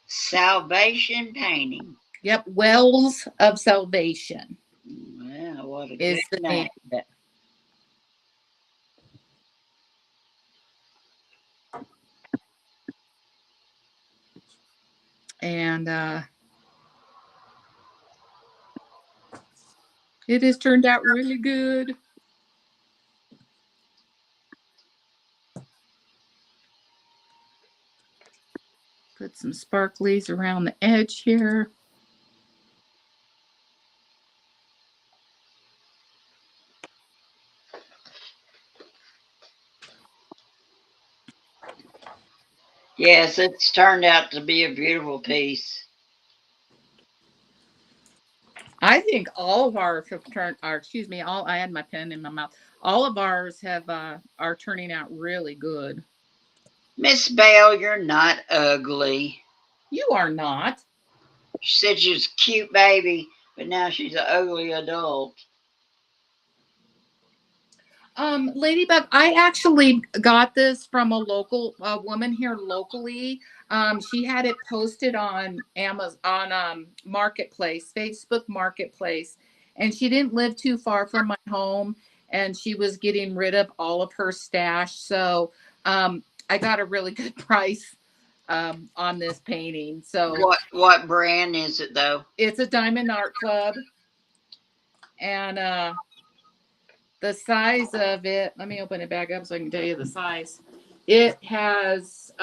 Salvation painting. Yep, Wells of Salvation Well, what a good is the name name. of it. And it has turned out really good. Put some sparklies around the edge here. Yes, it's turned out to be a beautiful piece. I think all of ours have turned, or excuse me, I had my pen in my mouth. All of ours have are turning out really good. Miss Bell, you're not ugly. You are not. She said she was a cute baby, but now she's an ugly adult. Ladybug, I actually got this from a local woman here locally. She had it posted on Amazon, on Marketplace, Facebook Marketplace, and she didn't live too far from my home, and she was getting rid of all of her stash. So I got a really good price on this painting. So What brand is it though? it's a Diamond Art Club, and the size of it, let me open it back up so I can tell you the size. It has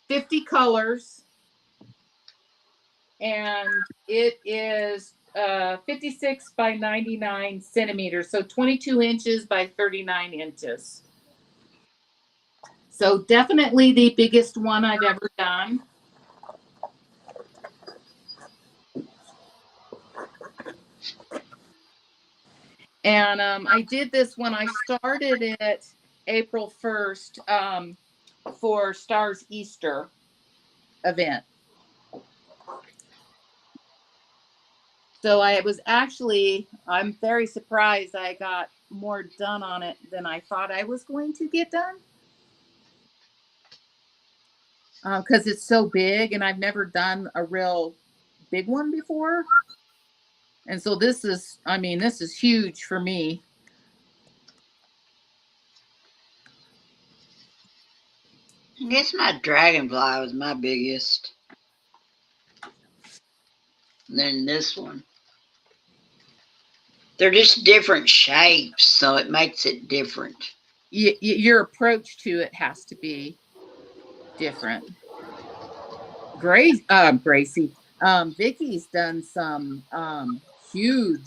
50 colors, and it is 56 by 99 centimeters, so 22 inches by 39 inches. So definitely the biggest one I've ever done. And I did this when I started it April 1st for Stars Easter event. So I was actually, I'm very surprised I got more done on it than I thought I was going to get done. Because it's so big and I've never done a real big one before. And so this is, I mean, this is huge for me. I guess my dragonfly was my biggest. Than this one. They're just different shapes, so it makes it different. Your approach to it has to be different. Gracie, Vicky's done some huge,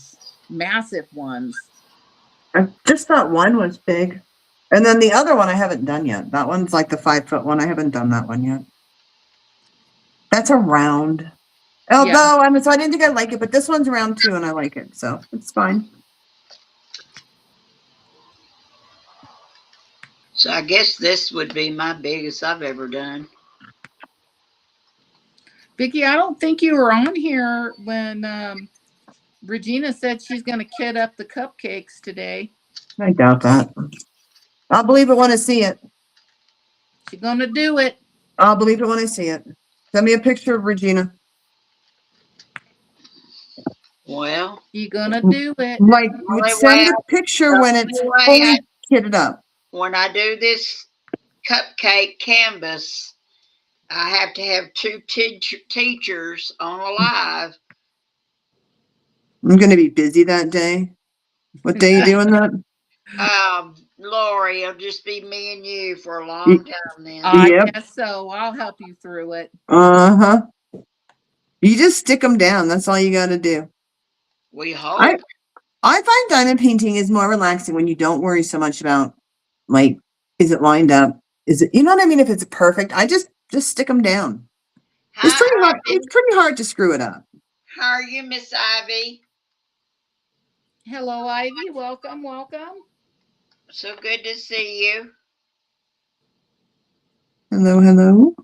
massive ones. I just thought one was big. And then the other one I haven't done yet. That one's like the 5 foot one. I haven't done that one yet. That's a round. Although Yeah. so I didn't think I'd like it, but this one's round too, and I like it, so it's fine. So I guess this would be my biggest I've ever done. Vicki, I don't think you were on here when Regina said she's going to kit up the cupcakes today. I doubt that. I'll believe it when I see it. She's going to do it. I'll believe it when I see it. Send me a picture of Regina. Well, She's going to do it. Like, only send way, a picture the when only it's way fully kitted up. when I do this cupcake canvas, I have to have two teachers on a live. I'm going to be busy that day. What day you doing that? Lori, it'll just be me and you for a long Y- time then. I Yep. guess so. I'll help you through it. Uh-huh. You just stick them down. That's all you got to do. We I hope. I find diamond painting is more relaxing when you don't worry so much about, like, is it lined up? Is it, you know what I mean? If it's perfect, I just stick them down. It's Hi, pretty hard. Ivy. It's pretty hard to screw it up. How are you, Miss Ivy? Hello, Ivy. Welcome, welcome. So good to see you. Hello, hello.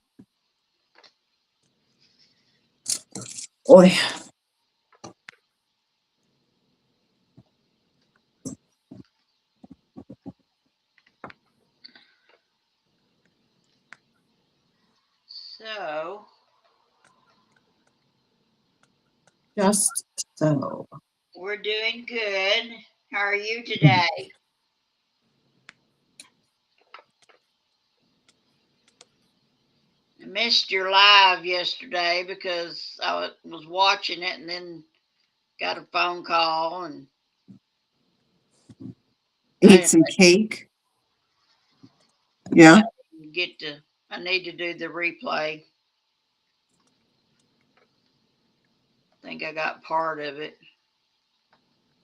Oi. So, Just so. we're doing good. How are you today? I missed your live yesterday because I was watching it and then got a phone call and I Ate some didn't cake. Yeah. get to. I need to do the replay. I think I got part of it,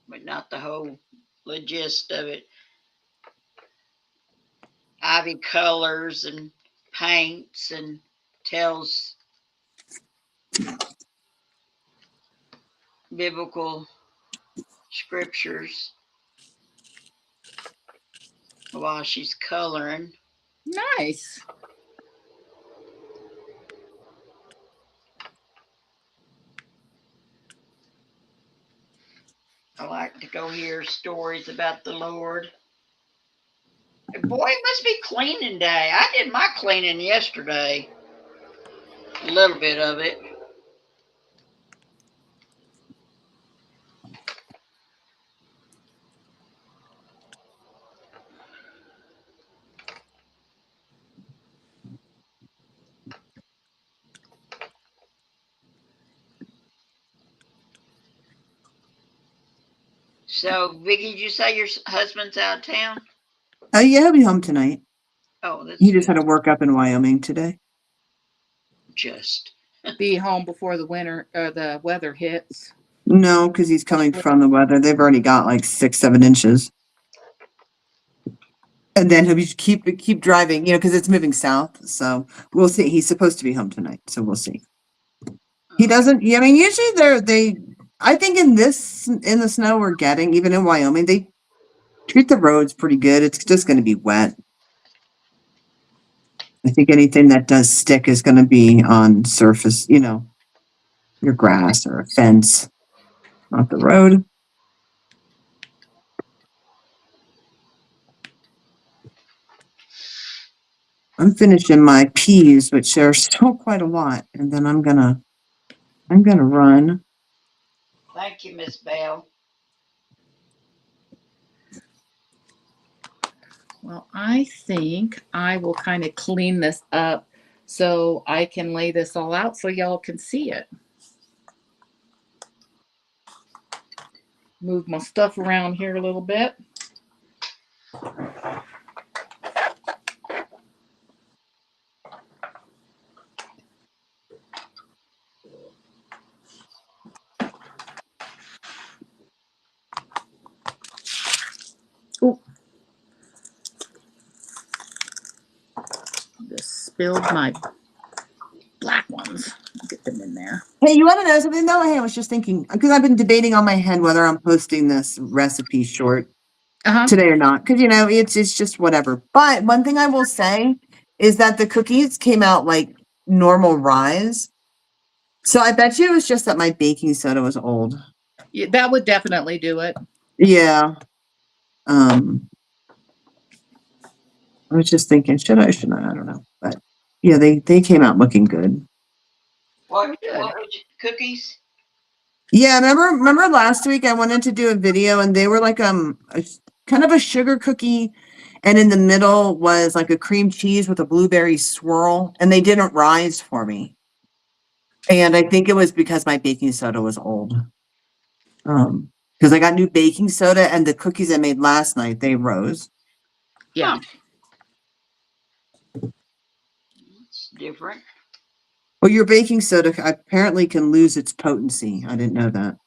but not the whole gist of it. Ivy colors and paints and tells biblical scriptures while she's coloring. Nice. I like to go hear stories about the Lord. Boy, it must be cleaning day. I did my cleaning yesterday. A little bit of it. So, Vicki, did you say your husband's out of town? Yeah, he'll be home tonight. Oh, that's He just good. had to work up in Wyoming today. Just. Be home before the winter the weather hits. No, because he's coming from the weather. They've already got like 6, 7 inches. And then he'll keep driving, because it's moving south. So we'll see. He's supposed to be home tonight, so we'll see. He doesn't. Yeah, I mean, usually they. I think in the snow we're getting, even in Wyoming, they treat the roads pretty good. It's just going to be wet. I think anything that does stick is going to be on surface, your grass or a fence, not the road. I'm finishing my peas, which are still quite a lot, and then I'm gonna run. Thank you, Miss Bell. Well, I think I will kind of clean this up so I can lay this all out so y'all can see it. Move my stuff around here a little bit. Ooh, just spilled my black ones. Get them in there. Hey, you want to know something though? Hey, I was just thinking because I've been debating on my head whether I'm posting this recipe short Uh-huh. today or not because it's just whatever. But one thing I will say is that the cookies came out like normal rise. So I bet you it was just that my baking soda was old. Yeah, that would definitely do it. Yeah. Um, I was just thinking, should I? Should I? I don't know. But yeah, they came out looking good. What? Oh, good. What cookies? Yeah, remember last week I wanted to do a video and they were like kind of a sugar cookie and in the middle was like a cream cheese with a blueberry swirl and they didn't rise for me. And I think it was because my baking soda was old. Because I got new baking soda and the cookies I made last night, they rose. Yeah. Huh. It's different. Well, your baking soda apparently can lose its potency. I didn't know that.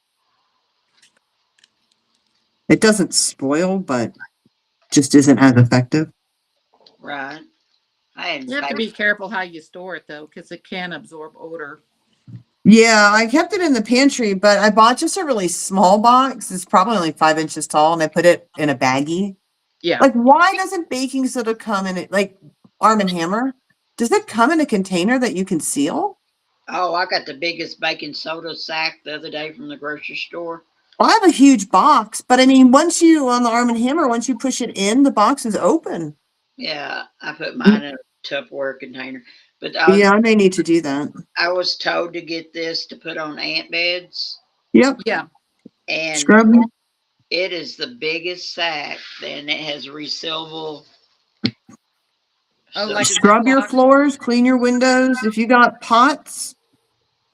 It doesn't spoil, but just isn't as effective. Right. I hadn't You have to baked. be careful how you store it though, because it can absorb odor. Yeah, I kept it in the pantry, but I bought just a really small box. It's probably only 5 inches tall, and I put it in a baggie. Yeah. Like, why doesn't baking soda come in it like Arm& and Hammer? Does it come in a container that you can seal? Oh, I got the biggest baking soda sack the other day from the grocery store. Well, I have a huge box, but I mean, once you on the Arm& and Hammer, once you push it in, the box is open. Yeah, I put mine in a Tupperware container. But Yeah, I may need to do that. I was told to get this to put on ant beds, Yep, Yeah. and scrub. it is the biggest sack, and it has resealable. Oh, So, like a Scrub your Ziploc. floors, clean your windows. If you got pots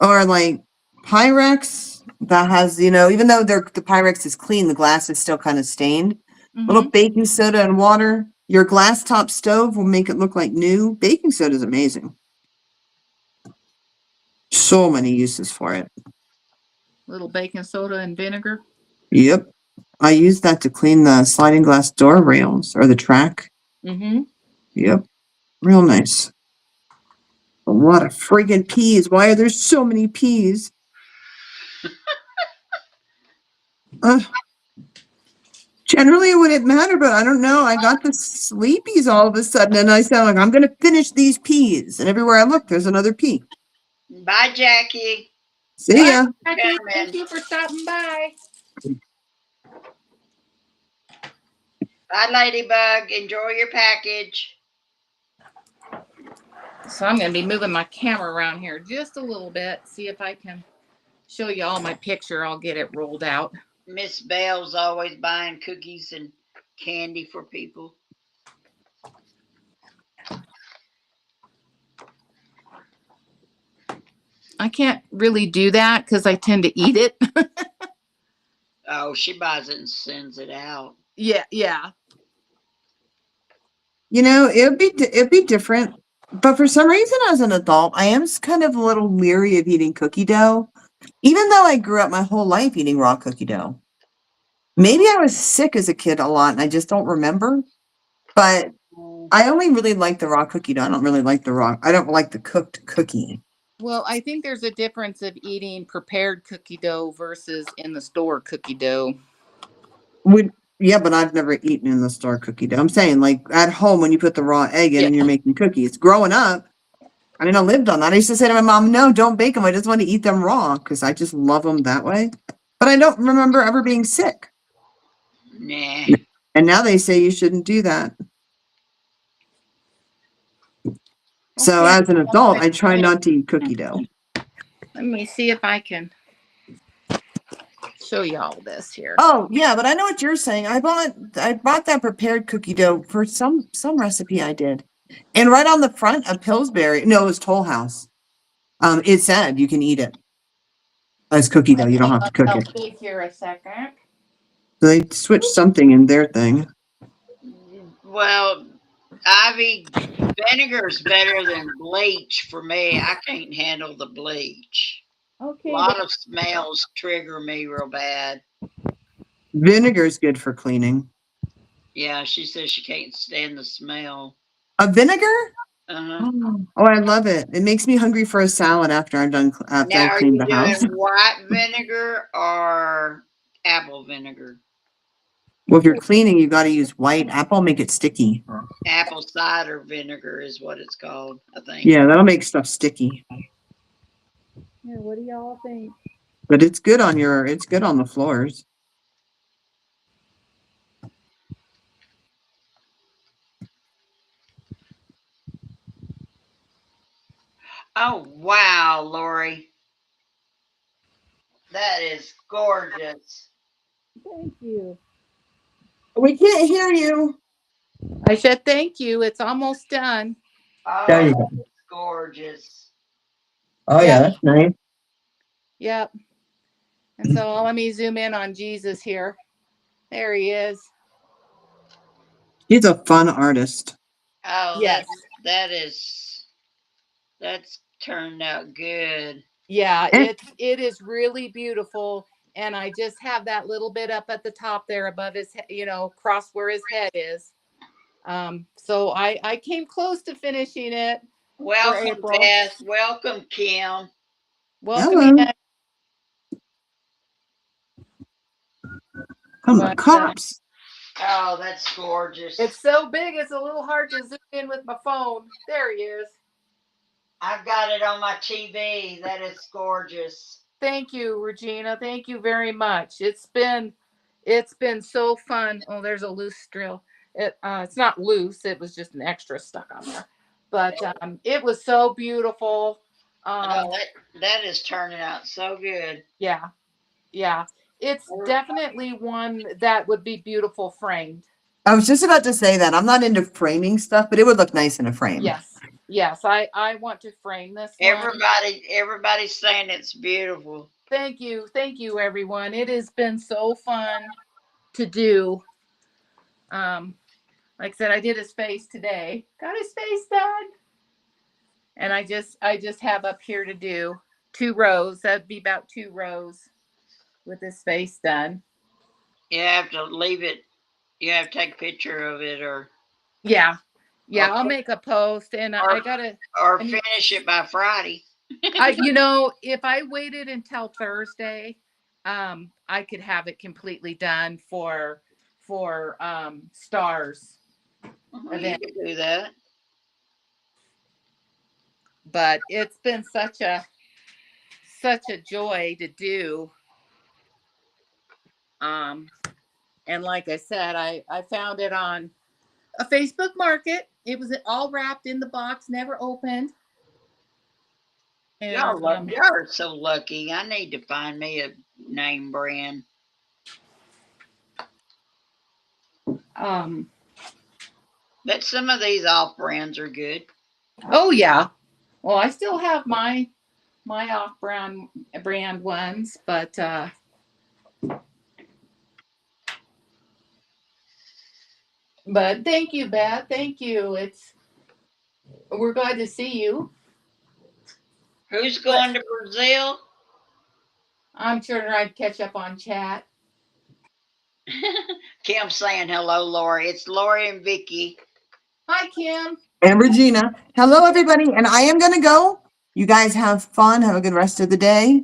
or like Pyrex that has, even though the Pyrex is clean, the glass is still kind of stained. Little Mm-hmm. baking soda and water. Your glass top stove will make it look like new. Baking soda is amazing. So many uses for it. Little baking soda and vinegar. Yep. I use that to clean the sliding glass door rails or the track. Mm-hmm. Yep. Real nice. A lot of friggin' peas. Why are there so many peas? Generally, it wouldn't matter, but I don't know. I got the sleepies all of a sudden, and I sound like I'm going to finish these peas. And everywhere I look, there's another pea. Bye, Jackie. See Bye, ya. Jackie. Thank Coming. you for stopping by. Bye, Ladybug. Enjoy your package. So I'm going to be moving my camera around here just a little bit. See if I can show you all my picture. I'll get it rolled out. Miss Bell's always buying cookies and candy for people. I can't really do that because I tend to eat it. Oh, she buys it and sends it out. Yeah. You know, it'd be different. But for some reason, as an adult, I am kind of a little leery of eating cookie dough, even though I grew up my whole life eating raw cookie dough. Maybe I was sick as a kid a lot, and I just don't remember. But I only really like the raw cookie dough. I don't really like I don't like the cooked cookie. Well, I think there's a difference of eating prepared cookie dough versus in the store cookie dough. Yeah, but I've never eaten in the store cookie dough. I'm saying, like, at home when you put the raw egg in Yeah. and you're making cookies. Growing up, I mean, I lived on that. I used to say to my mom, no, don't bake them. I just want to eat them raw because I just love them that way. But I don't remember ever being sick. Nah. And now they say you shouldn't do that. So Okay. as an adult, I try not to eat cookie dough. Let me see if I can show you all this here. Oh, yeah, but I know what you're saying. I bought that prepared cookie dough for some recipe I did. And right on the front of Pillsbury, no, it was Toll House. It said you can eat it as cookie dough. You don't have to cook it. Wait here a second. So they switched something in their thing. Well, Ivy, vinegar's better than bleach for me. I can't handle the bleach. A Okay. lot of smells trigger me real bad. Vinegar's good for cleaning. Yeah, she says she can't stand the smell. A vinegar? Uh-huh. Oh, I love it. It makes me hungry for a salad after I'm done after Now, I've are cleaned you the house. doing white vinegar or apple vinegar? Well, if you're cleaning, you got to use white apple, make it sticky. Apple cider vinegar is what it's called, I think. Yeah, that'll make stuff sticky. Here, what do y'all think? But it's good on the floors. Oh, wow, Lori. That is gorgeous. Thank you. We can't hear you. I said thank you. It's almost done. There Oh, you go. that's gorgeous. Oh yeah, Yep. that's nice. Yep. And so let me zoom in on Jesus here. There he is. He's a fun artist. Oh, Yes. that's turned out good. Yeah, And it is really beautiful. And I just have that little bit up at the top there above his, across where his head is. So I came close to finishing it for Welcome, April. Beth. Welcome, Kim. Welcome hello. in. Come the But cops. Oh, that's gorgeous. it's so big, it's a little hard to zoom in with my phone. There he is. I've got it on my TV. That is gorgeous. Thank you, Regina. Thank you very much. It's been so fun. Oh, there's a loose drill. It's not loose. It was just an extra stuck on there. But it was so beautiful. Oh, that is turning out so good. Yeah, yeah. It's definitely one that would be beautiful framed. I was just about to say that. I'm not into framing stuff, but it would look nice in a frame. Yes. I want to frame this one. Everybody's saying it's beautiful. Thank you, everyone. It has been so fun to do. Like I said, I did his face today. Got his face done. And I just have up here to do 2 rows. That'd be about 2 rows with his face done. You have to leave it. You have to take a picture of it, or Yeah. or, I'll make a post, and I gotta. I need, finish it by Friday. if I waited until Thursday, I could have it completely done for stars Well, you event. can do that. But it's been such a joy to do. Um, and like I said, I found it on a Facebook market. It was all wrapped in the box, never opened. And Y'all are so lucky. I need to find me a name brand. um, But some of these off brands are good. oh yeah. Well, I still have my off brand ones, but thank you, Beth. Thank you. We're glad to see you. Who's But going to Brazil? I'm sure I'd catch up on chat. Kim's saying hello, Lori. It's Lori and Vicki. Hi, Kim. And Regina. Hello, everybody. And I am going to go. You guys have fun. Have a good rest of the day.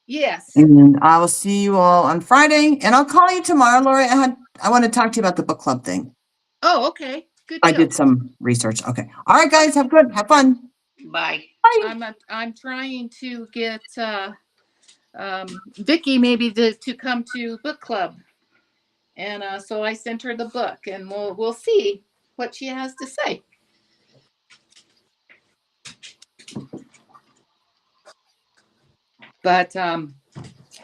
Yes. And I will see you all on Friday. And I'll call you tomorrow, Lori. I want to talk to you about the book club thing. Oh, okay. Good I deal. did some research. Okay. All right, guys. Okay. Have good. Have fun. Bye. Bye. I'm trying to get Vicki maybe to come to book club, and so I sent her the book, and we'll see what she has to say. But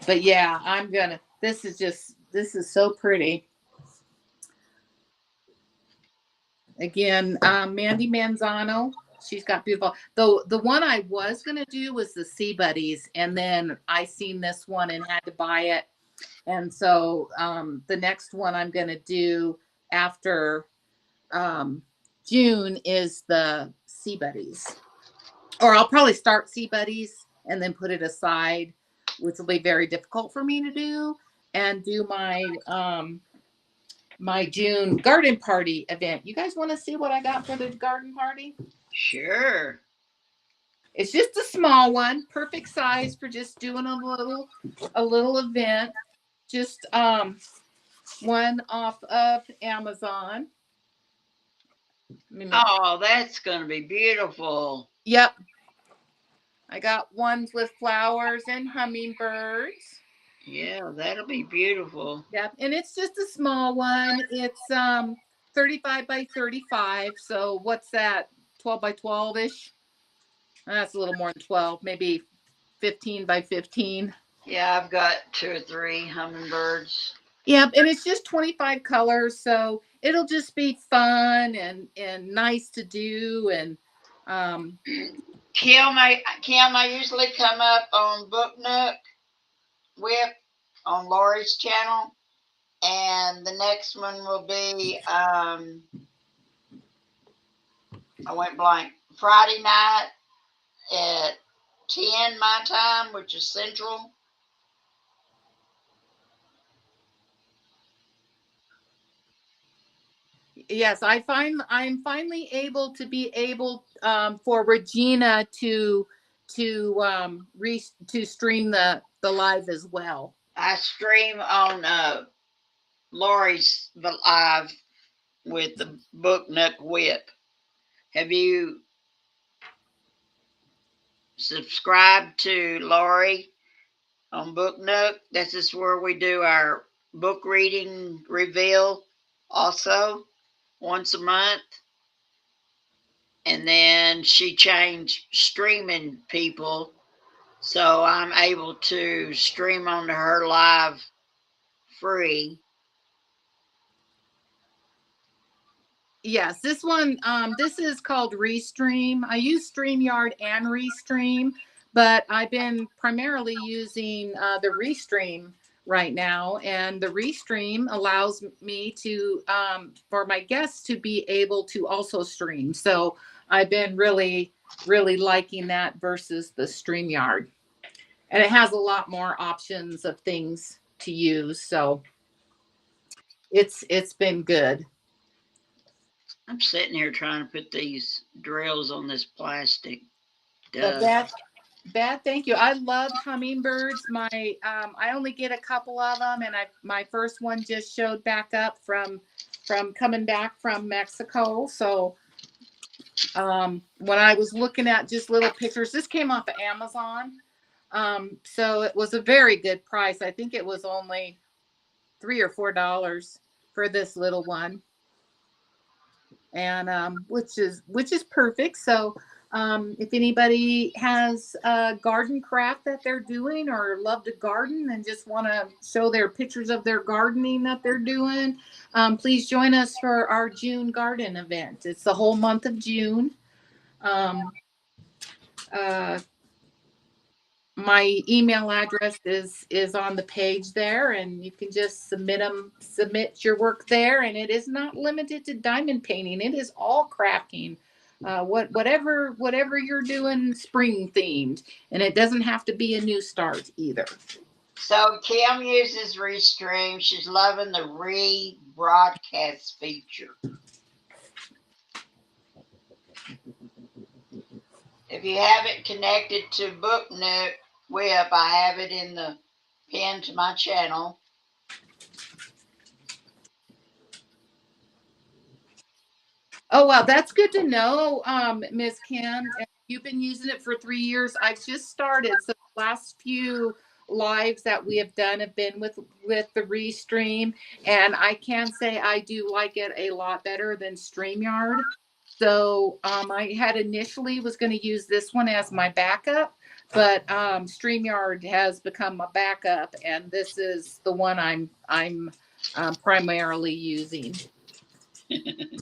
yeah, I'm gonna. This is so pretty. Again, Mandy Manzano. She's got beautiful. Though the one I was gonna do was the Sea Buddies, and then I seen this one and had to buy it. And so the next one I'm gonna do after June is the Sea Buddies, or I'll probably start Sea Buddies and then put it aside, which will be very difficult for me to do, and do my June garden party event. You guys want to see what I got for the garden party? Sure. It's just a small one, perfect size for just doing a little event. Just one off of Amazon. Oh, that's going to be beautiful. Yep, I got ones with flowers and hummingbirds. Yeah, that'll be beautiful. Yep, and it's just a small one. It's 35 by 35. So what's that? 12 by 12 ish. That's a little more than 12, maybe 15 by 15. Yeah, I've got two or three hummingbirds. Yep, and it's just 25 colors, so it'll just be fun and nice to do. And Kim, I usually come up on Book Nook with on Lori's channel, and the next one will be I went blank. Friday night at 10 my time, which is Central. yes, I'm finally able to be able for Regina to stream the live as well. I stream on Lori's live with the Book Nook Whip. Have you subscribed to Lori on Book Nook? This is where we do our book reading reveal also once a month. And then she changed streaming people, so I'm able to stream onto her live free. Yes, this is called Restream. I use StreamYard and Restream, but I've been primarily using the Restream right now, and the Restream allows me to for my guests to be able to also stream. So I've been really liking that versus the StreamYard, and it has a lot more options of things to use. So it's been good. I'm sitting here trying to put these drills on this plastic. But Duh. that Beth, thank you. I love hummingbirds. I only get a couple of them, and my first one just showed back up from coming back from Mexico. So when I was looking at just little pictures, this came off of Amazon. So it was a very good price. I think it was only $3 or $4 for this little one, and which is perfect. So if anybody has a garden craft that they're doing or love to garden and just want to show their pictures of their gardening that they're doing, please join us for our June garden event. It's the whole month of June. Um, uh, my email address is on the page there, and you can just submit your work there, and it is not limited to diamond painting. It is all crafting, whatever you're doing, spring themed, and it doesn't have to be a new start either. So Kim uses Restream. She's loving the rebroadcast feature. If you have it connected to Book Nook Whip, I have it in the pin to my channel. Oh, well, that's good to know, Ms. Kim. You've been using it for 3 years. I've just started. So the last few lives that we have done have been with the Restream, and I can say I do like it a lot better than StreamYard. So I had initially was going to use this one as my backup, but StreamYard has become my backup, and this is the one I'm primarily using. Can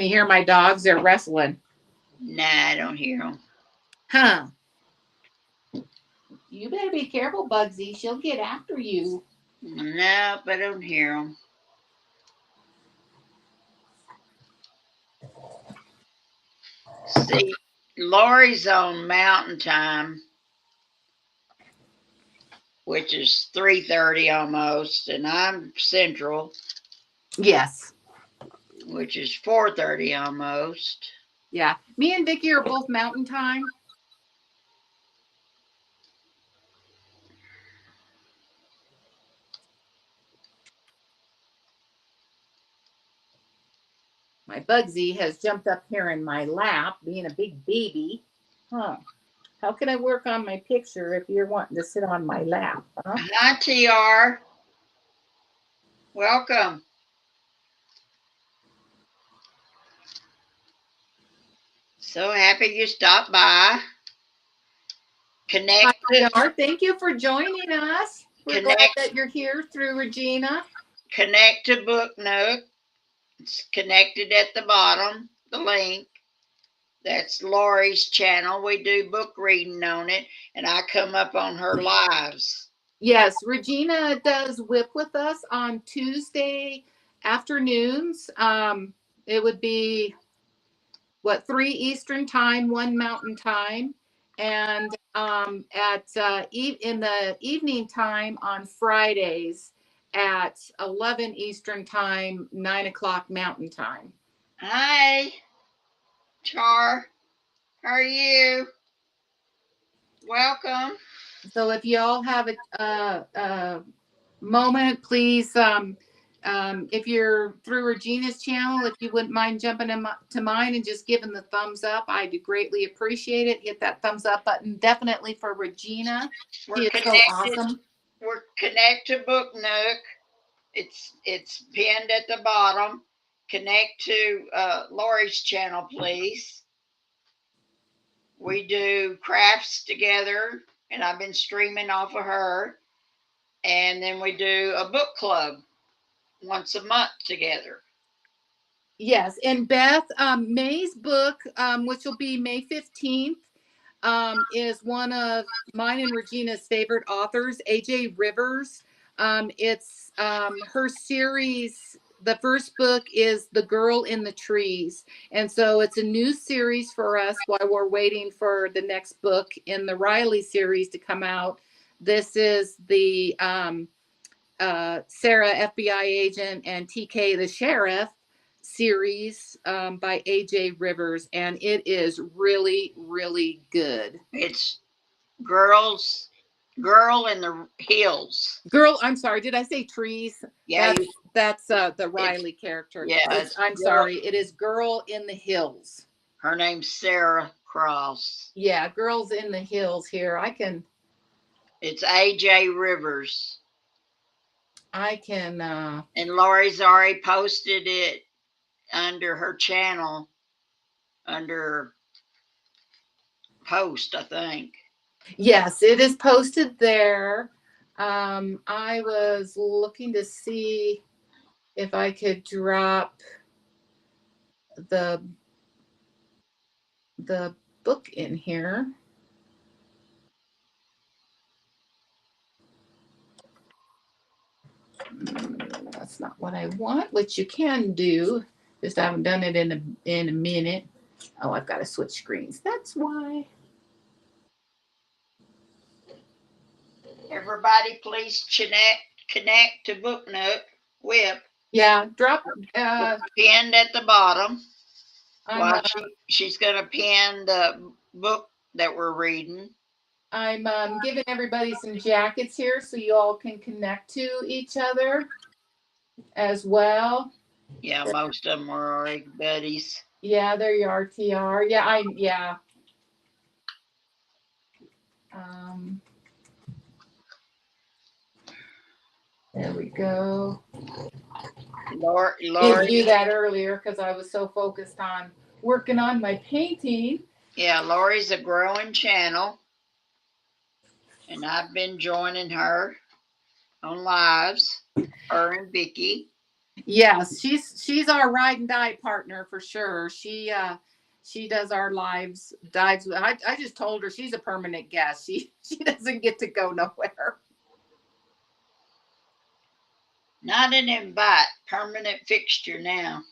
you hear my dogs? They're wrestling. Nah, I don't hear them. Huh. You better be careful, Bugsy. She'll get after you. Nope, I don't hear them. See, Lori's on Mountain Time, which is 3:30 almost, and I'm Central, Yes. which is 4:30 almost. Yeah. Me and Vicki are both Mountain Time. My Bugsy has jumped up here in my lap, being a big baby. Huh. How can I work on my picture if you're wanting to sit on my lap? Huh? Hi, TR. Welcome. So happy you stopped by. Connect. Hi, TR. Thank you for joining us. We're glad Connect. that you're here through Regina. Connect to Book Nook. It's connected at the bottom, the link. That's Lori's channel. We do book reading on it, and I come up on her lives. Yes, Regina does whip with us on Tuesday afternoons. It would be 3 Eastern time, 1 Mountain time, and in the evening time on Fridays at 11 Eastern time, 9 o'clock Mountain time. Hi, Char. How are you? Welcome. So if y'all have a moment, please, if you're through Regina's channel, if you wouldn't mind jumping to mine and just giving the thumbs up, I'd greatly appreciate it. Hit that thumbs up button, definitely for Regina. She is so awesome. We're connected to Book Nook. It's pinned at the bottom. Connect to Lori's channel, please. We do crafts together, and I've been streaming off of her. And then we do a book club once a month together. Yes, and Beth, May's book, which will be May 15th, is one of mine and Regina's favorite authors, AJ Rivers. It's her series. The first book is The Girl in the Trees. And so it's a new series for us while we're waiting for the next book in the Riley series to come out. This is the Sarah FBI agent and TK the sheriff series by AJ Rivers, and it is really, really good. It's girls, girl in the hills. Girl, I'm sorry, did I say trees? Yeah, That's the it's Riley character. yeah, It's it's I'm girl. sorry, it is Girl in the Hills. Her name's Sarah Cross. Yeah, Girls in the Hills here. It's AJ Rivers. I can And Lori's already posted it under her channel, under post, I think. yes, it is posted there. I was looking to see if I could drop the the book in here. That's not what I want, which you can do. Just I haven't done it in a minute. Oh, I've got to switch screens. That's why. Everybody, please connect to Book Nook Whip. Yeah, drop. Pinned at the bottom. I'm She's going to pin the book that we're reading. I'm giving everybody some jackets here so you all can connect to each other as well. Yeah, most of them are already buddies. Yeah, there you are, TR. Yeah. Um, there we go. Didn't do that earlier because I was so focused on working on my painting. Yeah, Lori's a growing channel, and I've been joining her on lives. Her and Vicki. Yes, she's our ride and die partner for sure. She does our lives dives. I just told her she's a permanent guest. She doesn't get to go nowhere. Not an invite, permanent fixture now.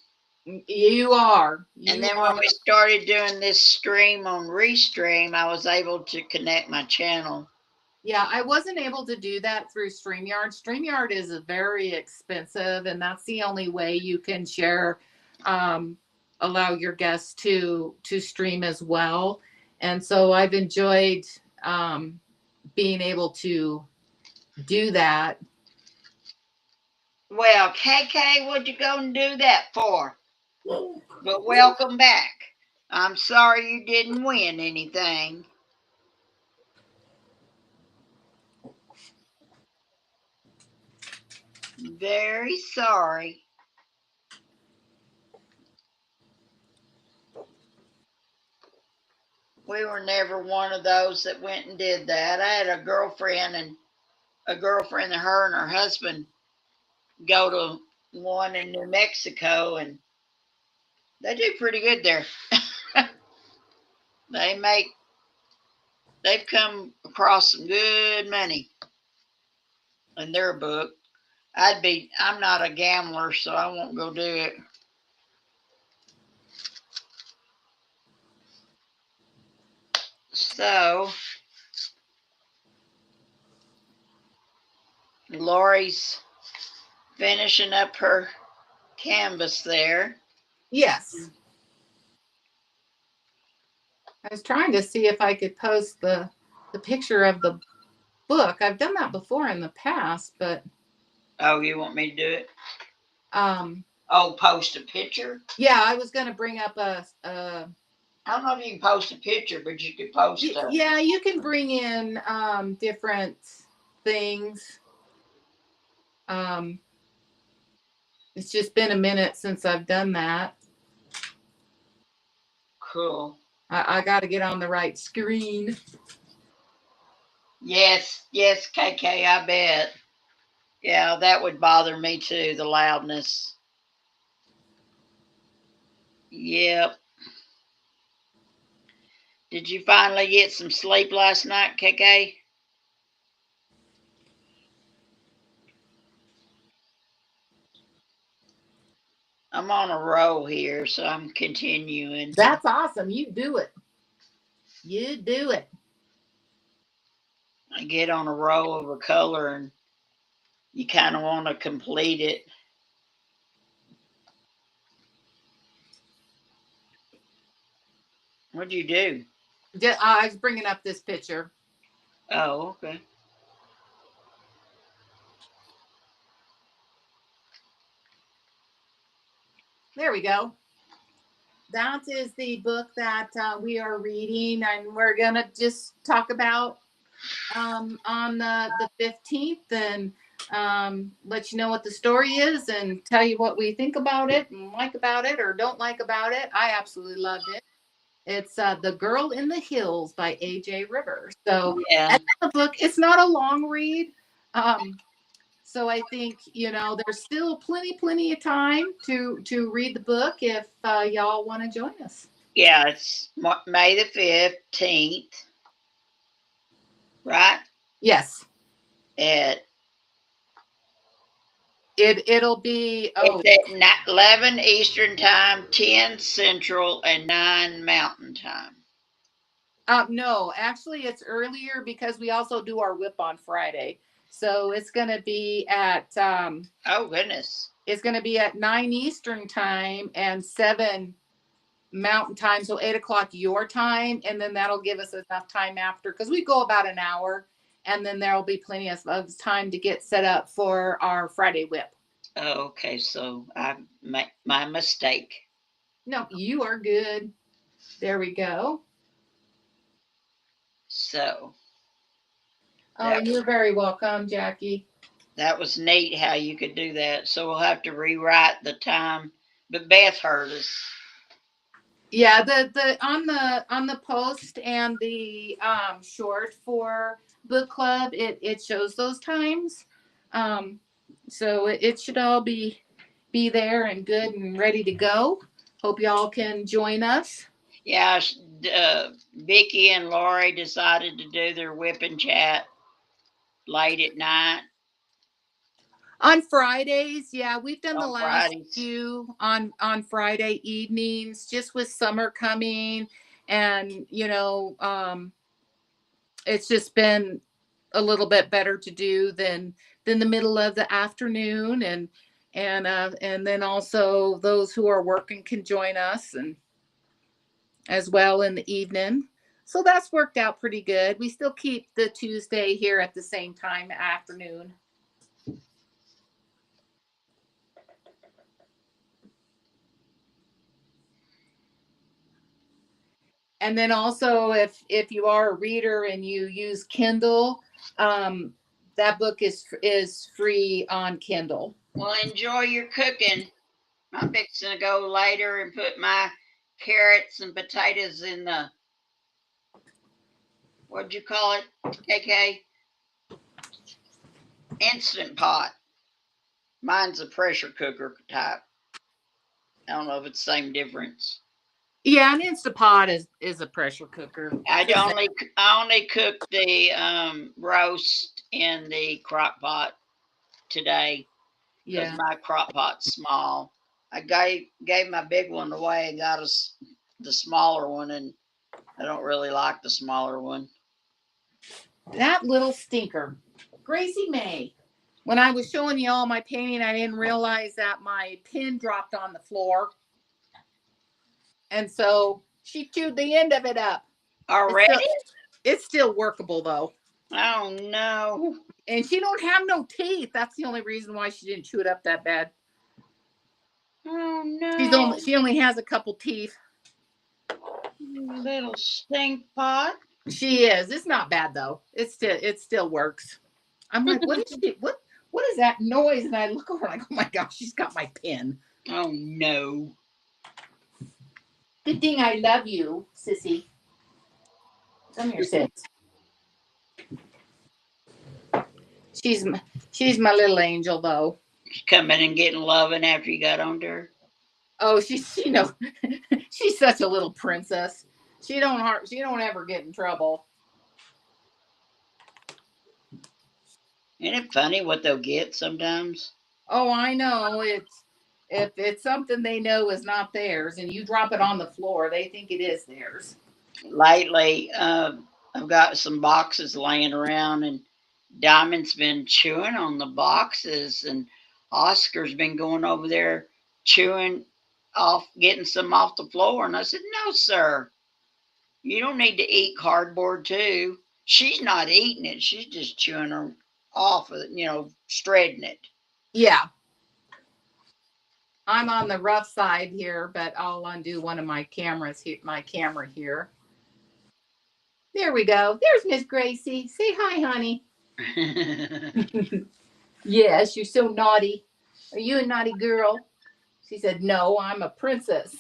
You are. And then when we started doing this stream on Restream, I was able to connect my channel. Yeah, I wasn't able to do that through StreamYard. StreamYard is very expensive, and that's the only way you can share, allow your guests to stream as well. And so I've enjoyed being able to do that. Well, KK, what'd you go and do that for? But welcome back. I'm sorry you didn't win anything. Very sorry. We were never one of those that went and did that. I had a girlfriend and her and her husband go to one in New Mexico, and they do pretty good there. They've come across some good money in their book. I'm not a gambler, so I won't go do it. So Lori's finishing up her canvas there. Yes. I was trying to see if I could post the picture of the book. I've done that before in the past, but Oh, you want me to do it? Oh, post a picture? Yeah, I was going to bring up I don't know if you can post a picture, but you could post yeah, you can bring in different things. It's just been a minute since I've done that. Cool. I got to get on the right screen. Yes, KK, I bet. Yeah, that would bother me too, the loudness. Yep. Did you finally get some sleep last night, KK? I'm on a roll here, so I'm continuing. That's awesome. You do it. You do it. I get on a roll of a color and you kind of want to complete it. What'd you do? I was bringing up this picture. Oh, okay. There we go. That is the book that we are reading, and we're gonna just talk about on the 15th, and let you know what the story is, and tell you what we think about it, and like about it, or don't like about it. I absolutely loved it. It's The Girl in the Hills by A.J. Rivers. So, Yeah. and the book, it's not a long read. Um, so I think, there's still plenty of time to read the book if y'all want to join us. Yeah, it's May the 15th, right? Yes, At it'll be. Oh, it's at 11 Eastern Time, 10 Central, and 9 Mountain Time. no, actually, it's earlier because we also do our whip on Friday. So Oh, goodness. it's gonna be at 9 Eastern time and 7 Mountain time, so 8 o'clock your time, and then that'll give us enough time after because we go about an hour, and then there'll be plenty of time to get set up for our Friday whip. Oh, okay, so I my mistake. No, you are good. There we go. So Oh, that you're very welcome, Jackie. that was neat how you could do that. So we'll have to rewrite the time. But Beth heard us. Yeah, the post and the short for book club, it shows those times. Um, so it should all be there and good and ready to go. Hope y'all can join us Yeah, Vicki and Lori decided to do their whip and chat late at night on Fridays. Yeah, we've done the on last Fridays. few on Friday evenings, just with summer coming, and it's just been a little bit better to do than the middle of the afternoon, and then also those who are working can join us and as well in the evening. So that's worked out pretty good. We still keep the Tuesday here at the same time afternoon. And then also if you are a reader and you use Kindle, that book is free on Kindle. Well, enjoy your cooking. I'm fixing to go later and put my carrots and potatoes in the, what'd you call it, KK? Instant pot. Mine's a pressure cooker type. I don't know if it's the same difference. Yeah, an Instapot is a pressure cooker. I It's only I only cooked the roast in the crock pot today because yeah. my crock pot's small. I gave my big one away and got us the smaller one, and I don't really like the smaller one. That little stinker. Gracie May. When I was showing you all my painting, I didn't realize that my pin dropped on the floor. And so she chewed the end of it up. It's still Already? it's still workable though. Oh no! And she don't have no teeth. That's the only reason why she didn't chew it up that bad. Oh She's no! only she only has a couple teeth. Little stink pot. She is. It's not bad though. It still works. I'm like, what is that noise? And I look over like, oh my gosh, she's got my pin. Oh no! Good thing I love you, sissy. Come here, sis. She's she's my little angel though. Coming and getting loving after you got on to her. Oh, she's such a little princess. She don't ever get in trouble. Isn't it funny what they'll get sometimes? Oh, I know. It's if it's something they know is not theirs and you drop it on the floor, they think it is theirs. Lately, I've got some boxes laying around, and Diamond's been chewing on the boxes, and Oscar's been going over there chewing off, getting some off the floor. And I said, "No, sir. You don't need to eat cardboard too. She's not eating it. She's just chewing her off, shredding it. Yeah. I'm on the rough side here, but I'll undo one of my cameras here, my camera here. There we go. There's Miss Gracie. Say hi, honey. Yes, you're so naughty. Are you a naughty girl? She said, no, I'm a princess.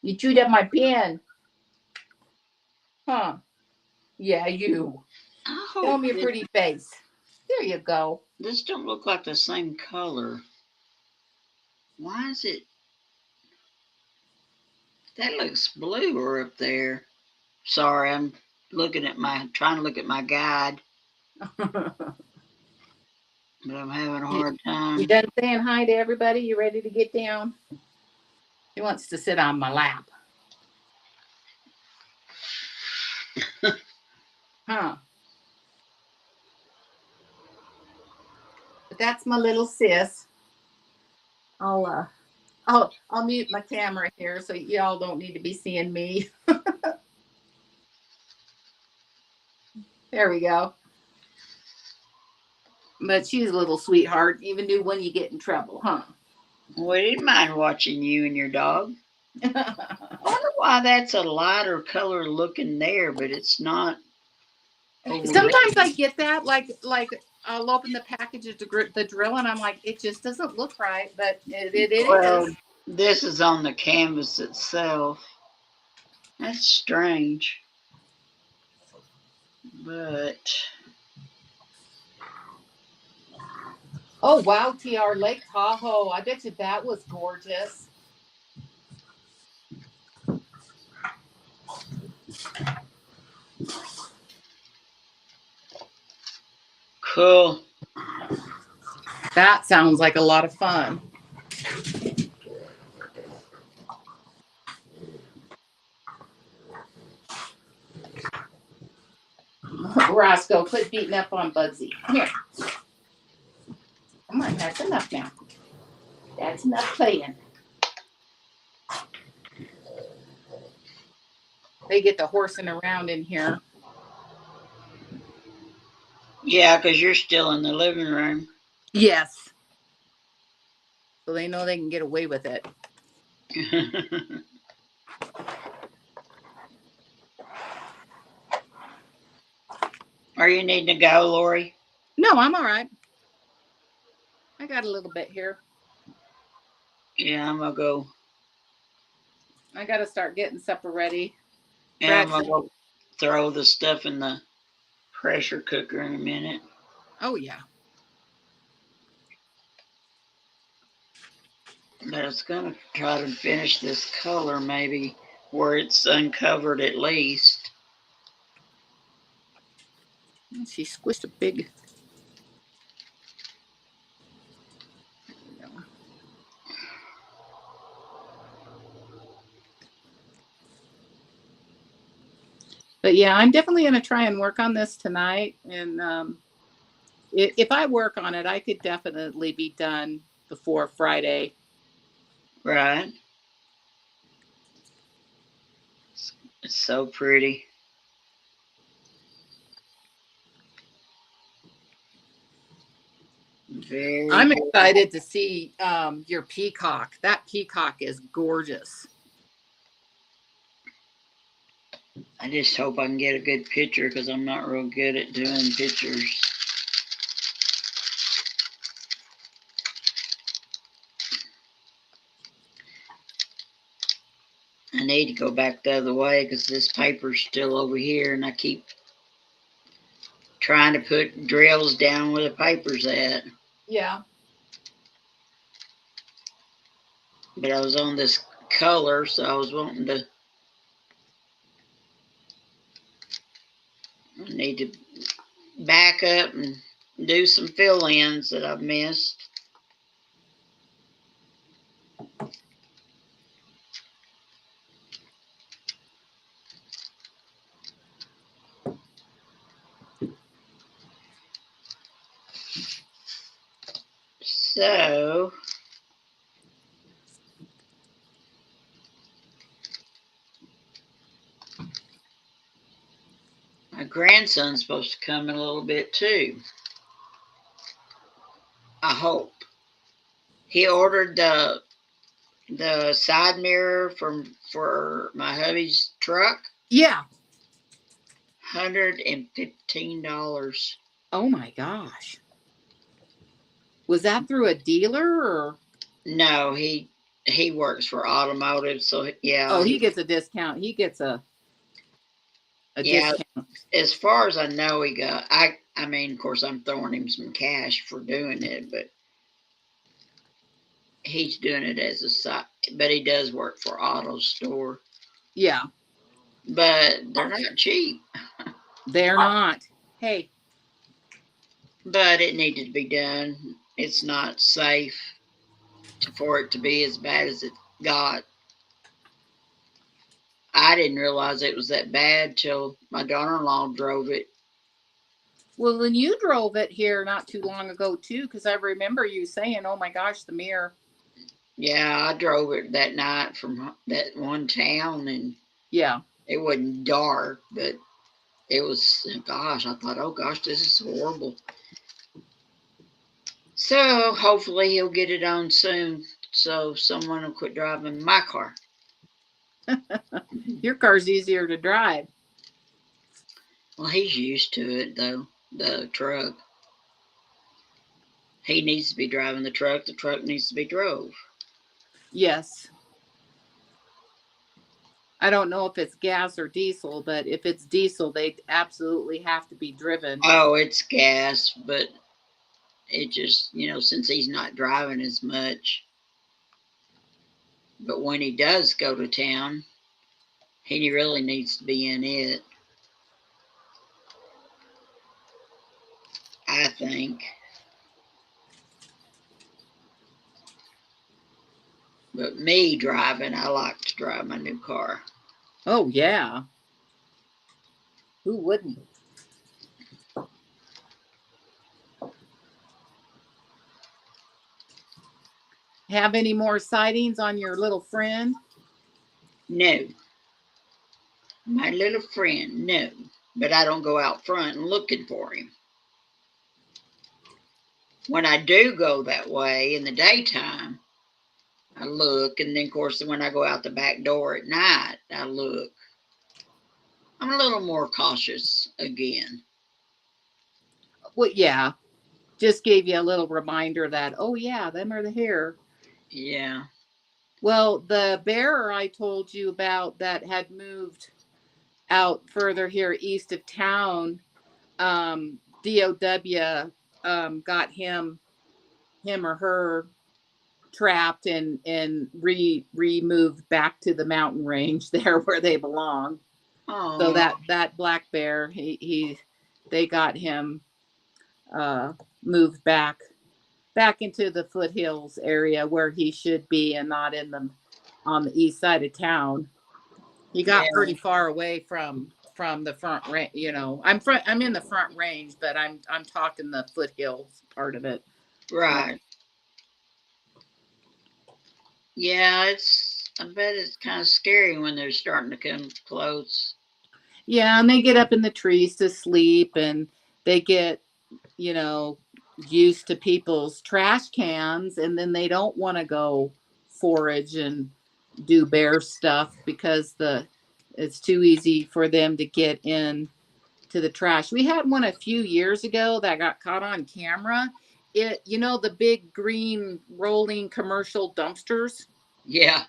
You chewed up my pen. Huh? Yeah, you. I Show hope me a pretty face. There you go. this don't look like the same color. Why is it? That looks bluer up there. Sorry, I'm trying to look at my guide, but I'm having a hard You time. done saying hi to everybody? You ready to get down? He wants to sit on my lap. Huh? But that's my little sis. I'll I'll mute my camera here so y'all don't need to be seeing me. There we go. But she's a little sweetheart, even do when you get in trouble, huh? We didn't mind watching you and your dog. I wonder why that's a lighter color looking there, but it's not overly. Sometimes I get that, like I'll open the package of the drill, and I'm like, it just doesn't look right, but it Well, is. this is on the canvas itself. That's strange. But Oh wow, TR Lake Tahoe. I bet you that was gorgeous. cool. That sounds like a lot of fun. Roscoe, quit beating up on Bugsy. Come here. Come on, that's enough now. That's enough playing. They get the horsing around in here. Yeah, because you're still in the living room. Yes. So they know they can get away with it. Are you needing to go, Lori? No, I'm all right. I got a little bit here. Yeah, I'm gonna go. I got to start getting supper ready. Yeah, I'm gonna go throw the stuff in the pressure cooker in a minute. Oh, yeah. But I was gonna try to finish this color maybe where it's uncovered at least. She squished a big. But yeah, I'm definitely going to try and work on this tonight. And if I work on it, I could definitely be done before Friday. Right. It's so pretty. Very. I'm excited to see your peacock. That peacock is gorgeous. I just hope I can get a good picture because I'm not real good at doing pictures. I need to go back the other way because this paper's still over here and I keep trying to put drills down where the paper's at. Yeah. But I was on this color, so I was wanting to. I need to back up and do some fill-ins that I've missed. So grandson's supposed to come in a little bit too. I hope. He ordered the side mirror for my hubby's truck. Yeah. $115. Oh my gosh. Was that through a dealer or? No, he works for automotive, so yeah, Oh, he gets a discount. He gets a yeah. discount. As far as I know, he got. I mean, of course, I'm throwing him some cash for doing it, but he's doing it as a side. But he does work for auto store. Yeah, But they're not cheap. they're not. Hey, But it needed to be done. It's not safe for it to be as bad as it got. I didn't realize it was that bad till my daughter-in-law drove it. well, then you drove it here not too long ago too, because I remember you saying, "Oh my gosh, the mirror." Yeah, I drove it that night from that one town, and Yeah. it wasn't dark, but it was. Gosh, I thought, oh gosh, this is horrible. So hopefully he'll get it on soon, so someone will quit driving my car. Your car's easier to drive. Well, he's used to it though. The truck. He needs to be driving the truck. The truck needs to be drove. Yes. I don't know if it's gas or diesel, but if it's diesel, they absolutely have to be driven. Oh, it's gas, but it just, since he's not driving as much, but when he does go to town, he really needs to be in it, I think. But me driving, I like to drive my new car. Oh yeah. Who wouldn't? Have any more sightings on your little friend? No, my little friend, no. But I don't go out front looking for him. When I do go that way in the daytime, I look, and then, of course, when I go out the back door at night, I look. I'm a little more cautious again. Well, yeah. Just gave you a little reminder that, oh yeah, them are the here. Yeah. Well, the bearer I told you about that had moved out further here east of town, DOW got him or her trapped and removed back to the mountain range there where they belong. So Oh, that black bear, they got him uh moved back into the foothills area where he should be and not in the on the east side of town. He got yeah. pretty far away from the front range. I'm in the front range, but I'm talking the foothills part of it. Uh, Right. Yeah, I bet it's kind of scary when they're starting to come close. yeah, and they get up in the trees to sleep, and they get you know used to people's trash cans, and then they don't want to go forage and do bear stuff because the it's too easy for them to get in to the trash. We had one a few years ago that got caught on camera. The big green rolling commercial dumpsters. Yeah,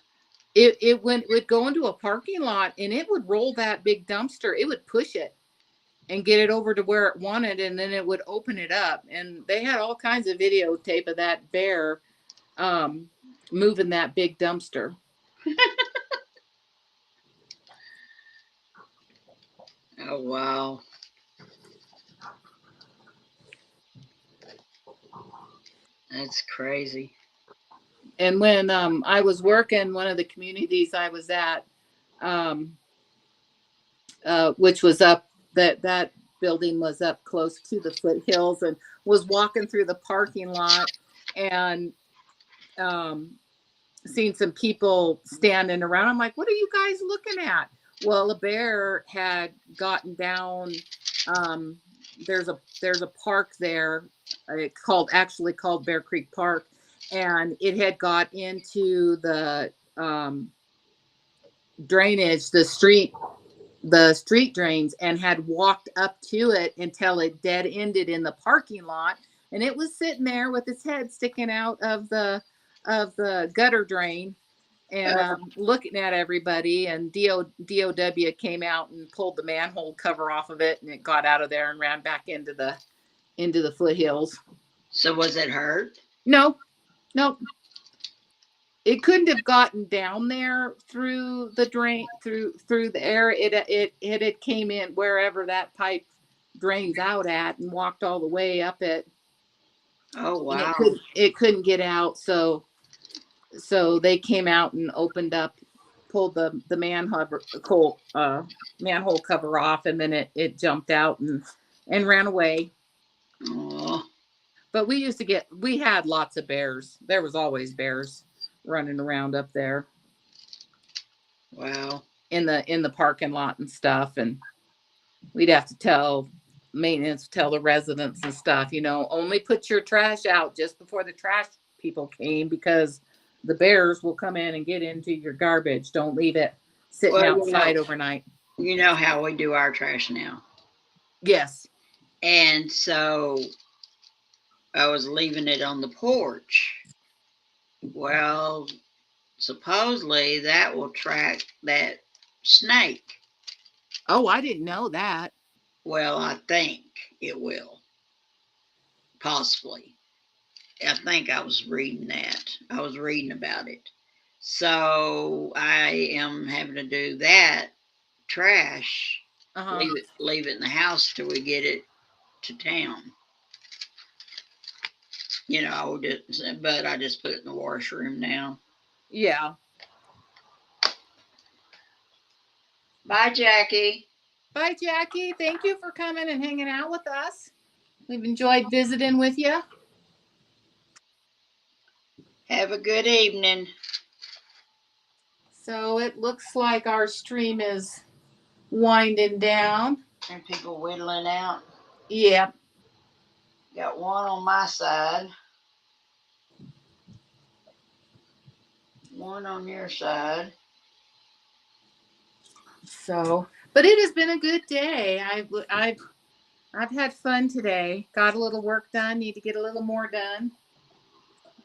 It would go into a parking lot and it would roll that big dumpster. It would push it and get it over to where it wanted, and then it would open it up. And they had all kinds of videotape of that bear um, moving that big dumpster. oh wow, that's crazy. And when I was working, one of the communities I was at, um, which was up that building was up close to the foothills, and was walking through the parking lot and um, seen some people standing around. I'm like, what are you guys looking at? Well, a bear had gotten down. Um, there's a park there. It's actually called Bear Creek Park, and it had got into the drainage, the street drains, and had walked up to it until it dead ended in the parking lot, and it was sitting there with its head sticking out of the gutter drain, and looking at everybody. And DOW came out and pulled the manhole cover off of it, and it got out of there and ran back into the foothills. So was it hurt? No, no, it couldn't have gotten down there through the drain, through the air. It had came in wherever that pipe drains out at, and walked all the way up it, Oh and it wow. couldn't get out. So they came out and opened up, pulled the manhole cover off, and then it jumped out and ran away. Oh But we had lots of bears. There was always bears running around up there wow. in the parking lot and stuff. And we'd have to tell maintenance, tell the residents and stuff, only put your trash out just before the trash people came, because the bears will come in and get into your garbage. Don't leave it sitting Well, outside overnight. you know how we do our trash now. Yes. And so I was leaving it on the porch. Well, supposedly that will track that snake. Oh, I didn't know that. Well, I think it will. Possibly. I think I was reading that. I was reading about it. So I am having to do that trash. Uh-huh. Leave it in the house till we get it to town. But I just put it in the washroom now. Yeah. Bye, Jackie. Bye, Jackie. Thank you for coming and hanging out with us. We've enjoyed visiting with you. Have a good evening. So it looks like our stream is winding down. And people whittling out. Yeah. Got one on my side. One on your side. So, but it has been a good day. I've had fun today. Got a little work done. Need to get a little more done.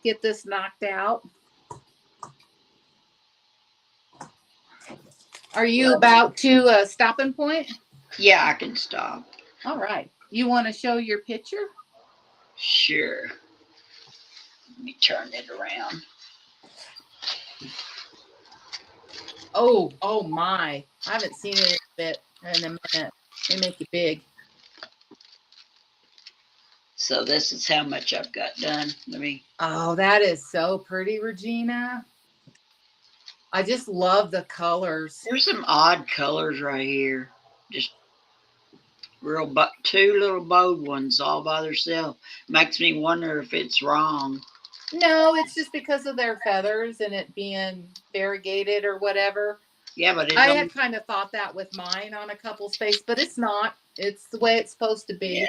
Get this knocked out. Are you about to stopping point? Yeah, I can stop. All right. You want to show your picture? Sure. Let me turn it around. Oh my. I haven't seen it in a minute. They make it big. So this is how much I've got done. Oh, that is so pretty, Regina. I just love the colors. There's some odd colors right here. Just two little bowed ones all by themselves. Makes me wonder if it's wrong. No, it's just because of their feathers and it being variegated or whatever. Yeah, but I had kind of thought that with mine on a couple space, but it's not. It's the way it's supposed to be. Yeah,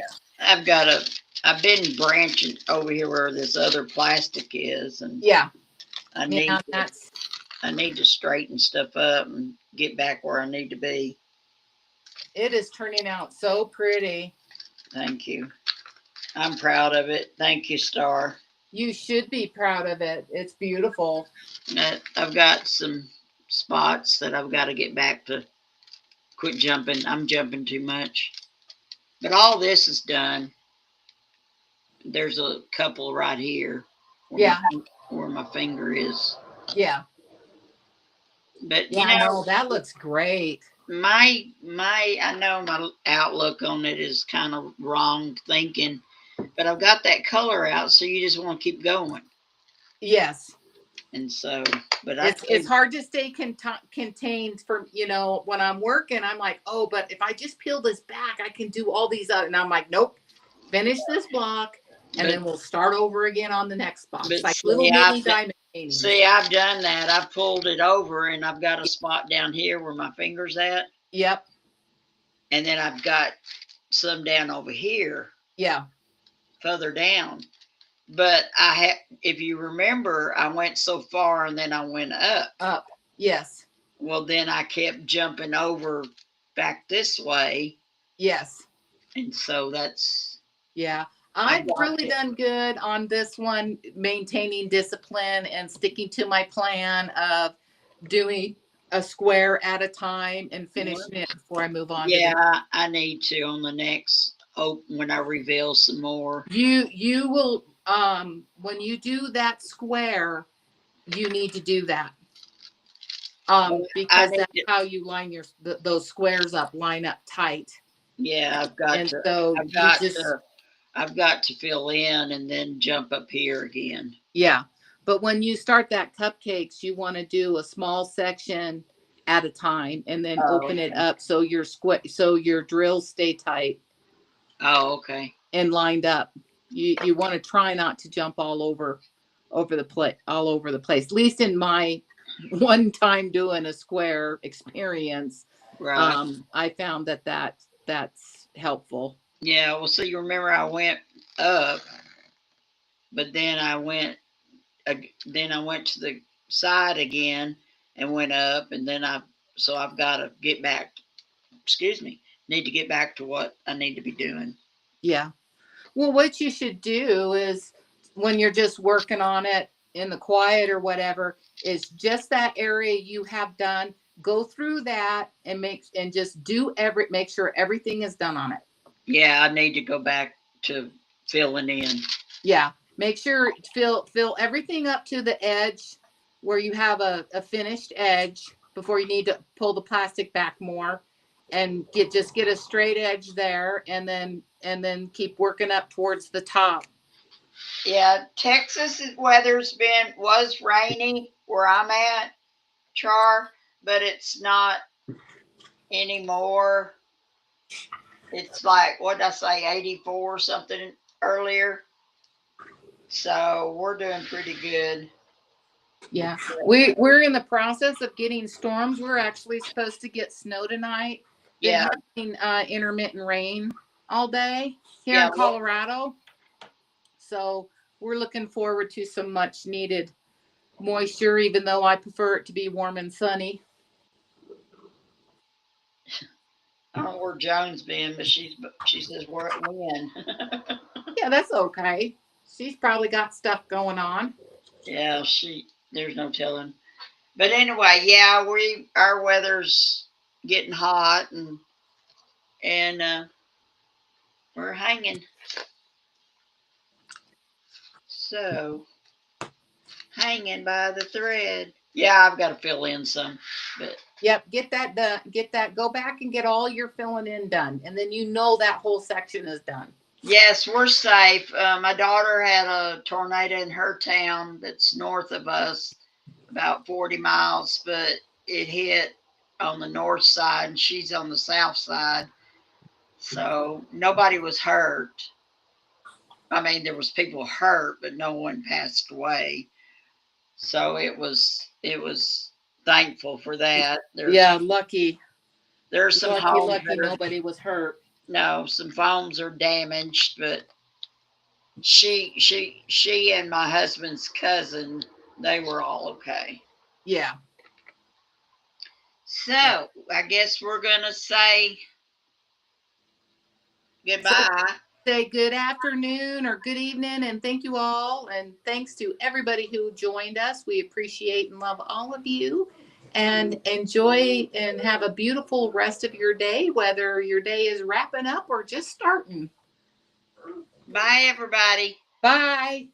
I've been branching over here where this other plastic is, and yeah, I need to straighten stuff up and get back where I need to be. It is turning out so pretty. Thank you. I'm proud of it. Thank you, Star. You should be proud of it. It's beautiful. I've got some spots that I've got to get back to. Quit jumping. I'm jumping too much. But all this is done. There's a couple right here. Where my finger is. Yeah. But yeah, no, that looks great. I know my outlook on it is kind of wrong thinking, but I've got that color out, so you just want to keep going. Yes. And so, but it's hard to stay contained from, when I'm working, I'm like, oh, but if I just peel this back, I can do all these other, and I'm like, nope, finish this block, and then we'll start over again on the next box. Like little mini diamond paintings. See, I've done that. I've pulled it over and I've got a spot down here where my finger's at. Yep. And then I've got some down over here, Yeah. further down. But if you remember, I went so far and then I went up. Up. Yes. Well, then I kept jumping over back this way. Yes. And so that's, Yeah. I've I've got really to, done good on this one, maintaining discipline and sticking to my plan of doing a square at a time and finishing it before I move on to the. yeah, I need to on the next, when I reveal some more. You will when you do that square, you need to do that. I Because need that's to, how you line those squares up, line up tight. yeah, I've got And to, so I've you got just, to, I've got to fill in and then jump up here again. yeah. But when you start that cupcakes, you want to do a small section at a time and then Oh, open it okay. up so your drills stay tight Oh, okay. and lined up. You want to try not to jump all over the place. At least in my one time doing a square experience, Right. I found that's helpful. Yeah. Well, so you remember I went up, but then I went to the side again and went up, and then so I've got to get back. Excuse me. Need to get back to what I need to be doing. Yeah. Well, what you should do is when you're just working on it in the quiet or whatever, is just that area you have done, go through that and just make sure everything is done on it. Yeah, I need to go back to filling in. Yeah. Make sure fill everything up to the edge where you have a finished edge before you need to pull the plastic back more and get a straight edge there and then keep working up towards the top. Yeah, Texas weather's was rainy where I'm at, Char, but it's not anymore. It's like, what did I say, 84 or something earlier. So we're doing pretty good. Yeah, we're in the process of getting storms. We're actually supposed to get snow tonight. Been Yeah, having intermittent rain all day here yeah, in Colorado, so we're looking forward to some much needed moisture. Even though I prefer it to be warm and sunny. I don't know where Joan's been, but she says we're at Win. Yeah, that's okay. She's probably got stuff going on. Yeah, there's no telling. But anyway, yeah, our weather's getting hot and we're hanging. So hanging by the thread. Yeah, I've got to fill in some, but Yep, get that done. Get that. Go back and get all your filling in done, and then that whole section is done. yes, we're safe. My daughter had a tornado in her town that's north of us, about 40 miles, but it hit on the north side, and she's on the south side. So nobody was hurt. I mean, there was people hurt, but no one passed away. So it was thankful for that. Yeah, lucky, There's some lucky, homes lucky. that are Nobody was hurt. no, some phones are damaged, but she and my husband's cousin, they were all okay. Yeah. So, So I guess we're gonna say so goodbye. say good afternoon or good evening, and thank you all, and thanks to everybody who joined us. We appreciate and love all of you, and enjoy and have a beautiful rest of your day, whether your day is wrapping up or just starting. Bye, everybody. Bye.